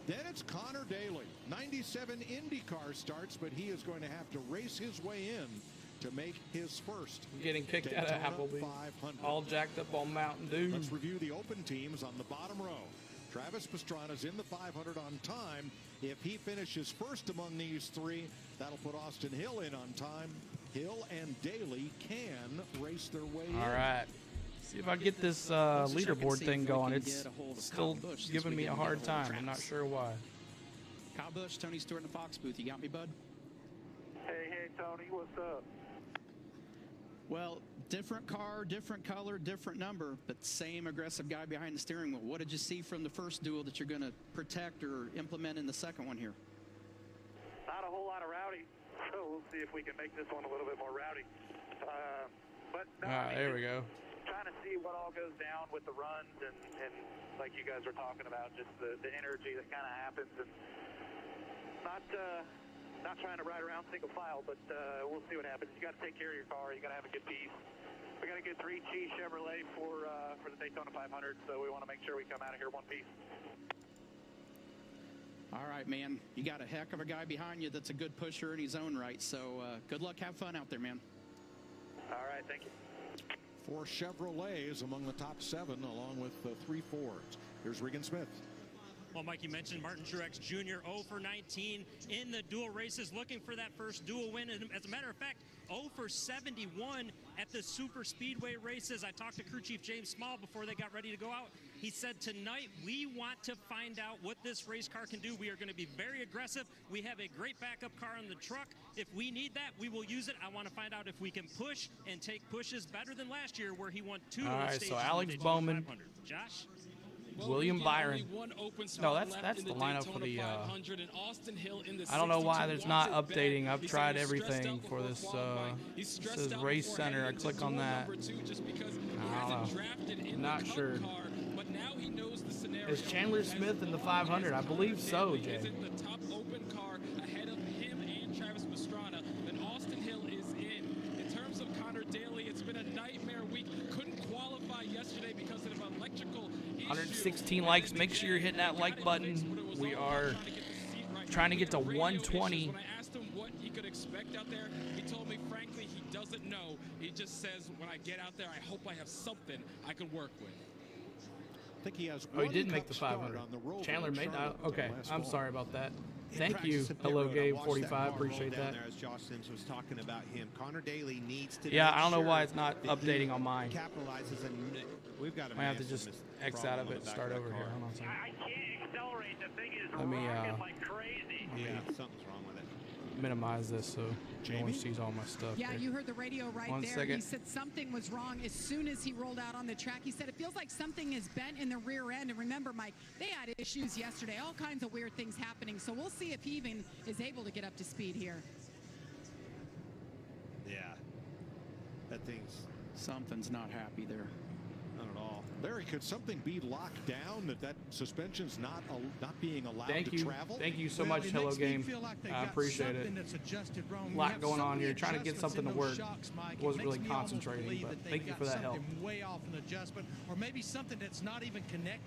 Then it's Connor Daly, 97 IndyCar starts, but he is going to have to race his way in to make his first Getting kicked out of Daytona Applebee. 500. All jacked up on Mountain Dew. Let's review the open teams on the bottom row. Travis Pastrana's in the 500 on time. If he finishes first among these 3, that'll put Austin Hill in on time. Hill and Daly can race their way in. All right. See if I get this leaderboard thing going. It's still giving me a hard time. I'm not sure why. Kyle Busch, Tony Stewart in the Fox booth. You got me, bud? Hey, Tony, what's up? Well, different car, different color, different number, but same aggressive guy behind the steering wheel. What did you see from the first duel that you're going to protect or implement in the second one here? Not a whole lot of rowdy, so we'll see if we can make this one a little bit more rowdy. But no, There we go. Trying to see what all goes down with the runs and like you guys were talking about, just the energy that kind of happens, and not trying to ride around single file, but we'll see what happens. You got to take care of your car. You got to have a good piece. We got a good 3G Chevrolet for the Daytona 500, so we want to make sure we come out of here one piece. All right, man. You got a heck of a guy behind you that's a good pusher in his own right, so good luck. Have fun out there, man. All right, thank you. 4 Chevrolets among the top 7, along with 3 Fords. Here's Regan Smith. Well, Mike, you mentioned Martin Truex Jr. 0 for 19 in the dual races, looking for that first dual win. And as a matter of fact, 0 for 71 at the super speedway races. I talked to crew chief James Small before they got ready to go out. He said, tonight we want to find out what this race car can do. We are going to be very aggressive. We have a great backup car in the truck. If we need that, we will use it. I want to find out if we can push and take pushes better than last year where he won 2 All right, stages so in the Alex Daytona Bowman. 500. Josh? William Byron. No, that's the lineup for the. I don't know why there's not updating. I've tried everything for this. It says Race Center. I click on that. I don't know. Not sure. Is Chandler Smith in the 500? I believe so, Jay. The top open car ahead of him and Travis Pastrana. And Austin Hill is in terms of Connor Daly, it's been a nightmare week. Couldn't qualify yesterday because of an electrical 116 likes. Make sure you're hitting that like button. We are trying to get to 120. When I asked him what he could expect out there, he told me, frankly, he doesn't know. He just says, when I get out there, I hope I have something I can work with. I think he has Oh, he did make the 500. Chandler made that. Okay, I'm sorry about that. Thank you. Hello, Gabe 45. Appreciate that. As Josh Sims was talking about him, Connor Daly needs to. Yeah, I don't know why it's not updating on mine. Capitalizes and we've got. I have to just X out of it and start over here. Hold on a second. I can't accelerate. The thing is Let me rocking like crazy. Yeah, something's wrong with it. Minimize this so no one sees all my stuff. Yeah, here. you heard the radio right One there. second. He said something was wrong as soon as he rolled out on the track. He said it feels like something is bent in the rear end. And remember, Mike, they had issues yesterday, all kinds of weird things happening. So we'll see if he even is able to get up to speed here. Yeah, that thing's. Something's not happy there. Not at all. Larry, could something be locked down that suspension's not being allowed Thank to you. travel? Thank you so much, Hello Game. I appreciate it. A lot going on here. Trying to get something to work. Wasn't really concentrating, but thank you for that help. Way off an adjustment, or maybe something that's not even connected.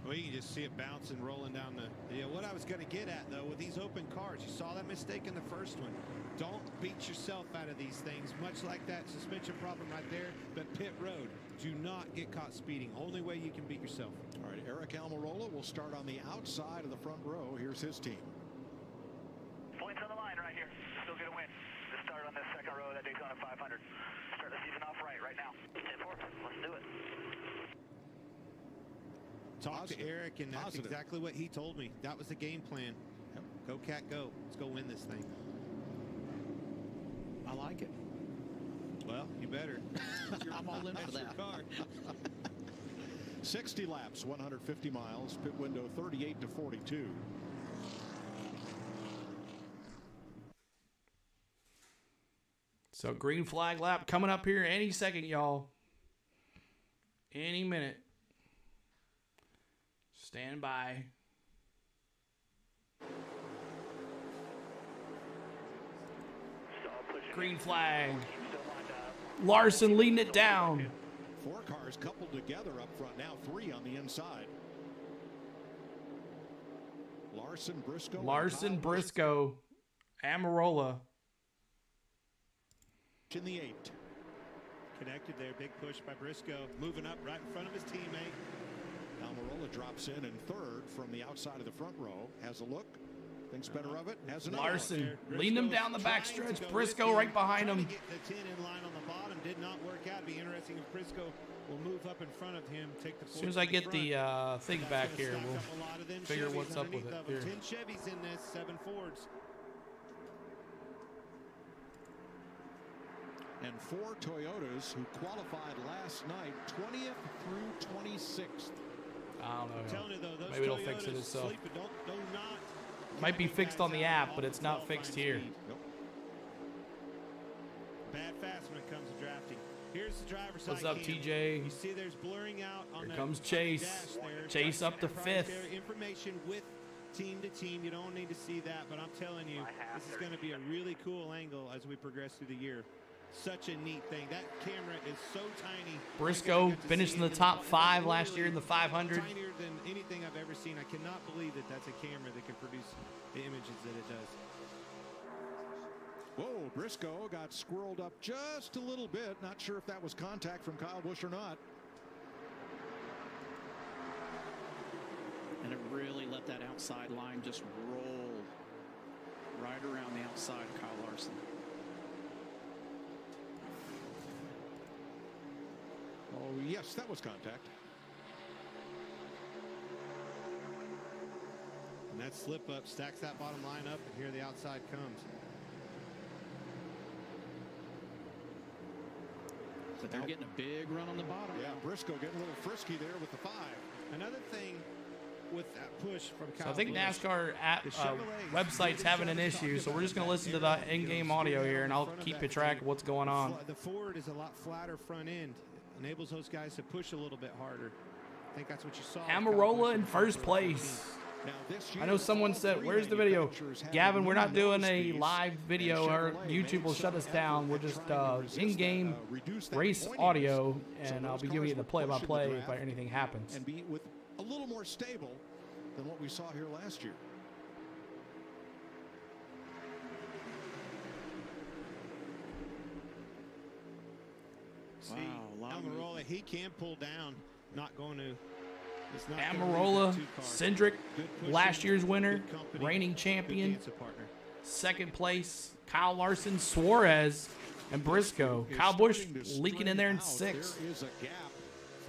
Well, you can just see it bouncing, rolling down the. Yeah, what I was going to get at though, with these open cars, you saw that mistake in the first one. Don't beat yourself out of these things. Much like that suspension problem right there, but pit road. Do not get caught speeding. Only way you can beat yourself. All right, Eric Almirola will start on the outside of the front row. Here's his team. Points on the line right here. Still get a win. To start on this second row of that Daytona 500. Start the season off right now. 10-4. Let's do it. Talk to Eric, and that's exactly what he told me. That was the game plan. Yep. Go, Cat, go. Let's go win this thing. I like it. Well, you better. I'm all in for That's your that. car. 60 laps, 150 miles, pit window 38 to 42. So green flag lap coming up here any second, y'all. Any minute. Stand by. Green flag. Larson leading it down. 4 cars coupled together up front. Now 3 on the inside. Larson, Briscoe, Amarola. In the 8. Connected there. Big push by Briscoe. Moving up right in front of his teammate. Almirola drops in 3rd from the outside of the front row. Has a look. Thinks better of it. Has another Larson look. leading him down the backstretch. Briscoe right behind him. Get the 10 in line on the bottom. Did not work out. Be interesting if Briscoe will move up in front of him. Take the. As soon as I get the thing back here, we'll figure what's up with it. Here. 10 Chevys in this, 7 Fords. And 4 Toyotas who qualified last night, 20th through 26th. I don't know. I'm telling you though, those Maybe it'll Toyotas fix it itself. sleep, but do not. Might be fixed on the app, but it's not fixed here. Nope. Bad fast when it comes to drafting. Here's the driver's side. What's up, cam. TJ? You see there's blurring out on Here the comes on the Chase. dash there. Chase up to 5th. Proprietary information with team to team. You don't need to see that, but I'm telling you, this is going to be a really cool angle as we progress through the year. Such a neat thing. That camera is so tiny. Briscoe finished in the top 5 last year in the 500. Tinier than anything I've ever seen. I cannot believe that that's a camera that can produce the images that it does. Whoa, Briscoe got squirreled up just a little bit. Not sure if that was contact from Kyle Busch or not. let that outside line just roll right around the outside of Kyle Larson. Oh, yes, that was contact. And that slip up stacks that bottom line up, and here the outside comes. But they're getting a big run on the bottom. Yeah, Briscoe getting a little frisky there with the 5. Another thing with that push from Kyle So I think Busch, NASCAR website's having an issue, so we're just going to listen to the in-game audio here, and I'll keep you track of what's going on. The Ford is a lot flatter front end. Enables those guys to push a little bit harder. I think that's what you saw. Amarola in first place. I know someone said, where's the video? Gavin, we're not doing a live video, or YouTube will shut us down. We're just in-game race audio, and I'll be giving you the play-by-play if anything happens. And be with a little more stable than what we saw here last year. See, Almirola, he can pull down. Not going to. It's not Amarola, Cindric, last year's winner, reigning champion, second place, Kyle Larson, Suarez, and Briscoe. Kyle Busch leaking in there in 6th.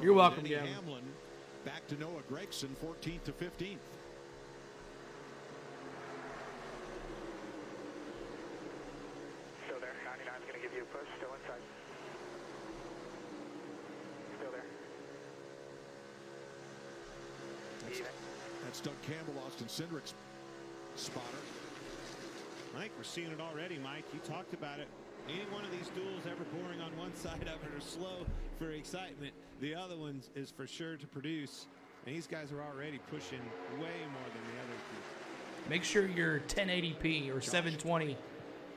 You're welcome, Gavin. Back to Noah Gregson, 14th to 15th. Still there. 99 is going to give you a push. Still inside. Still there. That's Doug Campbell, Austin Cindric's spotter. Mike, we're seeing it already, Mike. You talked about it. Any one of these duels ever boring on one side of it or slow for excitement, the other one is for sure to produce. And these guys are already pushing way more than the other two. Make sure you're 1080p or 720p.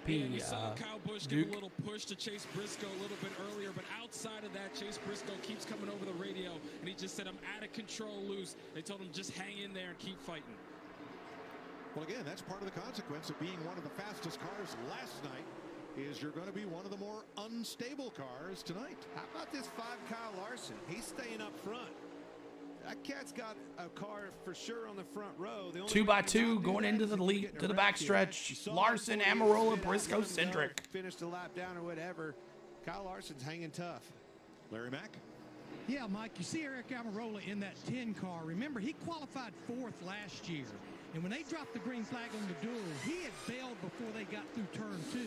We saw Kyle Busch give a little push to Chase Briscoe a little bit earlier, but outside of that, Chase Briscoe keeps coming over the radio, and he just said, I'm out of control, loose. They told him just hang in there and keep fighting. Well, again, that's part of the consequence of being one of the fastest cars last night, is you're going to be one of the more unstable cars tonight. How about this 5 Kyle Larson? He's staying up front. That cat's got a car for sure on the front row. 2x2 going into the lead to the backstretch. Larson, Amarola, Briscoe, Cindric. Finished a lap down or whatever. Kyle Larson's hanging tough. Larry Mack. Yeah, Mike, you see Eric Amarola in that 10 car. Remember, he qualified 4th last year. And when they dropped the green flag on the duel, he had bailed before they got through turn 2.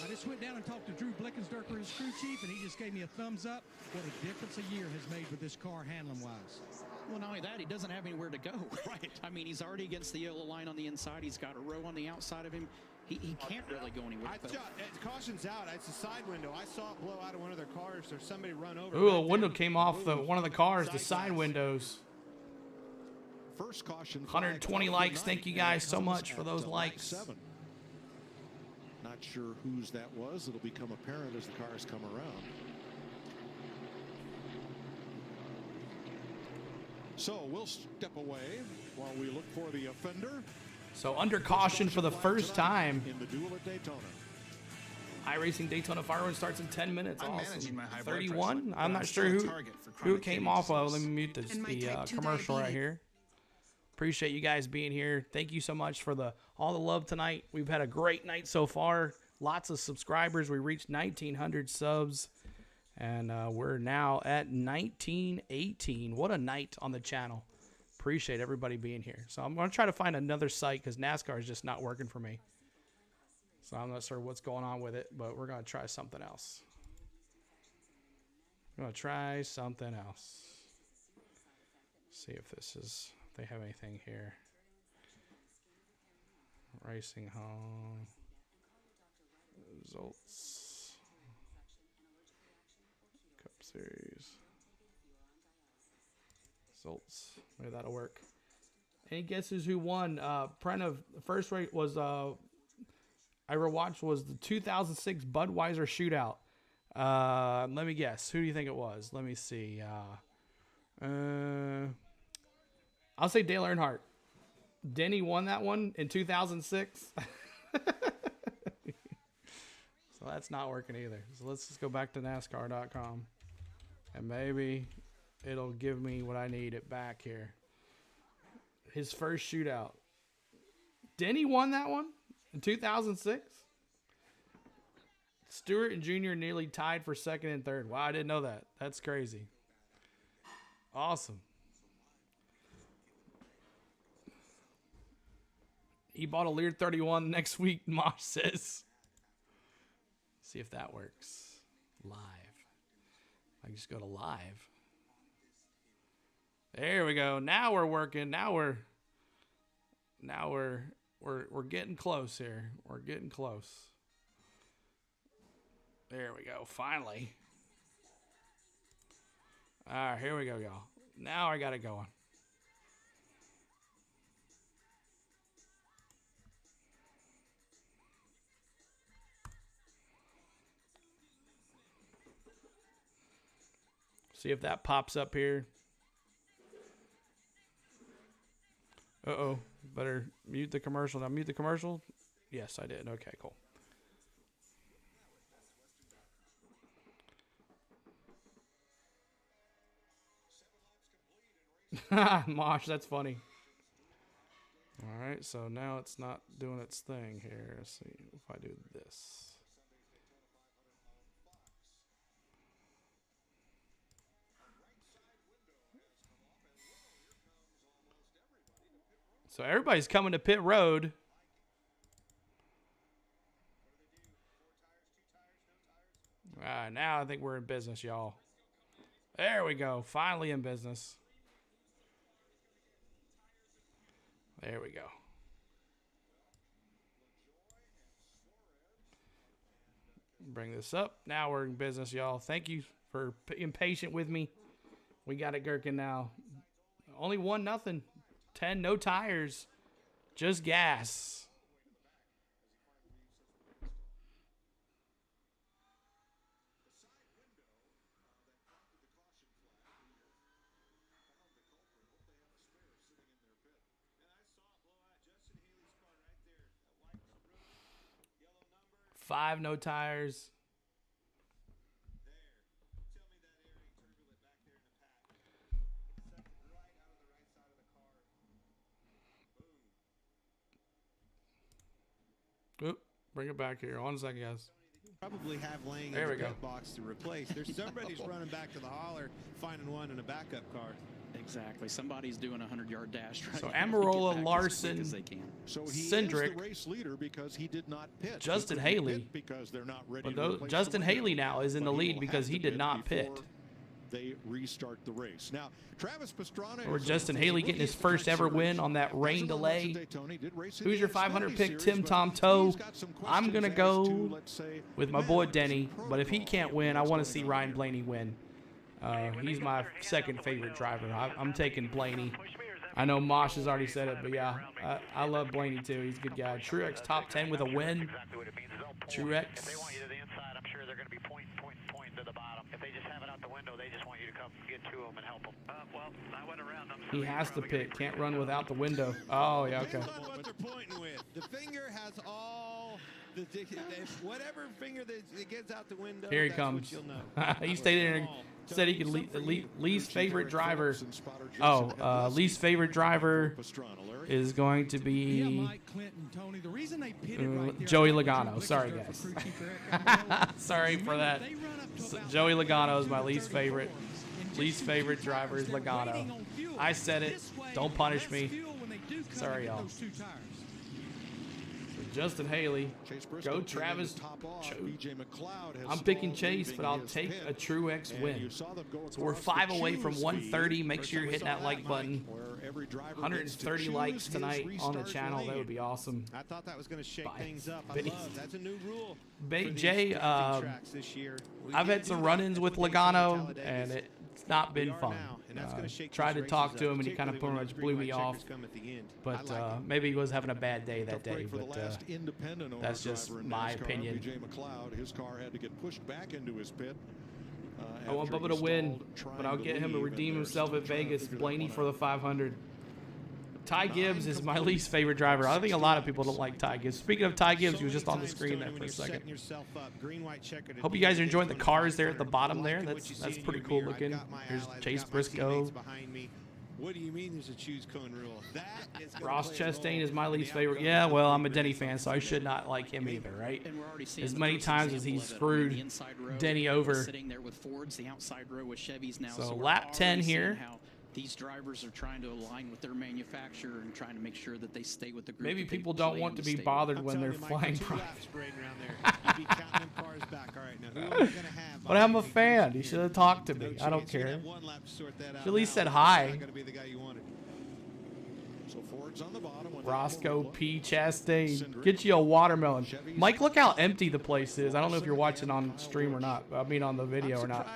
I just went down and talked to Drew Blickensderfer, his crew chief, and he just gave me a thumbs up. What a difference a year has made with this car handling-wise. Well, not only that, he doesn't have anywhere to go. Right. I mean, he's already against the yellow line on the inside. He's got a row on the outside of him. He can't really go anywhere. Caution's out. It's a side window. I saw it blow out of one of their cars, or somebody run over. Ooh, a window came off one of the cars, the side windows. First caution. 120 likes. Thank you guys so much for those likes. 7. Not sure whose that was. It'll become apparent as the cars come around. So we'll step away while we look for the offender. So under caution for the first time in the duel at Daytona. iRacing Daytona Fireworks starts in 10 minutes. I'm Awesome. managing my high blood 31. pressure, I'm but not sure still a who target for it chronic came kidney off of. disease. Let me mute the commercial right here. Appreciate you guys being here. Thank you so much for all the love tonight. We've had a great night so far. Lots of subscribers. We reached 1,900 subs. And we're now at 1918. What a night on the channel. Appreciate everybody being here. So I'm going to try to find another site because NASCAR is just not working for me. So I'm not sure what's going on with it, but we're going to try something else. I'm going to try something else. See if if they have anything here. Racing home. Results. Cup Series. Results. Maybe that'll work. Any guesses who won? The first race was I watched was the 2006 Budweiser Shootout. Let me guess. Who do you think it was? Let me see. I'll say Dale Earnhardt. Denny won that one in 2006. So that's not working either. So let's just go back to NASCAR.com. And maybe it'll give me what I need it back here. his first shootout. Denny won that one in 2006. Stewart and Jr. nearly tied for second and third. Wow, I didn't know that. That's crazy. Awesome. He bought a Lear 31 next week, Mosh says. See if that works. Live. I can just go to live. There we go. Now we're working. Now we're getting close here. We're getting close. There we go. Finally. All right, here we go, y'all. Now I got it going. See if that pops up here. Uh-oh. Better mute the commercial. Now mute the commercial. Yes, I did. Okay, cool. Mosh, that's funny. All right, so now it's not doing its thing here. Let's see if I do this. So everybody's coming to pit road. Now I think we're in business, y'all. There we go. Finally in business. There we go. Bring this up. Now we're in business, y'all. Thank you for being patient with me. We got it gherkin now. Only 1-0. 10, no tires. Just gas. Five, no tires. Oop, bring it back here. 1 second, guys. Probably have laying there in we the go. pit box to replace. There's somebody's running back to the hauler, finding one in a backup car. Exactly. Somebody's doing a 100-yard dash right So now. Amarola, Larson, So he Cindric, is the race leader because he did not pit. Justin He couldn't Haley. pit because they're not ready But to replace Justin the Haley window. now is in the But lead will because have he to did not pit. before They restart the race. Now, Travis Pastrana. Or Justin Haley getting his first ever win on that rain delay. Who's your 500 pick? Tim Tom Toe. I'm going to go with my boy Denny. But if he can't win, I want to see Ryan Blaney win. He's my second favorite driver. I'm taking Blaney. I know Mosh has already said it, but yeah, I love Blaney too. He's a good guy. Truex top 10 with a win. Truex. I'm sure they're going to be pointing to the bottom. If they just have it out the window, they just want you to come get to them and help them. Well, I went around them. He has to pit. Can't run without the window. Oh, yeah, okay. Depends on what they're pointing with. The finger has all the whatever finger that gets out the window. Here he that's comes. What you'll know. He stayed in there and said he could least favorite driver. Oh, least favorite driver is going to be Joey Logano. Sorry, guys. Sorry for that. Joey Logano is my least favorite. Least favorite driver is Logano. I said it. Don't punish me. Sorry, y'all. Justin Haley. Go Travis. I'm picking Chase, but I'll take a Truex win. So we're 5 away from 130. Make sure you're hitting that like button. 130 likes tonight on the channel. That would be awesome. I thought that was going to shake things up. That's a new rule. Jay, I've had some run-ins with Logano, and it's not been fun. Tried to talk to him, and he kind of pretty much blew me off. But maybe he was having a bad day that day. But that's just my opinion. His car had to get pushed back into his pit. I want Bubba to win, but I'll get him to redeem himself at Vegas. Blaney for the 500. Ty Gibbs is my least favorite driver. I think a lot of people don't like Ty Gibbs. Speaking of Ty Gibbs, he was just on the screen there for a second. Hope you guys are enjoying the cars there at the bottom there. That's pretty cool looking. Here's Chase Briscoe. What do you mean there's a choose cone rule? That is gonna Ross play a Chastain role is my in least the favorite. outcome Yeah, of the well, I'm a league Denny race. fan, so I should not like him either, right? And we're already seeing As the many first times as example he's of it. I mean, screwed the inside row Denny is over. sitting there with Fords, the outside row with Chevys now. So we're lap 10 already seeing here. How these drivers are trying to align with their manufacturer and trying to make sure that they stay with the group. Maybe that they people don't plan want to be stay bothered with. when they're Telling you, Michael, flying 2 private. laps parading around there. You'd be counting them cars back. All right, now who am I gonna have? But I'm a fan. You should have talked to me. I don't chance. You care. have 1 lap to sort that out Should at least now. said It's hi. not gonna be the guy you wanted. So Ford's on the bottom with Roscoe P. Chastain. Get you a watermelon. Mike, look how empty the place is. I don't know if you're watching on stream or not. I mean, on the video or not.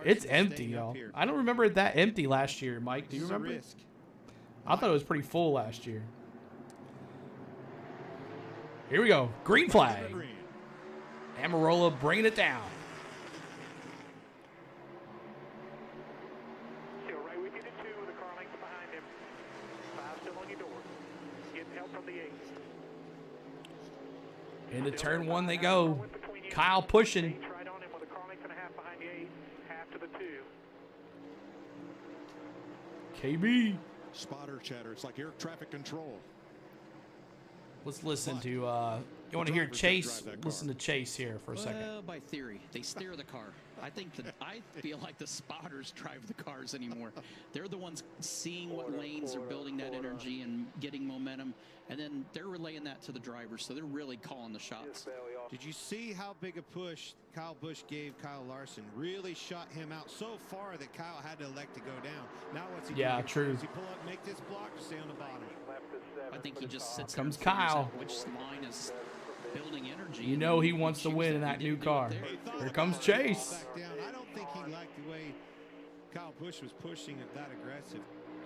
It's empty, y'all. I don't remember it that empty last year, Mike. Do you remember? I thought it was pretty full last year. Here we go. Green flag. Amarola bringing it down. Still right with you to 2 with the car length behind him. 5 still on your door. Getting help from the 8. Into turn 1 they go. Kyle pushing. Right on him with a car length and a half behind the 8. Half to the 2. KB. Spotter chatter. It's like air traffic control. Let's listen to, you want to hear Chase? Listen to Chase here for a second. Well, by theory, they steer the car. I feel like the spotters drive the cars anymore. They're the ones seeing what lanes are building that energy and getting momentum, and then they're relaying that to the drivers, so they're really calling the shots. Did you see how big a push Kyle Busch gave Kyle Larson? Really shot him out so far that Kyle had to elect to go down. Now what's he Yeah, do? true. Does he pull up, make this block, or stay on the bottom? I think he just sits Comes there and figures Kyle. out which line is building energy. You know he wants to win in that new car. Here comes Chase. Back down. I don't think he liked the way Kyle Busch was pushing it that aggressive.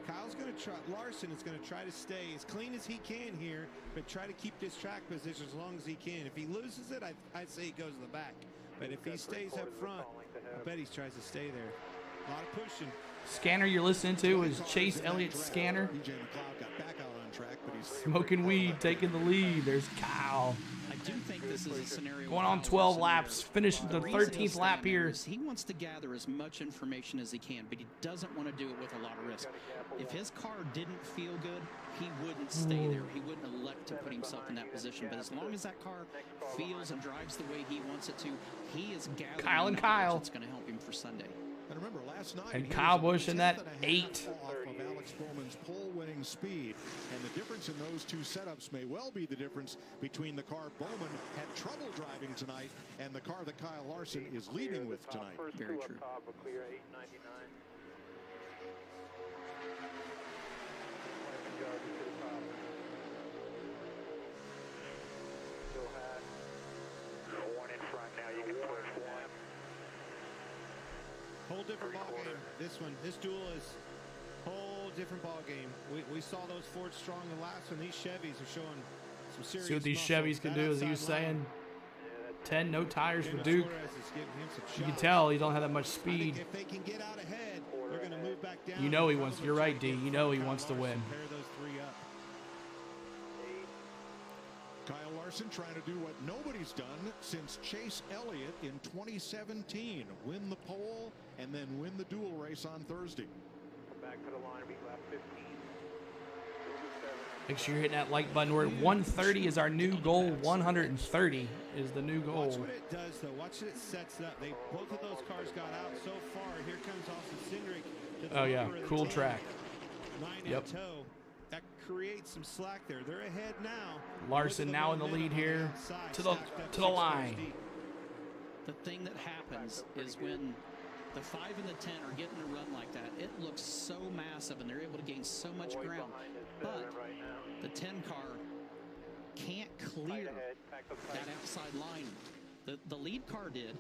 Kyle's going to try. Larson is going to try to stay as clean as he can here, but try to keep this track position as long as he can. If he loses it, I'd say he goes to the back. But if he stays up front, I bet he tries to stay there. A lot of pushing. Scanner you're listening to is Chase Elliott's Scanner. BJ McLeod got back out on track, but he's Smoking weed, taking the lead. There's Kyle. I do think this is a scenario Going on 12 laps, finishing the reason he'll 13th stay lap in there here. is he wants to gather as much information as he can, but he doesn't want to do it with a lot of risk. If his car didn't feel good, he wouldn't stay there. He wouldn't elect to put himself in that position. But as long as that car feels and drives the way he wants it to, he is gathering Kyle and knowledge Kyle. that's going to help him for Sunday. And remember, last night, And he Kyle was Busch in that 8. off of Alex Bowman's pole-winning speed. And the difference in those two setups may well be the difference between the car Bowman had trouble driving tonight and the car that Kyle Larson is leading with tonight. Very true. One in front now. You can push 1. Whole different ball game. This one, this duel is whole different ball game. We saw those Fords strong in the last one. These Chevys are showing some serious. See what these muscle. Chevys can That do, as he was outside line. saying. 10, no tires for Jimmy Duke. Suarez is giving him some You can shots. tell he don't have that much I think speed. if they can get out ahead, they're going to move back down. You know he and wants. probably You're try right, D. get You know he Kyle wants to Larson, win. pair those 3 up. Kyle Larson trying to do what nobody's done since Chase Elliott in 2017. Win the pole and then win the duel race on Thursday. Back to the line. We lap 15. Make sure you're hitting that like button. We're at 130 is our new goal. 130 is the new goal. Watch what it does, though. Watch what it sets up. Both of those cars got out so far. Here comes Austin Cindric. to the Oh yeah, number of the cool 10. track. 9 Yep. in tow. That creates some slack there. They're ahead now. Larson Look at now in the momentum lead on here outside, to the stacked up 6 line. cars deep. The thing that happens is when the 5 and the 10 are getting a run like that, it looks so massive and they're able to gain so much ground. But the 10 car can't clear that outside line. The lead car did,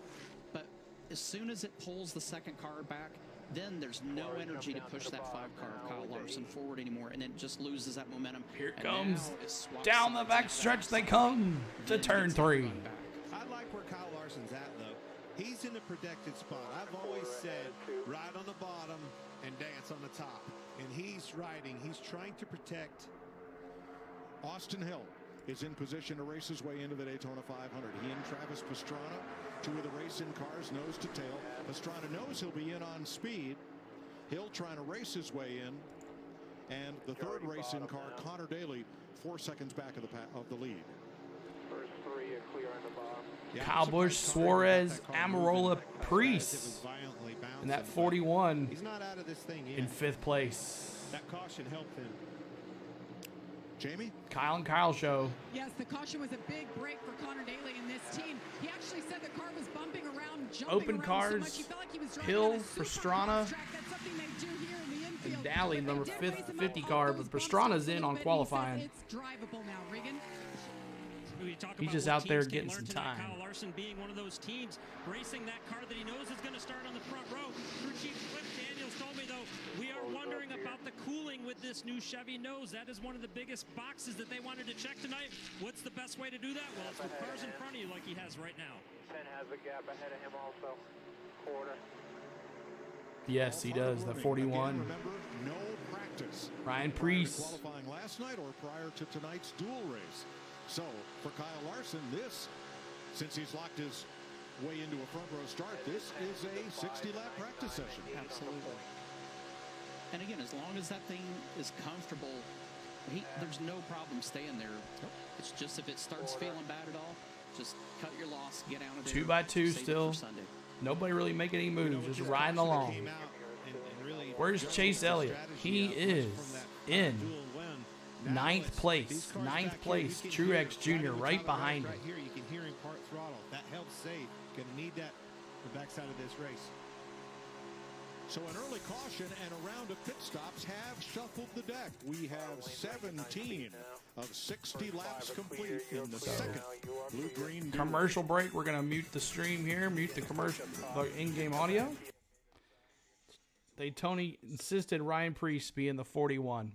but as soon as it pulls the second car back, then there's no energy to push that 5 car, Kyle Larson, forward anymore, and it just loses that momentum. Here And comes now it swaps down the sides back like stretch that. they come to Then turn gets that 3. run back. I like where Kyle Larson's at, though. He's in the protected spot. I've always said ride on the bottom and dance on the top. And he's riding. He's trying to protect. Austin Hill is in position to race his way into the Daytona 500. He and Travis Pastrana, 2 of the racing cars, nose to tail. Pastrana knows he'll be in on speed. Hill trying to race his way in. And the third racing car, Connor Daly, 4 seconds back of the lead. First three are clear on the bottom. Kyle Busch, Suarez, Amarola, Priest. And that 41 He's not out of this thing yet. in 5th place. That caution helped him. Jamie? Kyle and Kyle show. Yes, the caution was a big break for Connor Daly and this team. He actually said the car was bumping around, jumping Open around cars, so much. He felt like he was driving Hill, on a super Pastrana, fast track. That's something they do here in the infield. and Daly, But number they did race him 50 up car, all but those bumps Pastrana's a in little on bit. He says qualifying. it's drivable now, Regan. We talk He's about just what out there teams can getting learn some tonight. time. Kyle Larson being one of those teams, racing that car that he knows is going to start on the front row. Crew Chief Cliff Daniels told me, though, we are wondering about the cooling with this new Chevy nose. That is one of the biggest boxes that they wanted to check tonight. What's the best way to do that? Well, it's with cars in front of you like he has right now. 10 has a gap ahead of him also. Quarter. Yes, he does. The 41. Again, remember, no practice. Ryan Prior to Priest. qualifying last night or prior to tonight's dual race. So for Kyle Larson, since he's locked his way into a front row start, this is a 60-lap practice session. Absolutely. And again, as long as that thing is comfortable, there's no problem staying there. It's just if it starts feeling bad at all, just cut your loss, get out of there. 2 by 2 save it still. for Sunday. Nobody really making any moves, just riding along. Where's Chase Elliott? He is in 9th place. 9th place. Truex Jr. right behind him. Right here, you can hear him part throttle. That helps save. Gonna need that the backside of this race. So an early caution and a round of pit stops have shuffled the deck. We have 17 of 60 laps complete in the second Blue-Green Duel. Commercial break. We're going to mute the stream here, mute the commercial, the in-game audio. Daytona insisted Ryan Priest be in the 41.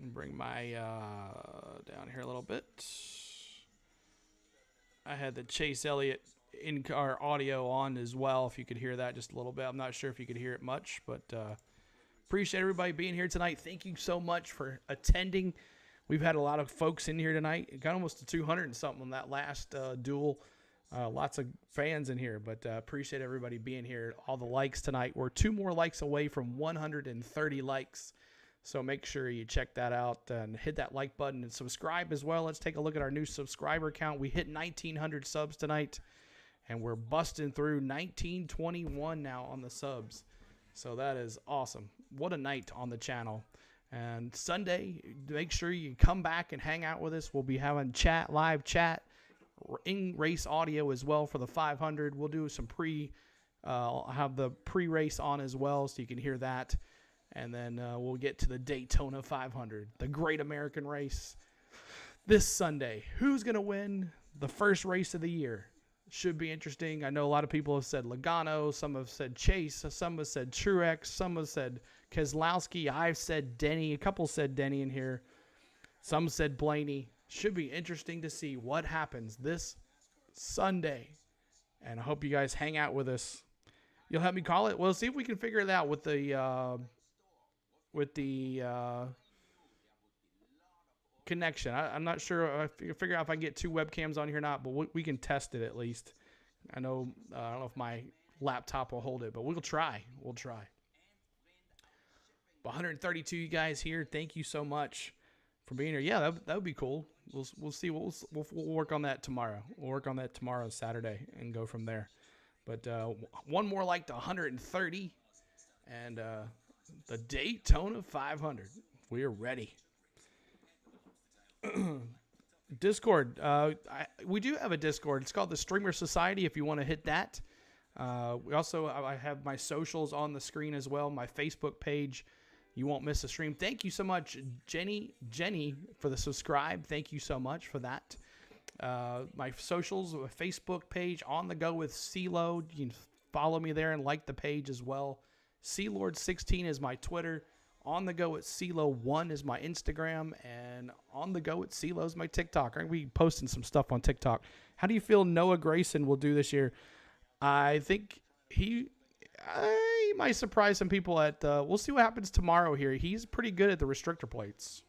Bring my down here a little bit. I had the Chase Elliott in-car audio on as well, if you could hear that just a little bit. I'm not sure if you could hear it much, but appreciate everybody being here tonight. Thank you so much for attending. We've had a lot of folks in here tonight. It got almost to 200 and something on that last duel. Lots of fans in here, but appreciate everybody being here. All the likes tonight. We're 2 more likes away from 130 likes. So make sure you check that out and hit that like button and subscribe as well. Let's take a look at our new subscriber count. We hit 1,900 subs tonight, and we're busting through 1921 now on the subs. So that is awesome. What a night on the channel. And Sunday, make sure you come back and hang out with us. We'll be having live chat, in-race audio as well for the 500. We'll do some I'll have the pre-race on as well so you can hear that. And then we'll get to the Daytona 500, the great American race. This Sunday, who's going to win the first race of the year? Should be interesting. I know a lot of people have said Logano. Some have said Chase. Some have said Truex. Some have said Keselowski. I've said Denny. A couple said Denny in here. Some said Blaney. Should be interesting to see what happens this Sunday. And I hope you guys hang out with us. You'll help me call it? We'll see if we can figure it out with the connection. I'm not sure. I figure out if I can get 2 webcams on here or not, but we can test it at least. I don't know if my laptop will hold it, but we'll try. We'll try. 132 you guys here. Thank you so much for being here. Yeah, that would be cool. We'll see. We'll work on that tomorrow. We'll work on that tomorrow, Saturday, and go from there. But one more like to 130, and the Daytona 500. We are ready. Discord. We do have a Discord. It's called the Streamer Society if you want to hit that. I have my socials on the screen as well. My Facebook page. You won't miss a stream. Thank you so much, Jenny, for the subscribe. Thank you so much for that. My socials, my Facebook page, On the Go with CeeLo. You can follow me there and like the page as well. CLord16 is my Twitter. On the Go with CeeLo1 is my Instagram. And On the Go with CeeLo is my TikTok. I'm going to be posting some stuff on TikTok. How do you feel Noah Grayson will do this year? I think he might surprise some people at we'll see what happens tomorrow here. He's pretty good at the restrictor plates.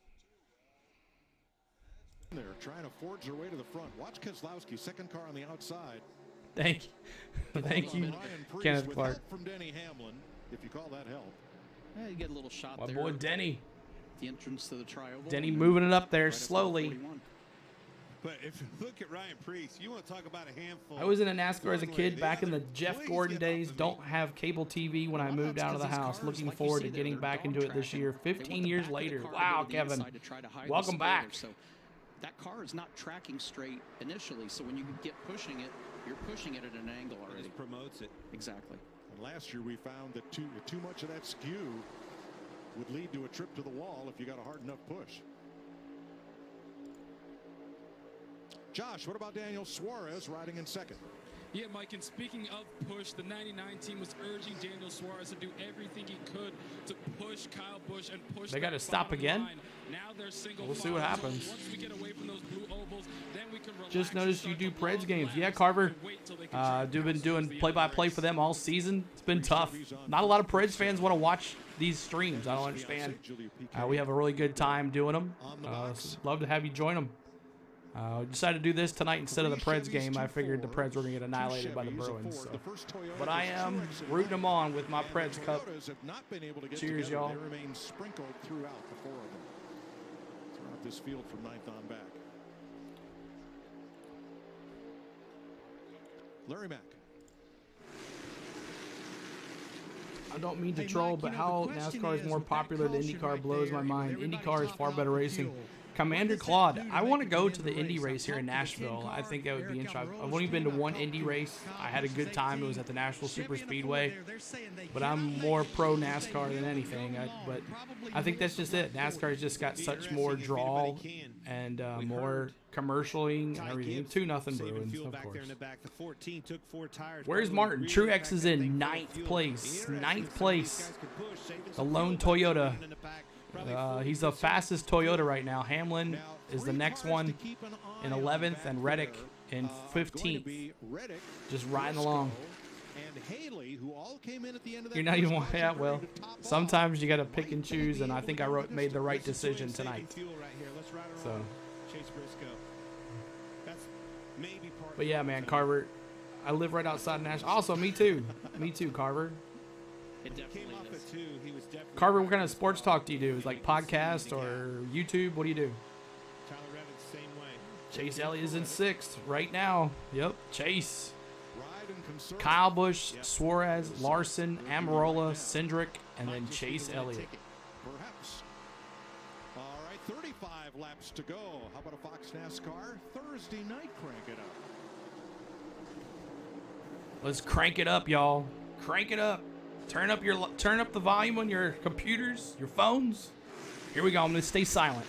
They're trying to forge their way to the front. Watch Keselowski, second car on the outside. Thank you, Kenneth Clark. From Denny Hamlin if you call that help. Yeah, you get a little shot My there. boy Denny. The entrance to the trioval. Denny moving it up there Right up to slowly. 41. But if you look at Ryan Preece, you want to talk about a handful. I was in a NASCAR as a One way or kid the back in other. the Jeff Please Gordon get off days. of me. Don't have cable TV when I moved out of the house. Looking forward to getting back into it this year. 15 years later. Wow, Kevin. Welcome back. So that car is not tracking straight initially. So when you get pushing it, you're pushing it at an angle It already. just promotes it. Exactly. And last year we found that too much of that skew would lead to a trip to the wall if you got a hard enough push. Josh, what about Daniel Suarez riding in second? Yeah, Mike, and speaking of push, the 99 team was urging Daniel Suarez to do everything he could to push Kyle Busch and push. They got to that stop bottom again. line. Now they're single We'll see what file. So happens. once we get away from those blue ovals, then we can relax Just and noticed start you do to Preds log games. laps Yeah, Carver. and wait till they can track Been cars doing towards the end of the play-by-play race. for them all season. It's been tough. Not a lot of Preds fans want to watch these streams. I don't understand. We have a really good time doing them. Love to have you join them. Decided to do this tonight instead of the Preds game. I figured the Preds were going to get annihilated by the Bruins. So. But I am rooting them on with my Preds cup. Cheers, y'all. They remain sprinkled throughout the four of them. Throughout this field from ninth on back. Larry Mack. I don't mean to troll, but how NASCAR is more popular than IndyCar blows my mind. IndyCar is far better racing. Commander Claude, I want to go to the Indy race here in Nashville. I think that would be interesting. I've only been to one Indy race. I had a good time. It was at the Nashville Super Speedway. But I'm more pro NASCAR than anything. But I think that's just it. NASCAR's just got such more draw and more commercialing and everything. 2-0 Bruins, of course. Where's Martin? Truex is in 9th place. 9th place. The lone Toyota. He's the fastest Toyota right now. Hamlin is the next one in 11th, and Reddick in 15th. Just riding along. You're not even. Yeah, well, sometimes you got to pick and choose, and I think I made the right decision tonight. So. But yeah, man, Carver. I live right outside Nashville. Also, me too. Me too, Carver. It definitely is. Carver, what kind of sports talk do you do? Is like podcast or YouTube? What do you do? Chase Elliott is in 6th right now. Yep, Chase. Kyle Busch, Suarez, Larson, Amarola, Cindric, and then Chase Elliott. Perhaps. All right, 35 laps to go. How about a Fox NASCAR Thursday night crank it up? Let's crank it up, y'all. Crank it up. Turn up the volume on your computers, your phones. Here we go. I'm going to stay silent.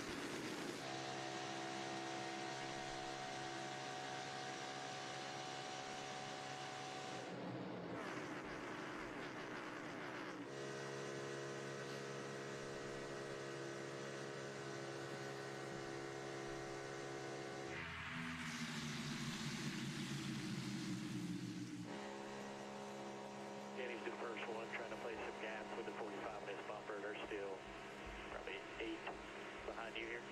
Danny's the first one, trying to play some gas with the 45 in his bumper. They're still probably 8 behind you here.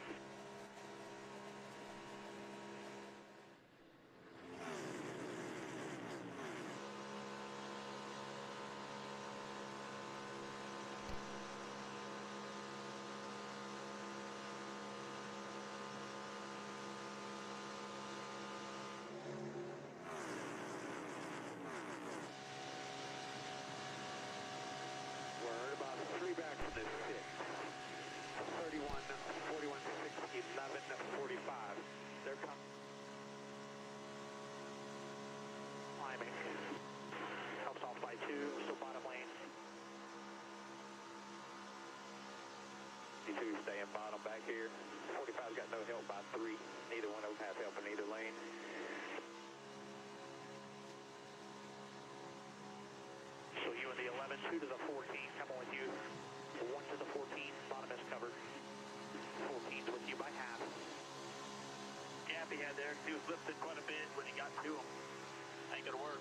We're about 3 back from this 6. 31, 41, 6, 11, 45. They're coming. Climbing. Helps off by 2, still bottom lane. 52 staying bottom back here. 45's got no help by 3. Neither one of them have help in either lane. So you in the 11, 2 to the 14, coming with you. 1 to the 14, bottom is covered. 14's with you by half. Gap he had there, he was lifted quite a bit when he got to him. Ain't gonna work.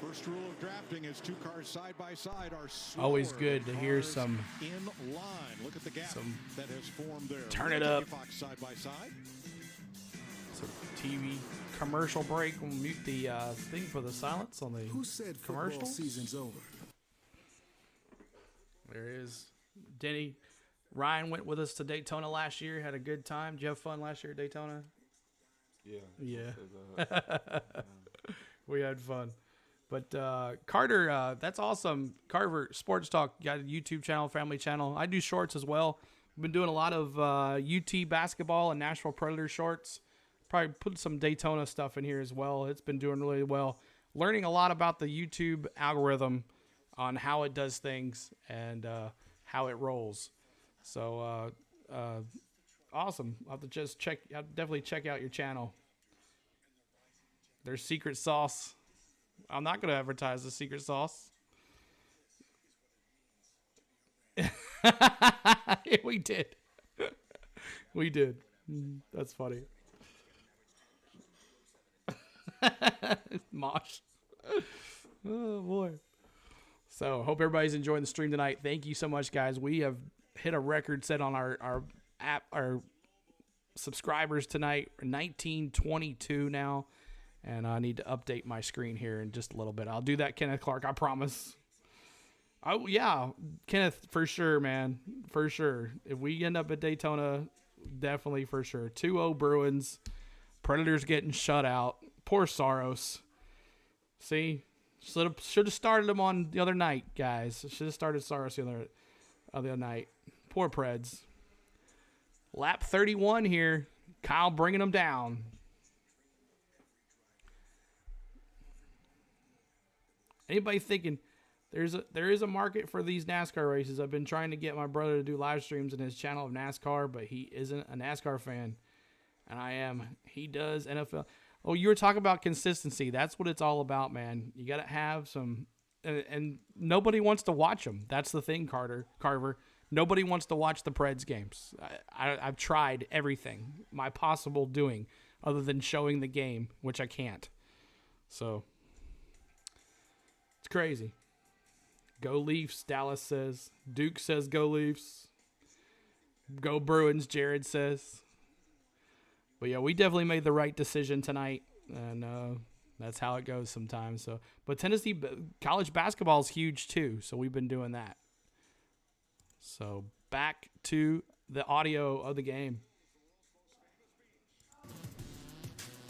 First rule of drafting is 2 cars side by side are always good to hear some in line. Look at the gap that has formed there. Turn it up. Fox side by side. Some TV commercial break. We'll mute the thing for the silence on the commercial. Season's over. There is Denny. Ryan went with us to Daytona last year. Had a good time. Did you have fun last year at Daytona? Yeah. We had fun. But Carter, that's awesome. Carver Sports Talk got a YouTube channel, family channel. I do shorts as well. I've been doing a lot of UT basketball and Nashville Predators shorts. Probably put some Daytona stuff in here as well. It's been doing really well. Learning a lot about the YouTube algorithm on how it does things and how it rolls. So awesome. I'll have to just I'll definitely check out your channel. There's secret sauce. I'm not going to advertise the secret sauce. We did. We did. That's funny. Mosh. Oh, boy. So, hope everybody's enjoying the stream tonight. Thank you so much, guys. We have hit a record set on our app, our subscribers tonight. 1922 now. And I need to update my screen here in just a little bit. I'll do that, Kenneth Clark, I promise. Oh, yeah. Kenneth, for sure, man. For sure. If we end up at Daytona, definitely for sure. 2-0 Bruins. Predators getting shut out. Poor Saros. See? Should have started him on the other night, guys. Should have started Saros the other night. Poor Preds. Lap 31 here. Kyle bringing them down. Anybody thinking there is a market for these NASCAR races? I've been trying to get my brother to do live streams in his channel of NASCAR, but he isn't a NASCAR fan, and I am. He does NFL. Oh, you were talking about consistency. That's what it's all about, man. You got to have some, and nobody wants to watch them. That's the thing, Carver. Nobody wants to watch the Preds games. I've tried everything my possible doing other than showing the game, which I can't. So. It's crazy. Go Leafs, Dallas says. Duke says go Leafs. Go Bruins, Jared says. But yeah, we definitely made the right decision tonight, and that's how it goes sometimes. So, but Tennessee college basketball is huge too, so we've been doing that. So back to the audio of the game.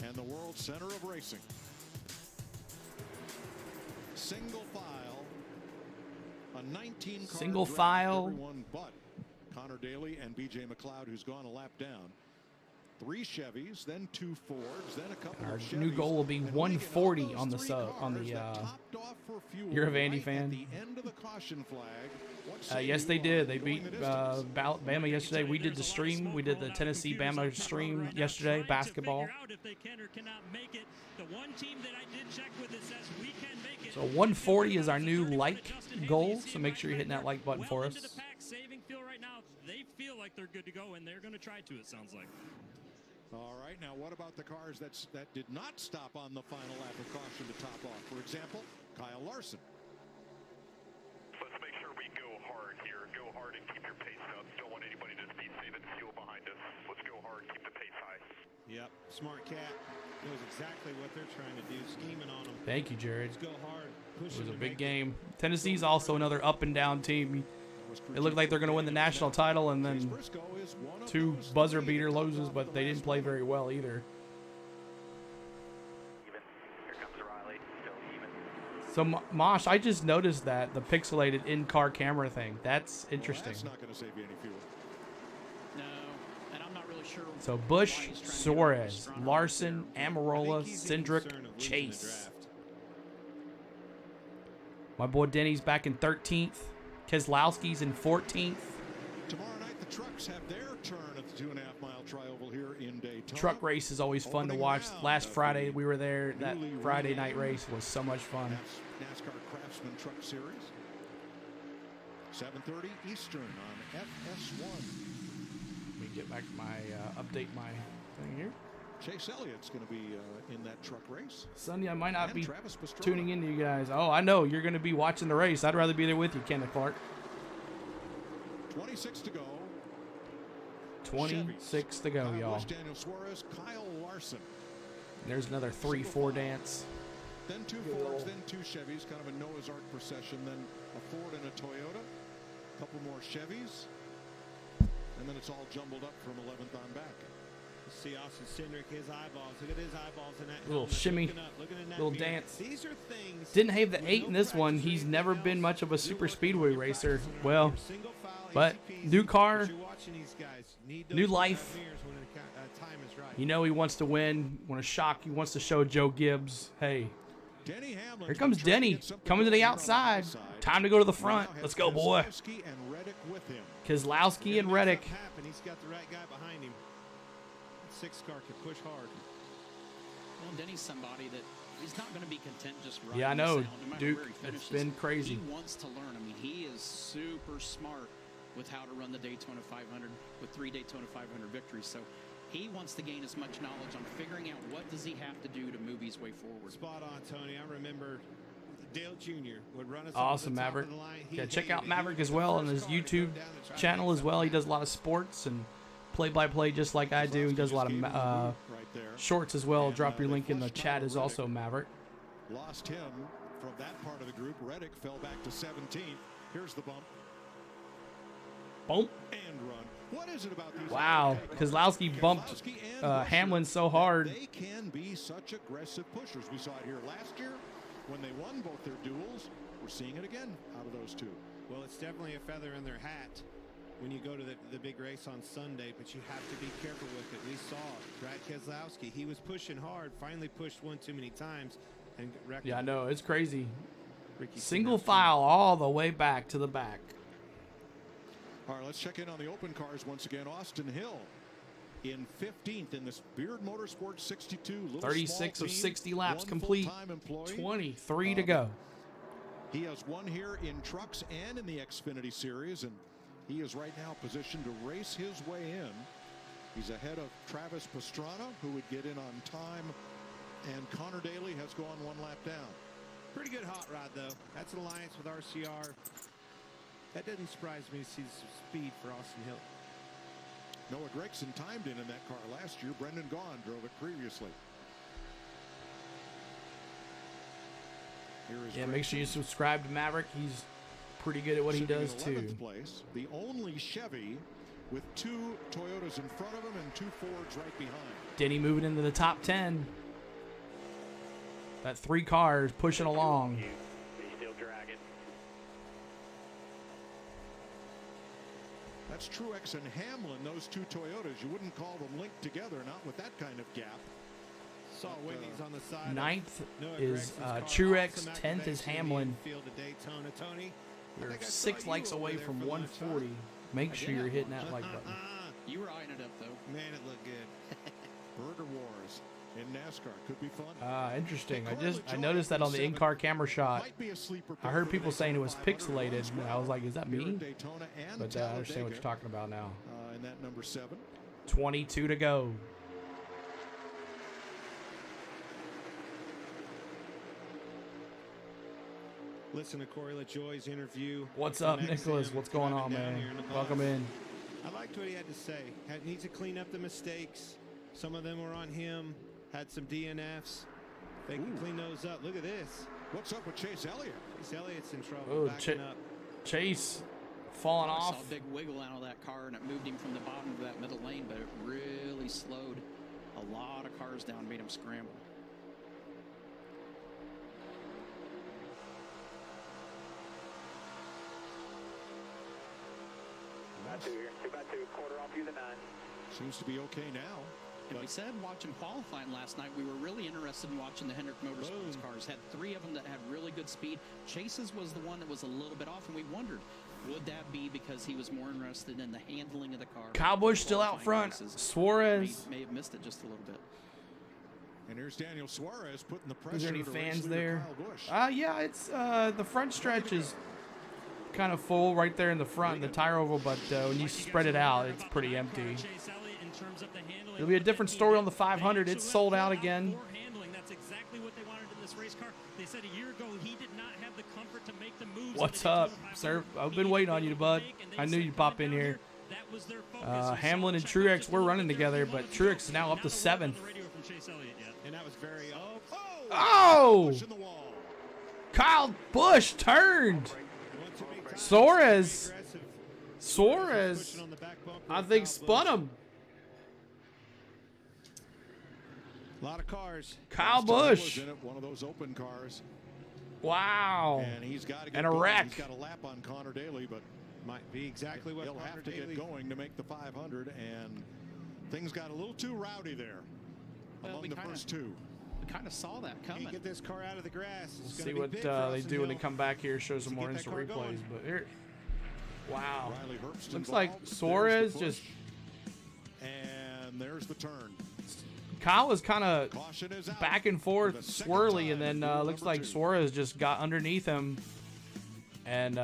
And the world center of racing. Single file, a 19 car single draft, file. everyone but Connor Daly and BJ McLeod, who's gone a lap down. 3 Chevys, then 2 Fords, then a couple Our of Chevys. new goal will be 140 on the You're a Vandy fan? The end of the caution flag. Yes, they did. They beat Bama yesterday. We did the stream. We did the Tennessee Bama stream yesterday, basketball. So 140 is our new like goal. So make sure you're hitting that like button for us. They feel like they're good to go, and they're going to try to, it sounds like. All right, now what about the cars that did not stop on the final lap of caution to top off? For example, Kyle Larson. Let's make sure we go hard here. Go hard and keep your pace up. Don't want anybody to be saving fuel behind us. Let's go hard, keep the pace high. Yep, smart cat. Knows exactly what they're trying to do, scheming on them. Thank you, Jared. Let's go hard. It was a big game. Tennessee's also another up and down team. It looked like they're going to win the national title, and then 2 buzzer beater loses, but they didn't play very well either. So Mosh, I just noticed that the pixelated in-car camera thing. That's interesting. That's not going to save you any fuel. No, and I'm not really sure. So Busch, Suarez, Larson, Amarola, Cindric, Chase. My boy Denny's back in 13th. Keselowski's in 14th. Tomorrow night, the trucks have their turn at the 2.5-mile tri-oval here in Daytona. Truck race is always fun to watch. Last Friday we were there. That Friday night race was so much fun. NASCAR Craftsman Truck Series. 7:30 Eastern on FS1. Let me get back my update my thing here. Chase Elliott's going to be in that truck race. Sunday, I might not And be Travis Pastrana. tuning into you guys. Oh, I know. You're going to be watching the race. I'd rather be there with you, Kenneth Clark. 26 to go. 26 to go, Kyle y'all. Busch, Daniel Suarez, Kyle Larson. There's another 3-4 dance. Then 2 Fords, then 2 Chevys, kind of a Noah's Ark procession, then a Ford and a Toyota, a couple more Chevys, and then it's all jumbled up from 11th on back. See Austin Cindric, his eyeballs. Look at his eyeballs in that. Little helmet. shimmy, Looking in that little mirror. dance. These are things. Didn't have the 8 in this one. He's never been much of a super speedway racer. Well, but new car, new life. You know he wants to win. Want to shock. He wants to show Joe Gibbs, hey, here comes Denny coming to the outside. Time to go to the front. Let's go, boy. Keselowski and Reddick. He's got the right guy behind him. 6 car can push hard. Well, Denny's somebody that he's not going to be content just running. Yeah, I know, no matter Duke. where he finishes. It's been crazy. He wants to learn. I mean, he is super smart with how to run the Daytona 500 with 3 Daytona 500 victories. So he wants to gain as much knowledge on figuring out what does he have to do to move his way forward. Spot on, Tony. I remember Dale Jr. would run us Awesome, up to the top Maverick. of the line. Yeah, check out Maverick as well on his YouTube channel as well. He does a lot of sports and play-by-play just like I do. He does a lot of shorts as well. Drop your link in the chat is also Maverick. Lost him from that part of the group. Reddick fell back to 17th. Here's the bump. Bump. And run. What is it about these? Wow, Keselowski bumped Hamlin so hard. They can be such aggressive pushers. We saw it here last year when they won both their duels. We're seeing it again out of those two. Well, it's definitely a feather in their hat when you go to the big race on Sunday, but you have to be careful with it. We saw Brad Keselowski. He was pushing hard, finally pushed one too many times. And Yeah, I know. It's crazy. Ricky Single file all the way back to the back. All right, let's check in on the open cars once again. Austin Hill in 15th in this Beard Motorsports 62. 36 of 60 laps complete. 23 to Um, go. He has won here in trucks and in the Xfinity Series, and he is right now positioned to race his way in. He's ahead of Travis Pastrana, who would get in on time, and Connor Daly has gone 1 lap down. Pretty good hot rod, though. That's an alliance with RCR. That doesn't surprise me to see some speed for Austin Hill. Noah Gregson timed in that car last year. Brendan Gaughan drove it previously. Here is Yeah, make sure you subscribe to Maverick. He's pretty good at what he does sitting in too. 11th place, the only Chevy with 2 Toyotas in front of him and 2 Fords right behind. Denny moving into the top 10. That 3 cars pushing along. He's still dragging. That's Truex and Hamlin, those 2 Toyotas. You wouldn't call them linked together, not with that kind of gap. Saw Wendy's on the side. 9th Noah is Gregson's car. Truex. Awesome 10th is activation in the Hamlin. infield of Daytona. Tony, I You're think I saw 6 you likes over away there from for lunch, 140. Make sure you're hitting that like button. You were eyeing it up, though. Man, it looked good. Burger Wars in NASCAR could be fun. Interesting. I noticed that on the in-car camera shot. I heard people saying it was pixelated, and I was like, is that me? But I understand what you're talking about now. In that number 7. 22 to go. Listen to Corey LaJoie's interview. What's on up, Nicholas? XM, What's going on, driving down man? here in the Welcome bus. in. I liked what he had to say. Needs to clean up the mistakes. Some of them were on him. Had some DNFs. They can clean those up. Look at this. What's up with Chase Elliott? Chase Elliott's in trouble. Oh, backing up. Chase falling I off. saw a big wiggle out of that car, and it moved him from the bottom of that middle lane, but it really slowed a lot of cars down, made him scramble. About 2 here. 2x2, quarter off you the 9. Seems to be okay now. And we said watching qualifying last night, we were really interested in watching the Hendrick Motorsports cars. Had 3 of them that had really good speed. Chase's was the one that was a little bit off, and we wondered, would that be because he was more interested in the handling of the car? Kyle Busch still out front. Suarez. May have missed it just a little bit. And here's Daniel Suarez putting the pressure. Is there any to race fans leader there? Kyle Busch. Yeah, it's the front stretch is kind of full right there in the front, the tire oval, but when you spread it out, it's pretty empty. Chase Elliott in terms of the handling. It'll be a different story on the 500. It's sold out again. Handling. That's exactly what they wanted in this race car. They said a year ago he did not have the comfort to make the moves. What's up, sir? I've been waiting on you, bud. I knew you'd pop in here. Hamlin and Truex were running together, but Truex is now up to 7th. And that was very Oh! Kyle Busch turned. Suarez, I think, spun him. a lot of cars. Kyle Busch. In it, one of those open cars. Wow. And he's got to get and a going. wreck. He's got a lap on Connor Daly, but might be exactly what he'll have to Daly get going to make the 500, and things got a little too rowdy there among the first two. We kind of saw that coming. Can't get this car out of the grass. We'll see what they do when they come back here. Show some more instant replays. But here, wow. Looks like Suarez just. And there's the turn. Kyle was kind of back and forth, swirly, and then looks like Suarez just got underneath him and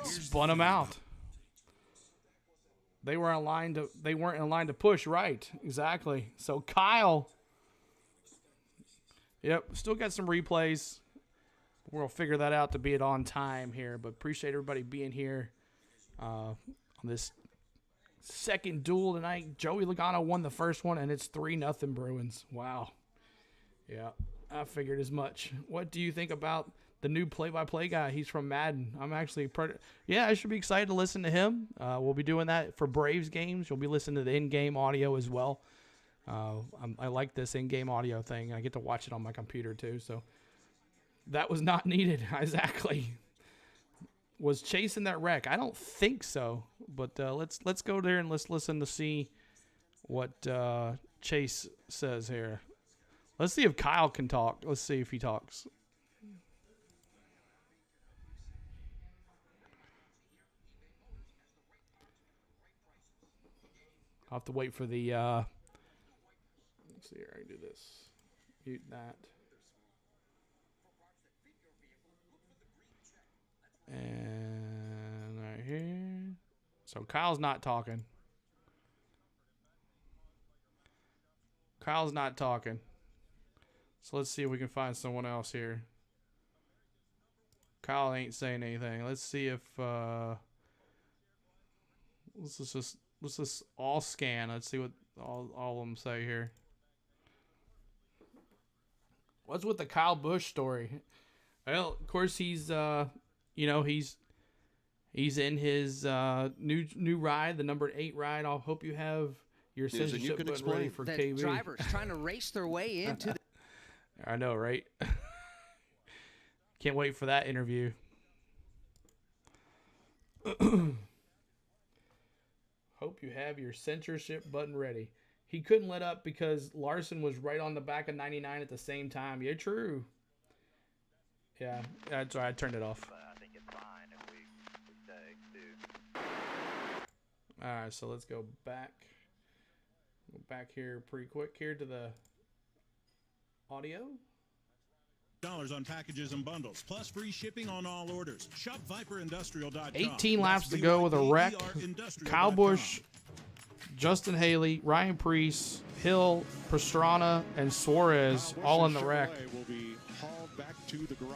spun him out. They weren't in line to push, right? Exactly. So Kyle. Yep, still got some replays. We'll figure that out to be it on time here. But appreciate everybody being here on this second duel tonight. Joey Logano won the first one, and it's 3-0 Bruins. Wow. Yeah, I figured as much. What do you think about the new play-by-play guy? He's from Madden. I'm actually I should be excited to listen to him. We'll be doing that for Braves games. You'll be listening to the in-game audio as well. I like this in-game audio thing. I get to watch it on my computer too. So that was not needed. Exactly. Was Chase in that wreck? I don't think so. But let's go there and let's listen to see what Chase says here. Let's see if Kyle can talk. Let's see if he talks. I'll have to wait for the. Let's see here. I can do this. Mute that. And right here. So Kyle's not talking. Kyle's not talking. So let's see if we can find someone else here. Kyle ain't saying anything. Let's see if let's just all scan. Let's see what all of them say here. What's with the Kyle Busch story? Well, of course he's he's in his new ride, the number 8 ride. I hope you have your censorship button ready for the KB. Drivers trying to race their way into the I know, right? Can't wait for that interview. Hope you have your censorship button ready. He couldn't let up because Larson was right on the back of 99 at the same time. Yeah, true. Yeah, that's why I turned it off. I think it's fine if we stay, too. All right, so let's go back. Go back here pretty quick here to the audio. $10 on packages and bundles, plus free shipping on all orders. Shop ViperIndustrial.com. 18 laps to go with a wreck. Kyle Busch, Justin Haley, Ryan Preece, Hill, Pastrana, and Suarez all in the wreck. Will be hauled back to the garage.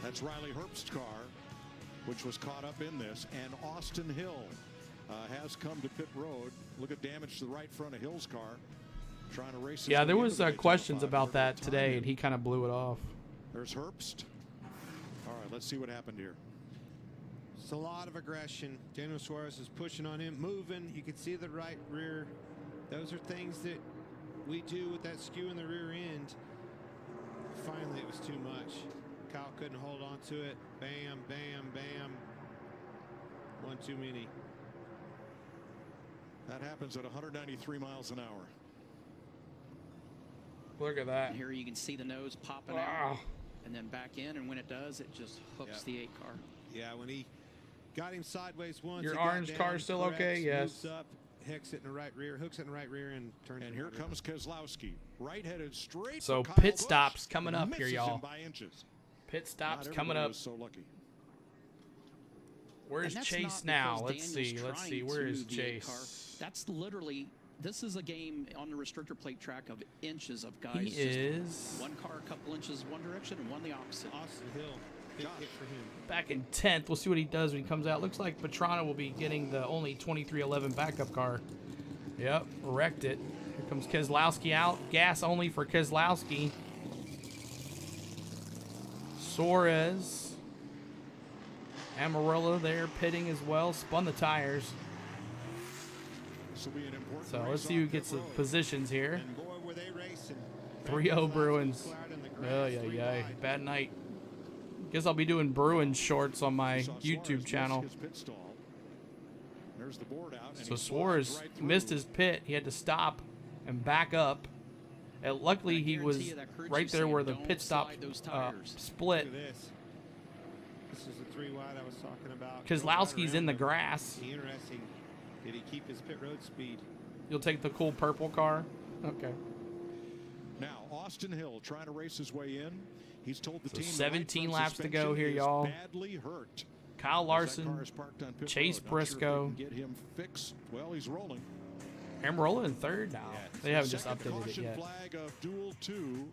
That's Riley Herbst's car, which was caught up in this, and Austin Hill has come to pit road. Look at damage to the right front of Hill's car. Trying to race. Yeah, there was questions about that today, and he kind of blew it off. There's Herbst. All right, let's see what happened here. It's a lot of aggression. Daniel Suarez is pushing on him, moving. You can see the right rear. Those are things that we do with that skew in the rear end. Finally, it was too much. Kyle couldn't hold on to it. Bam, bam, bam. One too many. That happens at 193 miles an hour. Look at that. And here you can see the nose popping out and then back in, and when it does, it just hooks the 8 car. Yeah, when he got him sideways once. Your orange car still okay? Yes. Up, hooks it in the right rear, and turns. And here comes Keselowski, right-headed straight. So for pit Kyle stops Busch, coming up here, misses y'all. him by inches. Pit stops Not coming everybody up. was so lucky. Where's And that's Chase not now? because Let's Daniel's see. Let's trying see. Where to is be a car. Chase? That's literally, this is a game on the restrictor plate track of inches of guys. He just is one car a couple inches one direction and one the opposite. Austin Hill, big hit for him. back in 10th. We'll see what he does when he comes out. Looks like Patrana will be getting the only 2311 backup car. Yep, wrecked it. Here comes Keselowski out. Gas only for Keselowski. Suarez. Amarillo there pitting as well. Spun the tires. This will be an important So race let's see on who pit gets the road. positions here. And boy, were they racing. 3-0 Bruins. Oh, yeah, yeah. Bad night. Guess I'll be doing Bruins shorts on my YouTube channel. There's the board out, and So he Suarez slides right through. missed his pit. He had to stop and back up. And luckily, he was right there where the pit stop split. Look at this. This is the 3 wide I was talking about. Keselowski's in the grass. Interesting. Did he keep his pit road speed? You'll take the cool purple car? Okay. Now, Austin Hill trying to race his way in. He's told the So team 17 the right laps to go front here, suspension is y'all. badly hurt. Kyle As that Larson, car is parked on pit Chase road. Not Briscoe. Sure if they can get him fixed. Well, he's rolling. Amarillo in third now. They haven't just Second updated it caution yet. flag of Duel 2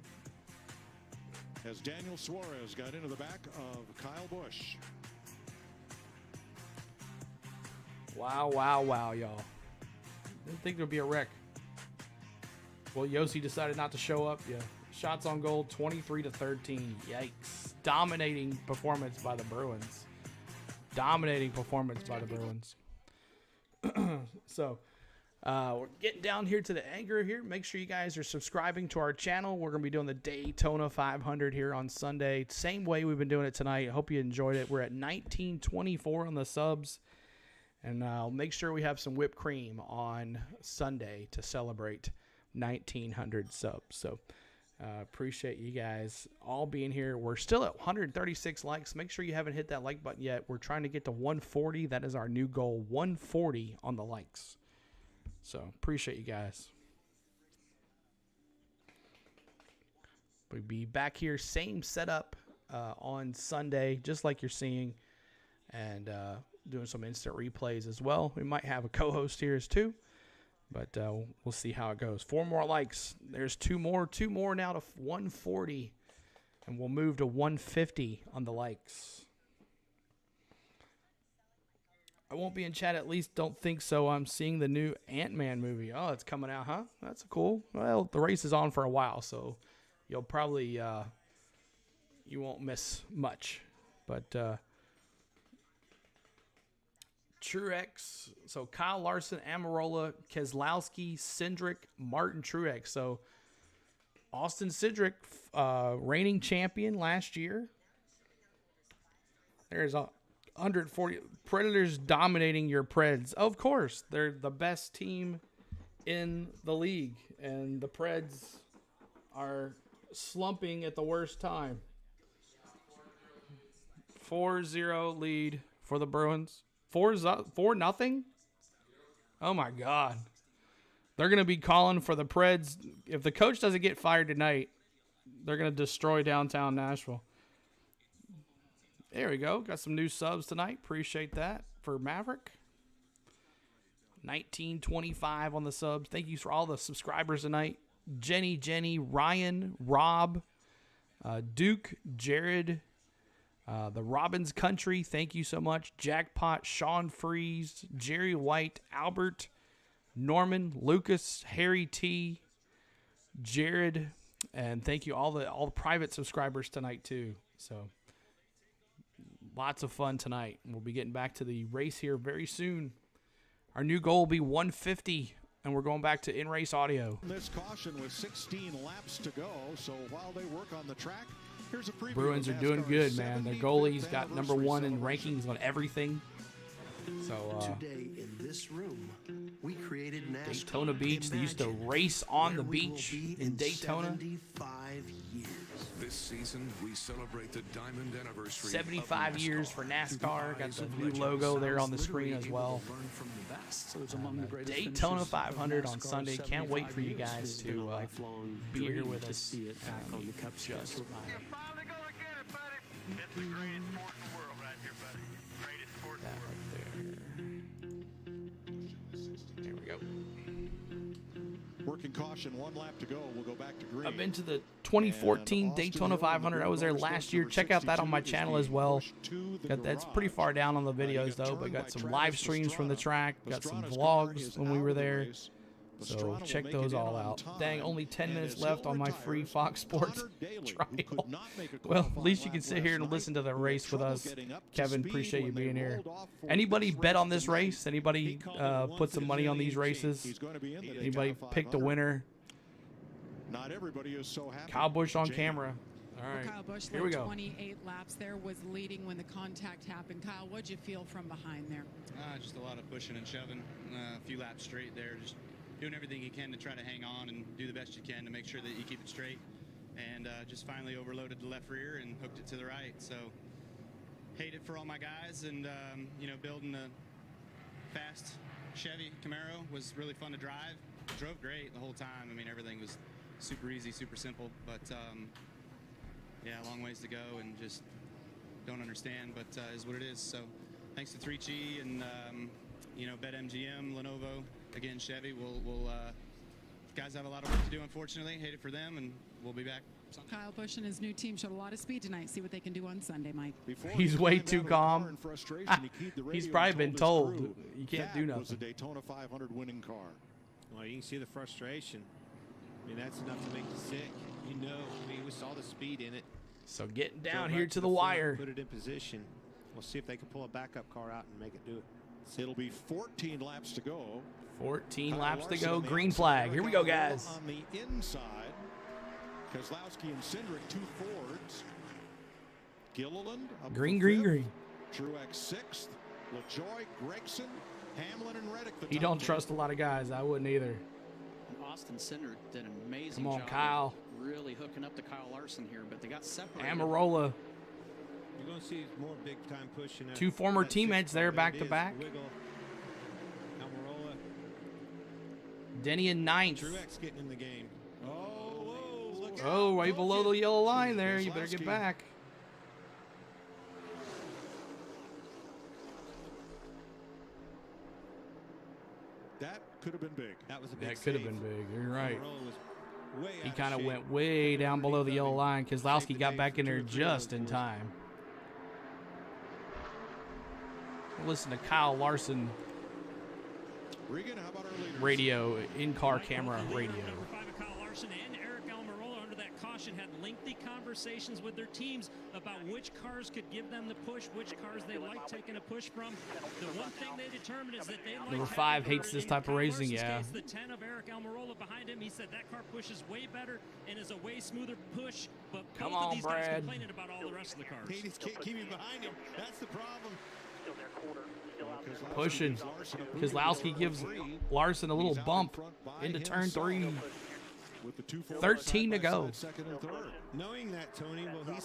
as Daniel Suarez got into the back of Kyle Busch. Wow, wow, wow, y'all. Didn't think there'd be a wreck. Well, Yossi decided not to show up. Yeah. Shots on goal, 23-13. Yikes. Dominating performance by the Bruins. Dominating performance by the Bruins. So, we're getting down here to the anchor here. Make sure you guys are subscribing to our channel. We're going to be doing the Daytona 500 here on Sunday. Same way we've been doing it tonight. I hope you enjoyed it. We're at 1924 on the subs. And I'll make sure we have some whipped cream on Sunday to celebrate 1900 subs. So appreciate you guys all being here. We're still at 136 likes. Make sure you haven't hit that like button yet. We're trying to get to 140. That is our new goal, 140 on the likes. So appreciate you guys. We'll be back here, same setup on Sunday, just like you're seeing. And doing some instant replays as well. We might have a co-host here as too, but we'll see how it goes. 4 more likes. There's 2 more now to 140, and we'll move to 150 on the likes. I won't be in chat, at least don't think so. I'm seeing the new Ant-Man movie. Oh, it's coming out, huh? That's cool. Well, the race is on for a while, so you'll probably you won't miss much, but Truex, so Kyle Larson, Amarola, Keselowski, Cindric, Martin Truex. So Austin Cindric, reigning champion last year. There's 140 Predators dominating your Preds. Of course, they're the best team in the league, and the Preds are slumping at the worst time. 4-0 lead for the Bruins. 4-0? Oh my God. They're going to be calling for the Preds. If the coach doesn't get fired tonight, they're going to destroy downtown Nashville. There we go. Got some new subs tonight. Appreciate that for Maverick. 1925 on the subs. Thank you for all the subscribers tonight. Jenny, Ryan, Rob, Duke, Jared, the Robbins Country, thank you so much. Jackpot, Sean Freeze, Jerry White, Albert, Norman, Lucas, Harry T, Jared, and thank you all the private subscribers tonight too. So lots of fun tonight. We'll be getting back to the race here very soon. Our new goal will be 150, and we're going back to in-race audio. This caution with 16 laps to go, so while they work on the track, here's a preview. Bruins are doing good, man. Their goalie's got #1 in rankings on everything. So today in this room, we created Nascar. Daytona Beach. They used to race on the beach in Daytona. 75 years. This season, we celebrate the diamond anniversary. 75 years for NASCAR. Got the new logo there on the screen as well. Daytona 500 on Sunday. Can't wait for you guys to be here with us. It's the greatest sport in the world right here, buddy. Greatest sport That right there. There we go. Working caution, 1 lap to go. We'll go back to green. I've been to the 2014 Daytona 500. I was there last year. Check out that on my channel as well. That's pretty far down on the videos though, but got some live streams from the track. Got some vlogs when we were there. So check those all out. Dang, only 10 minutes left on my free Fox Sports trial. Well, at least you can sit here and listen to the race with us. Kevin, appreciate you being here. Anybody bet on this race? Anybody put some money on these races? Anybody picked a winner? Not everybody is so happy. Kyle Busch on camera. All right, Kyle Busch here we go. 28 laps there, was leading when the contact happened. Kyle, what'd you feel from behind there? Just a lot of pushing and shoving. A few laps straight there. Just doing everything you can to try to hang on and do the best you can to make sure that you keep it straight. And just finally overloaded the left rear and hooked it to the right. So hate it for all my guys. And, you know, building a fast Chevy Camaro was really fun to drive. Drove great the whole time. I mean, everything was super easy, super simple. But, yeah, long ways to go and just don't understand. But is what it is. So thanks to 3G and, you know, BetMGM, Lenovo, again, Chevy. We'll guys have a lot of work to do, unfortunately. Hate it for them, and we'll be back. Kyle Busch and his new team showed a lot of speed tonight. See what they can do on Sunday, Mike. He's way too calm. He's probably been told you can't do nothing. Was a Daytona 500 winning car. Well, you can see the frustration. I mean, that's enough to make you sick. You know, I mean, we saw the speed in it. So getting down here to the wire. Put it in position. We'll see if they can pull a backup car out and make it do it. It'll be 14 laps to go. 14 laps to go. Green flag. Here we go, guys. On the inside, Keselowski and Cindric, 2 Fords. Gilliland. Green. Truex 6th. LaJoy, Gregson, Hamlin, and Reddick. He don't trust a lot of guys. I wouldn't either. Austin Cindric did an amazing job. Come on, Kyle. Really hooking up to Kyle Larson here, but they got separated. Amarola. You're going to see more big-time pushing. 2 former teammates there back-to-back. Amarola. Denny in 9th. Truex getting in the game. Oh, right below the yellow line there. You better get back. That could have been big. That was a big That could have been big. You're right. Way He kind of went way down below the yellow line. Keselowski got back in there just in time. Listen to Kyle Larson Regan, how about our leaders? radio, in-car camera radio. Number 5 Kyle Larson and Eric Almirola under that caution had lengthy conversations with their teams about which cars could give them the push, which cars they like taking a push from. The one thing they determined is that they like Number 5 hates this type of racing, yeah. Case, the 10 of Eric Almirola behind him, he said that car pushes way better and is a way smoother push. But Come both on, of these guys Brad. complaining about all the rest of the cars. He just can't keep him behind him. That's the problem. Pushing. Keselowski gives Larson a little bump into turn 3. 13 to go. Knowing that, Tony, will he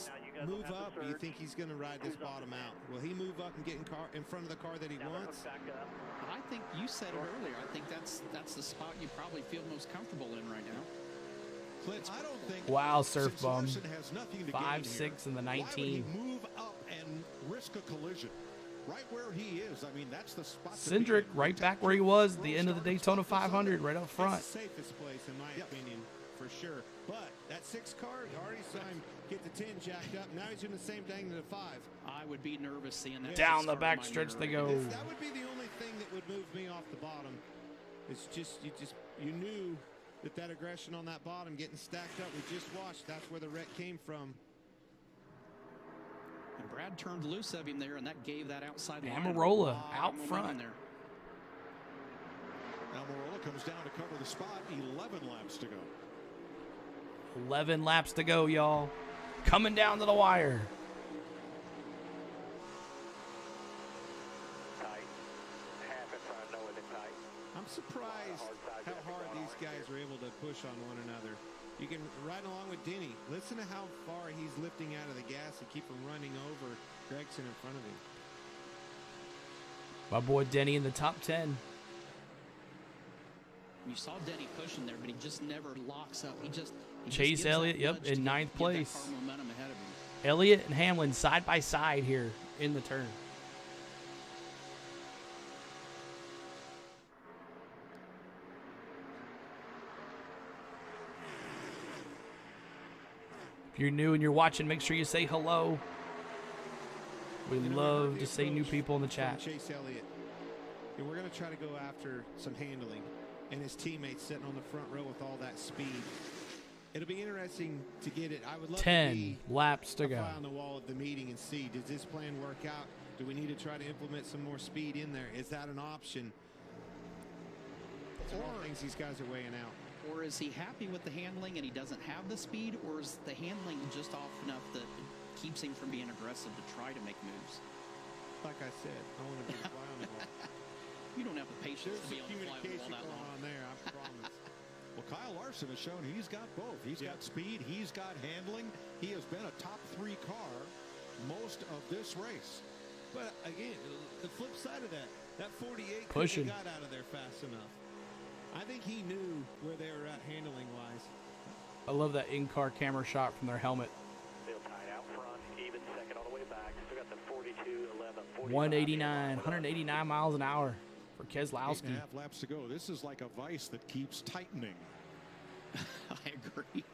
move up? Do you think he's going to ride this bottom out? Will he move up and get in front of the car that he wants? I think you said it earlier. I think that's the spot you probably feel most comfortable in right now. I don't think Wow, surf bum. Larson has nothing to 5, gain 6, here. and the Why would he 19. move up and risk a collision? Right where he is. I mean, that's the spot. Cindric right back where he was at the end of the Daytona 500, right up front. It's the safest place, in my opinion, for sure. But that 6 car, you already saw him get the 10 jacked up. Now he's doing the same thing to the 5. I would be nervous seeing that. Down the back stretch they go. That would be the only thing that would move me off the bottom. It's just you knew that aggression on that bottom getting stacked up. We just watched. That's where the wreck came from. And Brad turned loose of him there, and that gave that outside line Amarola out front. there. Almirola comes down to cover the spot. 11 laps to go. 11 laps to go, y'all. Coming down to the wire. I'm surprised how hard these guys are able to push on one another. You can ride along with Denny. Listen to how far he's lifting out of the gas to keep him running over Gregson in front of him. My boy Denny in the top 10. You saw Denny pushing there, but he just never locks up. He Chase gives Elliott, that yep, nudge in to ninth get place. that car momentum ahead of him. Elliott and Hamlin side by side here in the turn. If you're new and you're watching, make sure you say hello. We love to see new people in the chat. Chase Elliott. And we're going to try to go after some handling and his teammates sitting on the front row with all that speed. It'll be interesting to get it. I would love 10 to be laps to go. a fly on the wall at the meeting and see, does this plan work out? Do we need to try to implement some more speed in there? Is that an option? Or things these guys are weighing out. Or is he happy with the handling and he doesn't have the speed? Or is the handling just off enough that it keeps him from being aggressive to try to make moves? Like I said, I want to be a fly on the wall. You don't have the patience to be on the fly on the wall Communication that going long. on there, I promise. Well, Kyle Larson has shown he's got both. He's got speed, he's got handling. He has been a top 3 car most of this race. But again, the flip side of that 48 Pushing. got out of there fast enough. I think he knew where they were at handling wise. I love that in-car camera shot from their helmet. Still tied out front, even second all the way back. Still got the 42, 11, 189 miles an hour for Keselowski. 8.5 laps to go. This is like a vice that keeps tightening. I agree.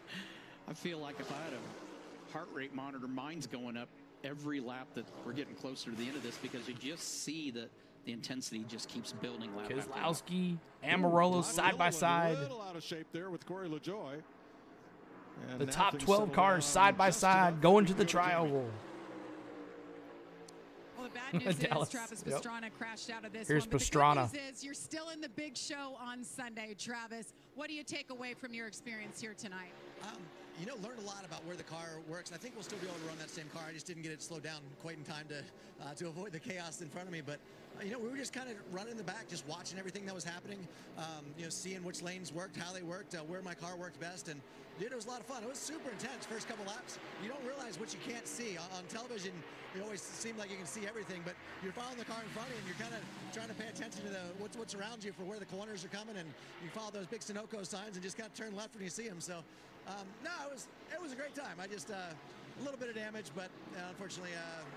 I feel like if I had a heart rate monitor, mine's going up every lap that we're getting closer to the end of this because you just see that the intensity just keeps building lap after lap. Keselowski, Amarola side by side. A little out of shape there with Corey LaJoy. And The now top things 12 settle cars down side by just side enough going for to the Corey LaJoy. tri-oval. Well, the bad news Dallas. is Travis Yep. Pastrana crashed out of this Here's one. But Pastrana. the good news is you're still in the big show on Sunday, Travis. What do you take away from your experience here tonight? You know, learned a lot about where the car works. I think we'll still be able to run that same car. I just didn't get it slowed down quite in time to avoid the chaos in front of me. But, you know, we were just kind of running in the back, just watching everything that was happening, you know, seeing which lanes worked, how they worked, where my car worked best. And, dude, it was a lot of fun. It was super intense first couple laps. You don't realize what you can't see. On television, it always seems like you can see everything, but you're following the car in front of you, and you're kind of trying to pay attention to what's around you for where the corners are coming, and you follow those big Sunoco signs and just kind of turn left when you see them. So, no, it was a great time. I just a little bit of damage, but unfortunately,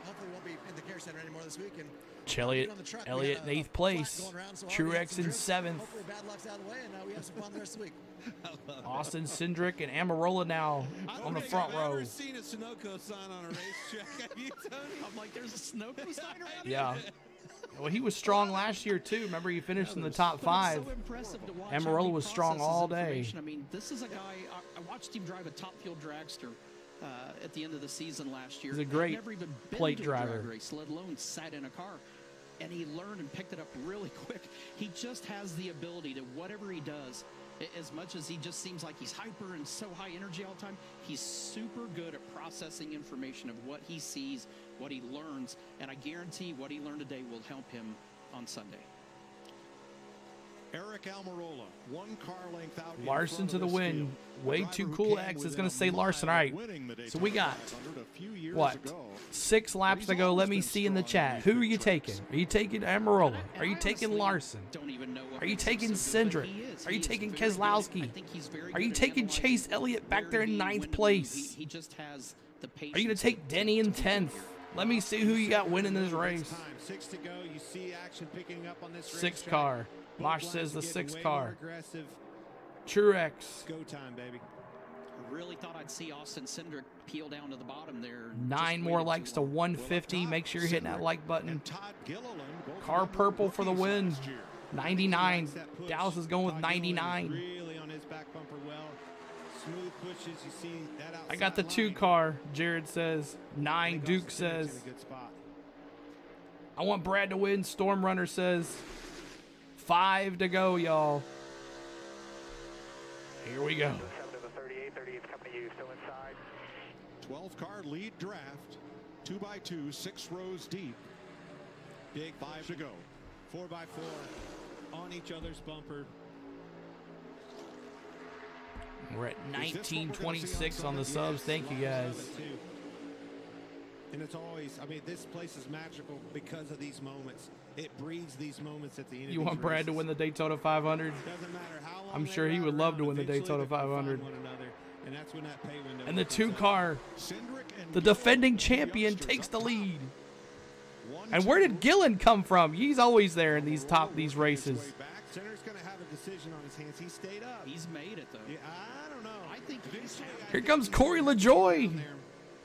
hopefully won't be in the care center anymore this week. And Elliott in 8th place. Truex in 7th. hopefully bad luck's out of the way, and we have some fun the rest of the week. Austin Cindric and Amarola now on the front row. I've never seen a Sunoco sign on a racetrack. Have you, Tony? I'm like, there's a Sunoco sign around Yeah. Well, he was strong last year, too. Remember, he finished in the top But 5. it's so impressive to watch how Amarola he was strong processes all day. information. I mean, this is a guy, I watched him drive a top fuel dragster at the end of the season last year. He's a great I've never even been plate to a driver. drag race, let alone sat in a car. And he learned and picked it up really quick. He just has the ability to, whatever he does, as much as he just seems like he's hyper and so high energy all the time, he's super good at processing information of what he sees, what he learns, and I guarantee what he learned today will help him on Sunday. Eric Almirola, 1 car length out. Larson to the win. Way too cool X is going to say Larson. All right. So we got, what, 6 laps to go. Let me see in the chat. Who are you taking? Are you taking Amarola? Are you taking Larson? Are you taking Cindric? Are you taking Keselowski? Are you taking Chase Elliott back there in 9th place? He just has the patience. Are you going to take Denny in 10th? Let me see who you got winning this race. 6 to go. You see action picking up on this 6th car. Mosh says the 6th car. Aggressive. Truex. Go time, baby. I really thought I'd see Austin Cindric peel down to the bottom there. 9 more likes to 150. Make sure you're hitting that like button. Car purple for the win. 99. Dallas is going with 99. Really on his back bumper well. Smooth pushes. You see that outside I got the 2 car, Jared says. 9, Duke says. in a good spot. I want Brad to win, Storm Runner says. 5 to go, y'all. Here we go. 7 to the 38, 38's coming to you, still inside. 12-car lead draft, 2x2, 6 rows deep. Big 5 to go. 4x4 on each other's bumper. We're at 1926 on the subs. Thank you, guys. And it's always, I mean, this place is magical because of these moments. It breeds these moments at the end of You these want Brad races. to win the Daytona 500? Doesn't matter how long I'm they sure he ride would love around, to win the eventually Daytona they're gonna 500. find one another, and that's when that pay window And the opens 2 up. car, the defending champion, takes the lead. And where did Gillen come from? He's always there in these races. Center's going to have a decision on his hands. He stayed up. He's made it, though. Yeah, I don't know. I think Here comes Corey LaJoy.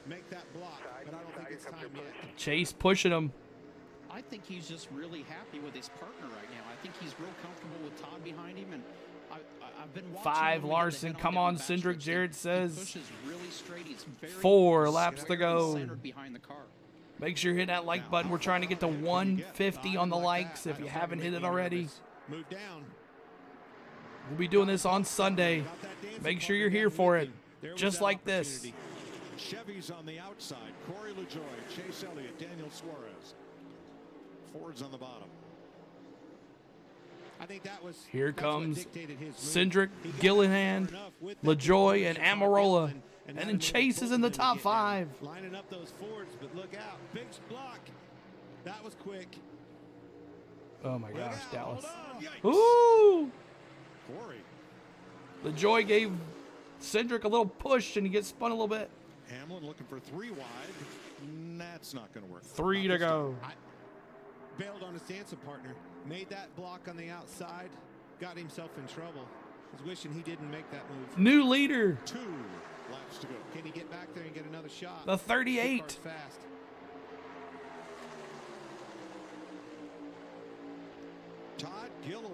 Make that block, but I don't think it's time yet. Chase pushing him. I think he's just really happy with his partner right now. I think he's real comfortable with Todd behind him, and I've been watching 5 him Larson. Come on, Cindric. Jared He says. pushes really straight. He's very 4 laps to square go. centered behind the car. Make sure you hit that like button. We're trying to get to 150 on the likes if you haven't hit it already. Move down. We'll be doing this on Sunday. Make sure you're here for it. Just like this. Chevy's on the outside. Corey LaJoy, Chase Elliott, Daniel Suarez. Ford's on the bottom. I think that was. Here comes Cindric, Gillihan, LaJoy, and Amarola. And then Chase is in the top 5. Lining up those Fords, but look out. Big block. That was quick. Oh my gosh, Dallas. Ooh! Corey. LaJoy gave Cindric a little push and he gets spun a little bit. Hamlin looking for 3 wide. That's not going to work. 3 to go. Bailed on his dancing partner. Made that block on the outside. Got himself in trouble. Was wishing he didn't make that move. New leader. 2 laps to go. Can he get back there and get another shot? The 38. Fast. Todd Gilliland.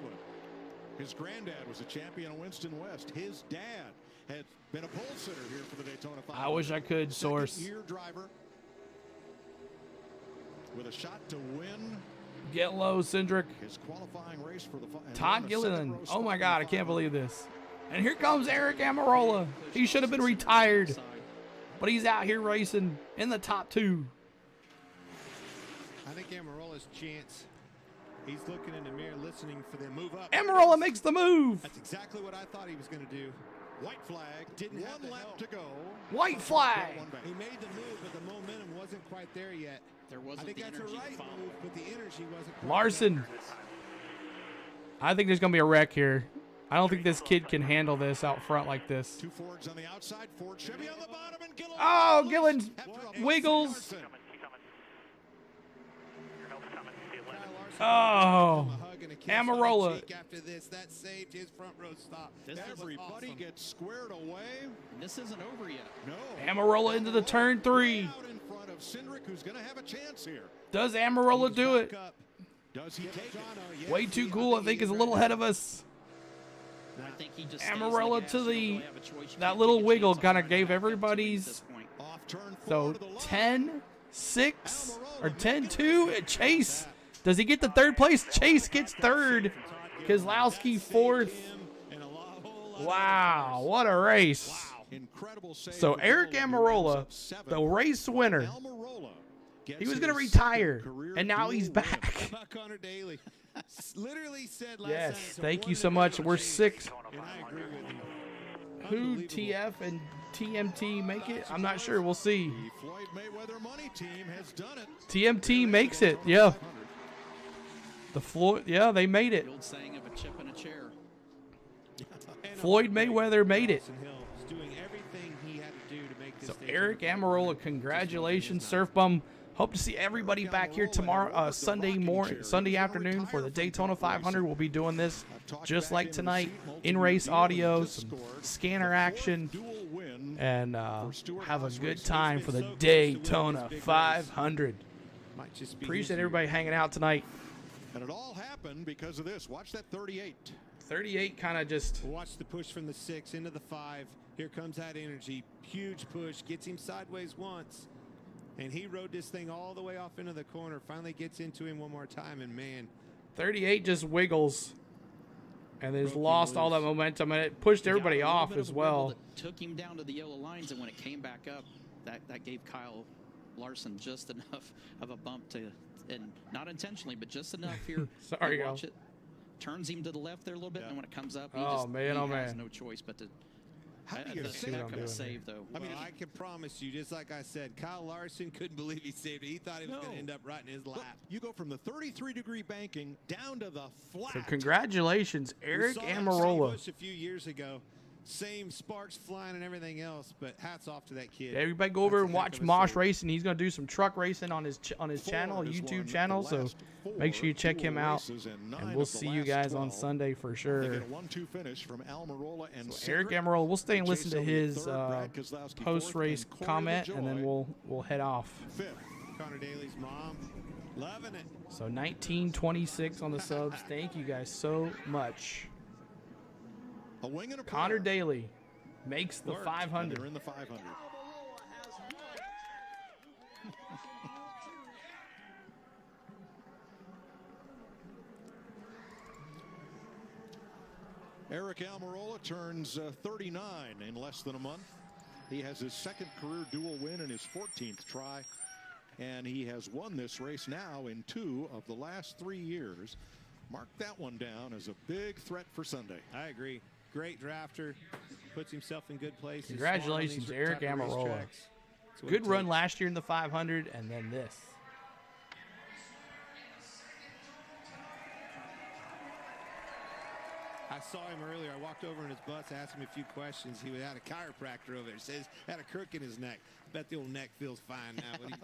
His granddad was a champion of Winston West. His dad had been a pole sitter here for the Daytona 500. I wish I could, Source. Second-year driver with a shot to win. Get low, Cindric. His qualifying race for the Todd Gilliland. Oh my God, I can't believe this. And here comes Eric Amarola. He should have been retired, but he's out here racing in the top 2. I think Amarola's chance. He's looking in the mirror, listening for them move up. Amarola makes the move. That's exactly what I thought he was going to do. White flag. Didn't have the lap to go. White flag. He made the move, but the momentum wasn't quite there yet. There wasn't. I think that's a right move, but the energy wasn't quite Larson. I think there's going to be a wreck here. I don't think this kid can handle this out front like this. 2 Fords on the outside. Ford Chevy on the bottom, and Gilliland. Oh, Gilliland wiggles. Oh, Amarola. After this, that saved his front row stop. Everybody gets squared away. This isn't over yet. No. Amarola into the turn 3. Out in front of Cindric, who's going to have a chance here. Does Amarola do it? Does he take it? Way too cool, I think, is a little ahead of us. I think he just Amarola to that little wiggle kind of gave everybody's. So 10, 6, or 10, 2. Chase. Does he get the 3rd place? Chase gets 3rd. Keselowski 4th. Wow, what a race. So Eric Amarola, the race winner, he was going to retire, and now he's back. Connor Daly literally said last Yes, night, thank you so much. We're 6. and I agree with you. Who, TF and TMT make it? I'm not sure. We'll see. The Floyd Mayweather money team has done it. TMT makes it. Yeah. The Floyd, yeah, they made it. The old saying of a chip in a chair. Floyd Mayweather made it. Doing everything he had to do to make this So Eric Amarola, congratulations, Surf Bum. Hope to see everybody back here tomorrow, Sunday afternoon for the Daytona 500. We'll be doing this just like tonight, in-race audio, some scanner action, and have a good time for the Daytona 500. Appreciate everybody hanging out tonight. And it all happened because of this. Watch that 38. 38 kind of just. Watch the push from the 6 into the 5. Here comes that energy. Huge push. Gets him sideways once. And he rode this thing all the way off into the corner. Finally gets into him one more time. And, man. 38 just wiggles. And has lost all that momentum. And it pushed everybody off as well. Took him down to the yellow lines. And when it came back up, that gave Kyle Larson just enough of a bump to. And not intentionally, but just enough here. Sorry, watch it. Turns him to the left there a little bit, and then when it comes up, he has no choice but to. That's not going to save, though. I mean, I can promise you, just like I said, Kyle Larson couldn't believe he saved it. He thought he was going to end up right in his lap. Look, you go from the 33-degree banking down to the flat. So congratulations, Eric Amarola. A few years ago, same sparks flying and everything else, but hats off to that kid. Everybody go over and watch Mosh Racing. He's going to do some truck racing on his channel, YouTube channel. So make sure you check him out, and we'll see you guys on Sunday for sure. So Eric Amarola, we'll stay and listen to his post-race comment, and then we'll head off. Connor Daly's mom, loving it. So 1926 on the subs. Thank you guys so much. Connor Daly makes the 500. They're in the 500. Eric Almirola turns 39 in less than a month. He has his second career dual win in his 14th try, and he has won this race now in 2 of the last 3 years. Mark that one down as a big threat for Sunday. I agree. Great drafter, puts himself in good places. Congratulations, Eric Amarola. Good run last year in the 500, and then this. I saw him earlier. I walked over in his bus, asked him a few questions. He had a chiropractor over there. Says had a crook in his neck. Bet the old neck feels fine now. What do you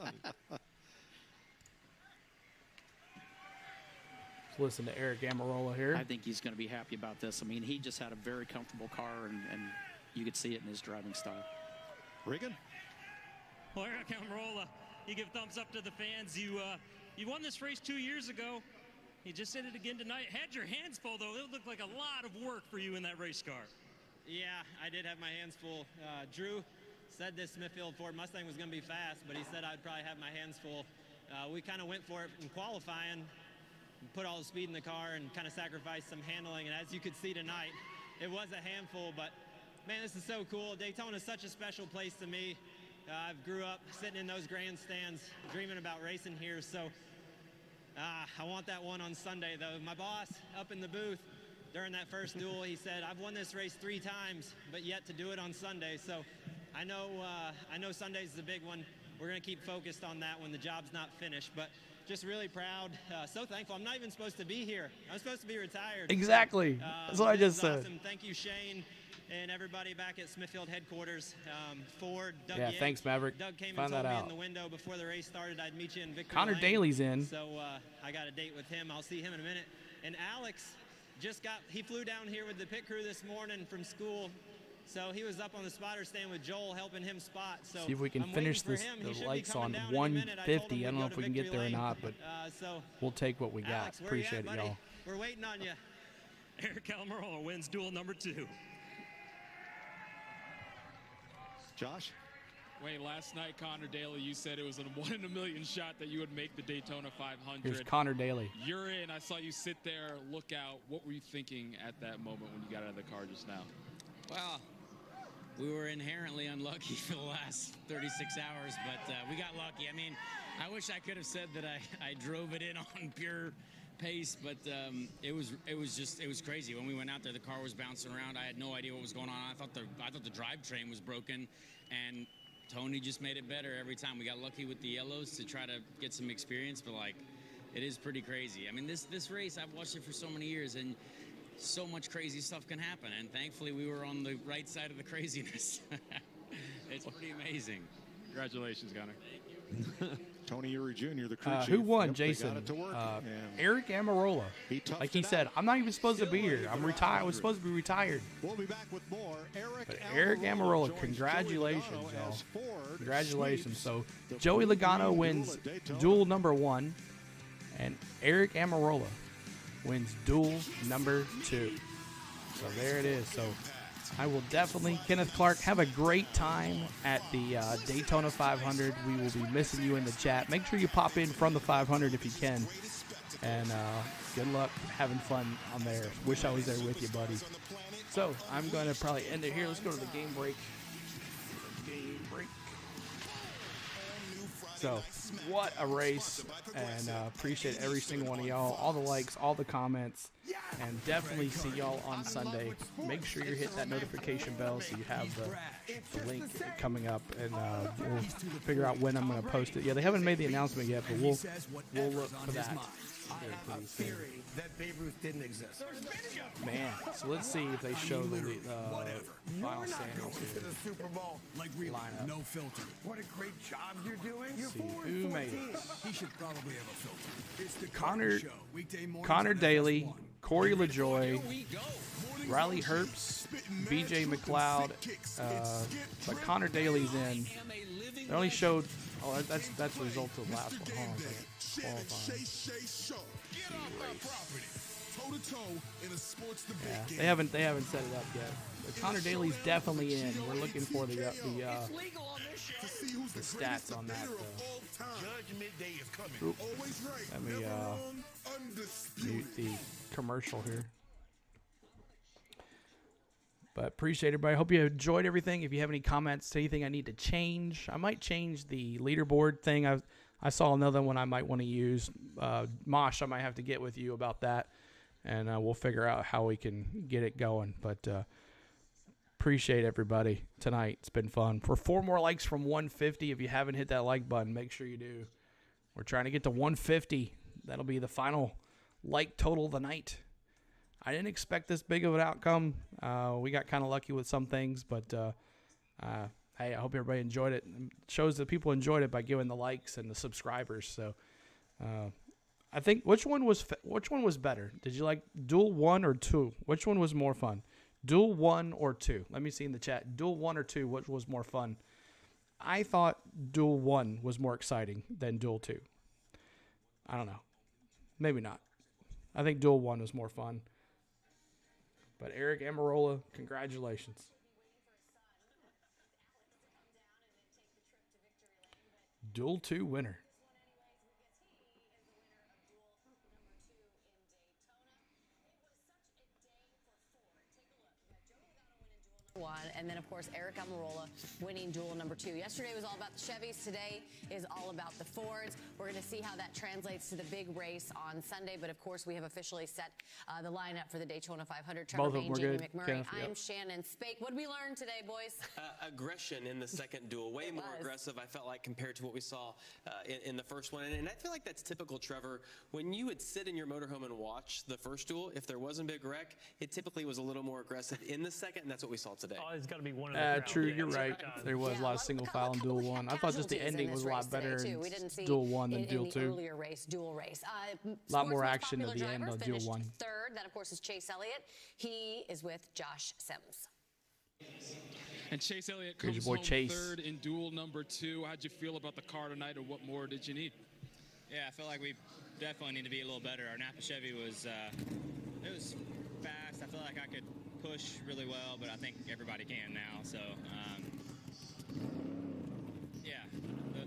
think? Listen to Eric Amarola here. I think he's going to be happy about this. I mean, he just had a very comfortable car, and you could see it in his driving style. Regan? Well, Eric Amarola, you give thumbs up to the fans. You won this race 2 years ago. You just did it again tonight. Had your hands full, though. It looked like a lot of work for you in that race car. Yeah, I did have my hands full. Drew said this Smithfield Ford Mustang was going to be fast, but he said I'd probably have my hands full. We kind of went for it in qualifying, put all the speed in the car, and kind of sacrificed some handling. And as you could see tonight, it was a handful, but man, this is so cool. Daytona is such a special place to me. I grew up sitting in those grandstands, dreaming about racing here. So I want that one on Sunday, though. My boss up in the booth during that first duel, he said, I've won this race 3 times, but yet to do it on Sunday. So I know Sunday's the big one. We're going to keep focused on that when the job's not finished. But just really proud, so thankful. I'm not even supposed to be here. I'm supposed to be retired. Exactly. That's what I just said. Awesome. Thank you, Shane, and everybody back at Smithfield headquarters. Ford, Doug. Yeah, thanks, Maverick. Doug came Find and told that me out. in the window before the race started I'd meet you in Victory Connor Lane. Daly's in. So I got a date with him. I'll see him in a minute. And Alex he flew down here with the pit crew this morning from school. So he was up on the spotter stand with Joel helping him spot. So See if we can finish this. The lights on 150. I don't know if we can get there or not, but we'll take what we got. Alex, Appreciate it, y'all. We're waiting on you. Eric Almirola wins duel number 2. Josh? Wait, last night, Connor Daly, you said it was a 1 in a million shot that you would make the Daytona 500. Here's Connor Daly. You're in. I saw you sit there, look out. What were you thinking at that moment when you got out of the car just now? Well, we were inherently unlucky for the last 36 hours, but we got lucky. I mean, I wish I could have said that I drove it in on pure pace, but it was crazy. When we went out there, the car was bouncing around. I had no idea what was going on. I thought the drivetrain was broken, and Tony just made it better every time. We got lucky with the yellows to try to get some experience, but like, it is pretty crazy. I mean, this race, I've watched it for so many years, and so much crazy stuff can happen, and thankfully we were on the right side of the craziness. It's pretty amazing. Congratulations, Connor. Thank you. Tony Uri Jr., the crew chief. Who won, Yep, Jason? to work, Eric Amarola. Like he said, I'm not even supposed to be here. I'm retired. I was supposed to be retired. We'll be back with more. Eric Amarola, congratulations, y'all. Congratulations. So Joey Logano wins duel number 1, and Eric Amarola wins duel number 2. So there it is. So I will definitely, Kenneth Clark, have a great time at the Daytona 500. We will be missing you in the chat. Make sure you pop in from the 500 if you can. And good luck having fun on there. Wish I was there with you, buddy. So I'm going to probably end it here. Let's go to the game break. So what a race, and appreciate every single one of y'all, all the likes, all the comments, and definitely see y'all on Sunday. Make sure you hit that notification bell so you have the link coming up, and we'll figure out when I'm going to post it. Yeah, they haven't made the announcement yet, but we'll look for that. I have a theory that Babe Ruth didn't exist. Man, so let's see if they show the final You're not standings going to here. the Super Bowl. Like really, Lineup. no filter. What a great job you're doing. You're See 4 who and made 14. it. He should probably have a filter. It's the Connor, Show, weekday mornings Connor on Daly, FS1. Corey LaJoy, Riley Herbst, BJ McLeod, but Connor Daly's in. They only showed. Oh, that's the result of the last one. Hold on a second. Qualifying. Yeah, they haven't set it up yet. But Connor Daly's definitely in. We're looking for the stats on that. Oop. Let me mute the commercial here. But appreciate everybody. I hope you enjoyed everything. If you have any comments, anything I need to change, I might change the leaderboard thing. I saw another one I might want to use. Mosh, I might have to get with you about that, and we'll figure out how we can get it going. But appreciate everybody tonight. It's been fun. For 4 more likes from 150, if you haven't hit that like button, make sure you do. We're trying to get to 150. That'll be the final like total of the night. I didn't expect this big of an outcome. We got kind of lucky with some things, but hey, I hope everybody enjoyed it. It shows that people enjoyed it by giving the likes and the subscribers. So I think which one was better? Did you like Duel 1 or 2? Which one was more fun? Duel 1 or 2? Let me see in the chat. Duel 1 or 2, which was more fun? I thought Duel 1 was more exciting than Duel 2. I don't know. Maybe not. I think Duel 1 was more fun. But Eric Amarola, congratulations. Duel 2 winner. And then, of course, Eric Amarola winning Duel number 2. Yesterday was all about the Chevys. Today is all about the Fords. We're going to see how that translates to the big race on Sunday. But, of course, we have officially set the lineup for the Daytona 500. Trevor Bayne, Jamie McMurray. Kenneth, I'm Shannon Spake. What did we learn today, boys? Aggression in the second duel. Way more aggressive, I felt like, compared to what we saw in the first one. And I feel like that's typical, Trevor. When you would sit in your motorhome and watch the first duel, if there wasn't a big wreck, it typically was a little more aggressive in the second, and that's what we saw today. Oh, it's got to be one of the True, you're right. There was a lot of single file in Duel 1. I thought just the ending was a lot better in Duel 1 than Duel 2. Earlier race, Duel race. A lot more action at the end of Duel 1. Third, that of course is Chase Elliott. He is with Josh Sims. And Chase Elliott comes home third in Duel number 2. How'd you feel about the car tonight, or what more did you need? Yeah, I feel like we definitely need to be a little better. Our Napa Chevy was it was fast. I feel like I could push really well, but I think everybody can now. So yeah,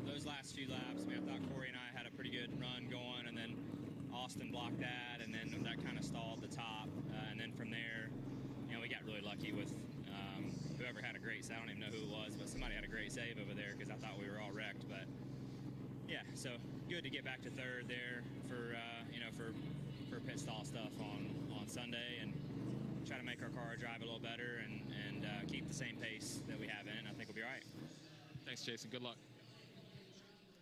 those last few laps, I thought Corey and I had a pretty good run going, and then Austin blocked that, and then that kind of stalled the top, and then from there, we got really lucky with whoever had a great save. I don't even know who it was, but somebody had a great save over there because I thought we were all wrecked. But yeah, so good to get back to third there for for pit stall stuff on Sunday, and try to make our car drive a little better and keep the same pace that we have in it. I think we'll be all right. Thanks, Jason. Good luck.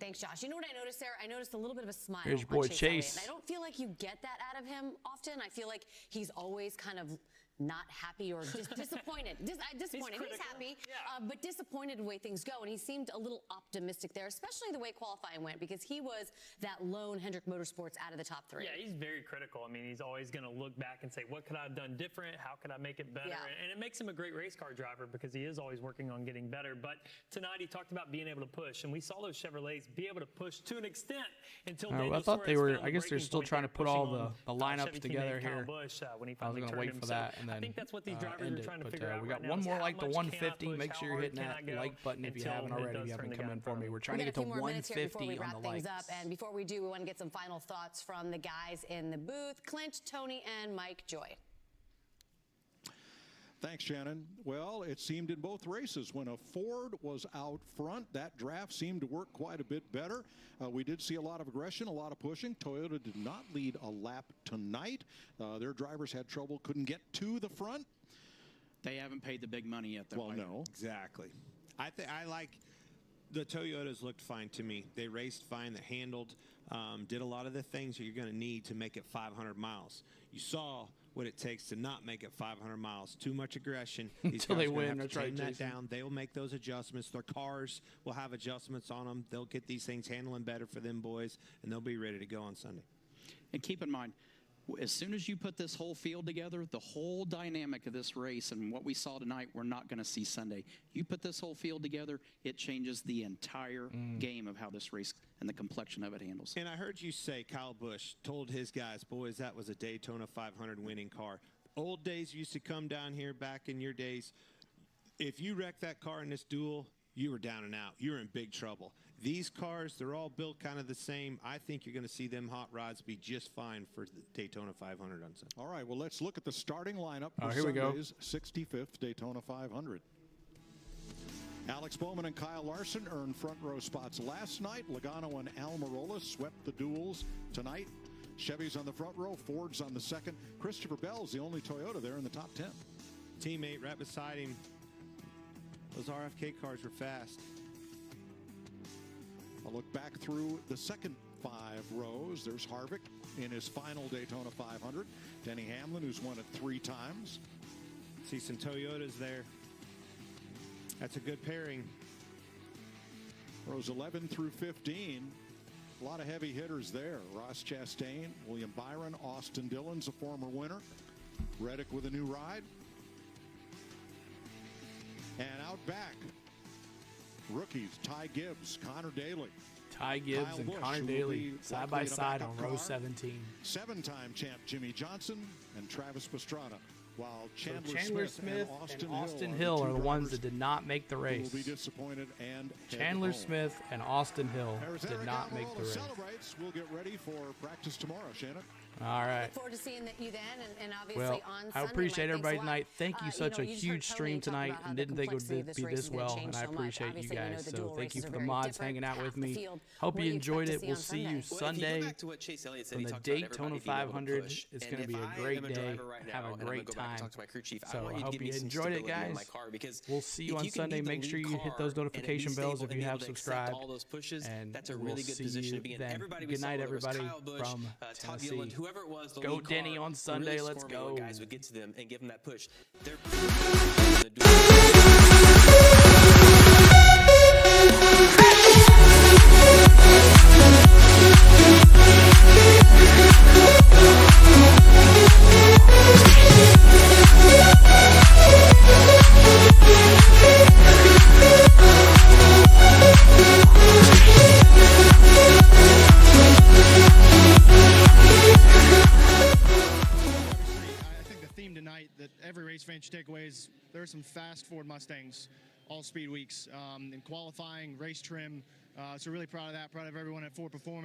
Thanks, Josh. You know what I noticed there? I noticed a little bit of a smile. Here's your boy on Chase Elliott. Chase. And I don't feel like you get that out of him often. I feel like he's always kind of not happy or disappointed. Disappointed. He's happy, but disappointed the way things go. And he seemed a little optimistic there, especially the way qualifying went, because he was that lone Hendrick Motorsports out of the top 3. Yeah, he's very critical. I mean, he's always going to look back and say, what could I have done different? How could I make it better? Yeah. And it makes him a great race car driver because he is always working on getting better. But tonight he talked about being able to push, and we saw those Chevrolets be able to push to an extent until I thought they were. I guess they're still trying to put all the lineups together here. Busch, when he I was going to wait for that and then I think that's what these drivers end are it. trying to But figure out we got right one now more is like the how much 150. can I Make push, sure how you're hitting hard that can I go like button if you until haven't it already. does If you turn haven't the come in gap for me. around. We're trying to We get got to a few more minutes here before we 150 on wrap the things likes. up. And before we do, we want to get some final thoughts from the guys in the booth, Clint, Tony, and Mike Joy. Thanks, Shannon. Well, it seemed in both races when a Ford was out front, that draft seemed to work quite a bit better. We did see a lot of aggression, a lot of pushing. Toyota did not lead a lap tonight. Their drivers had trouble, couldn't get to the front. They haven't paid the big money yet, though. Well, no. Exactly. I like The Toyotas looked fine to me. They raced fine, they handled, did a lot of the things that you're going to need to make it 500 miles. You saw what it takes to not make it 500 miles. Too much aggression. These Until guys they are gonna win. have to That's right, tame that Jason. down. They'll make those adjustments. Their cars will have adjustments on them. They'll get these things handling better for them boys, and they'll be ready to go on Sunday. And keep in mind, as soon as you put this whole field together, the whole dynamic of this race and what we saw tonight, we're not going to see Sunday. You put this whole field together, it changes the entire game of how this race and the complexion of it handles. And I heard you say Kyle Busch told his guys, boys, that was a Daytona 500 winning car. Old days used to come down here back in your days. If you wrecked that car in this duel, you were down and out. You were in big trouble. These cars, they're all built kind of the same. I think you're going to see them hot rods be just fine for the Daytona 500 on Sunday. All right, well, let's look at the starting lineup Oh, for here we go. Sunday's 65th Daytona 500. Alex Bowman and Kyle Larson earned front row spots last night. Logano and Almirola swept the duels tonight. Chevy's on the front row, Ford's on the second. Christopher Bell's the only Toyota there in the top 10. Teammate right beside him. Those RFK cars were fast. I'll look back through the second 5 rows. There's Harvick in his final Daytona 500. Denny Hamlin, who's won it 3 times. See some Toyotas there. That's a good pairing. Rows 11 through 15. A lot of heavy hitters there. Ross Chastain, William Byron, Austin Dillon's a former winner. Reddick with a new ride. And out back, rookies, Ty Gibbs, Connor Daly. Ty Gibbs Kyle and Busch, Connor who will Daly be side likely by in a side backup on row car. 17. 7-time champ Jimmy Johnson and Travis Pastrana. While Chandler, Chandler Smith and Austin Hill are the ones that did not make the who race. will be disappointed and head Chandler home. Smith and Austin Hill There's did Eric not make Almirola the race. celebrates. We'll get ready for practice tomorrow, Shannon. All right. Look forward to seeing you then, and obviously Well, on Sunday. I appreciate Mike, everybody thanks a lot. tonight. Thank you. Such a you just huge heard Tony stream talk tonight, about how and the didn't think it complexity would of be race this is gonna well. change And I so much. appreciate you Obviously, we know guys. the So dual thank you races for are the very mods different, hanging out half with the me. field. Hope What you do you enjoyed expect it. to We'll see see on you Sunday? Well, if you Sunday go back to what Chase Elliott said, from he the talked about Daytona everybody being able to 500. push. It's And going to be if a I great am a day. driver right Have now, a and I'm great gonna go back and time. talk to my crew chief, I So want I you to hope give me you some enjoyed it, stability on guys. my car, because We'll see you if on you can Sunday. be the Make sure lead you hit car those and notification be bells stable if and you be have able to accept subscribed. all those pushes, And that's a we'll really good see position you to be in. then. Everybody we Good saw, night, whether it was everybody Kyle Busch, from Todd Tennessee. Gilliland, whoever it was, the Go lead Denny car, on Sunday. really Let's squirming when go. guys would get to them and give them that push. They're that every race fan should take away is there are some fast Ford Mustangs all speed weeks in qualifying, race trim. So really proud of that, proud of everyone at Ford Performance.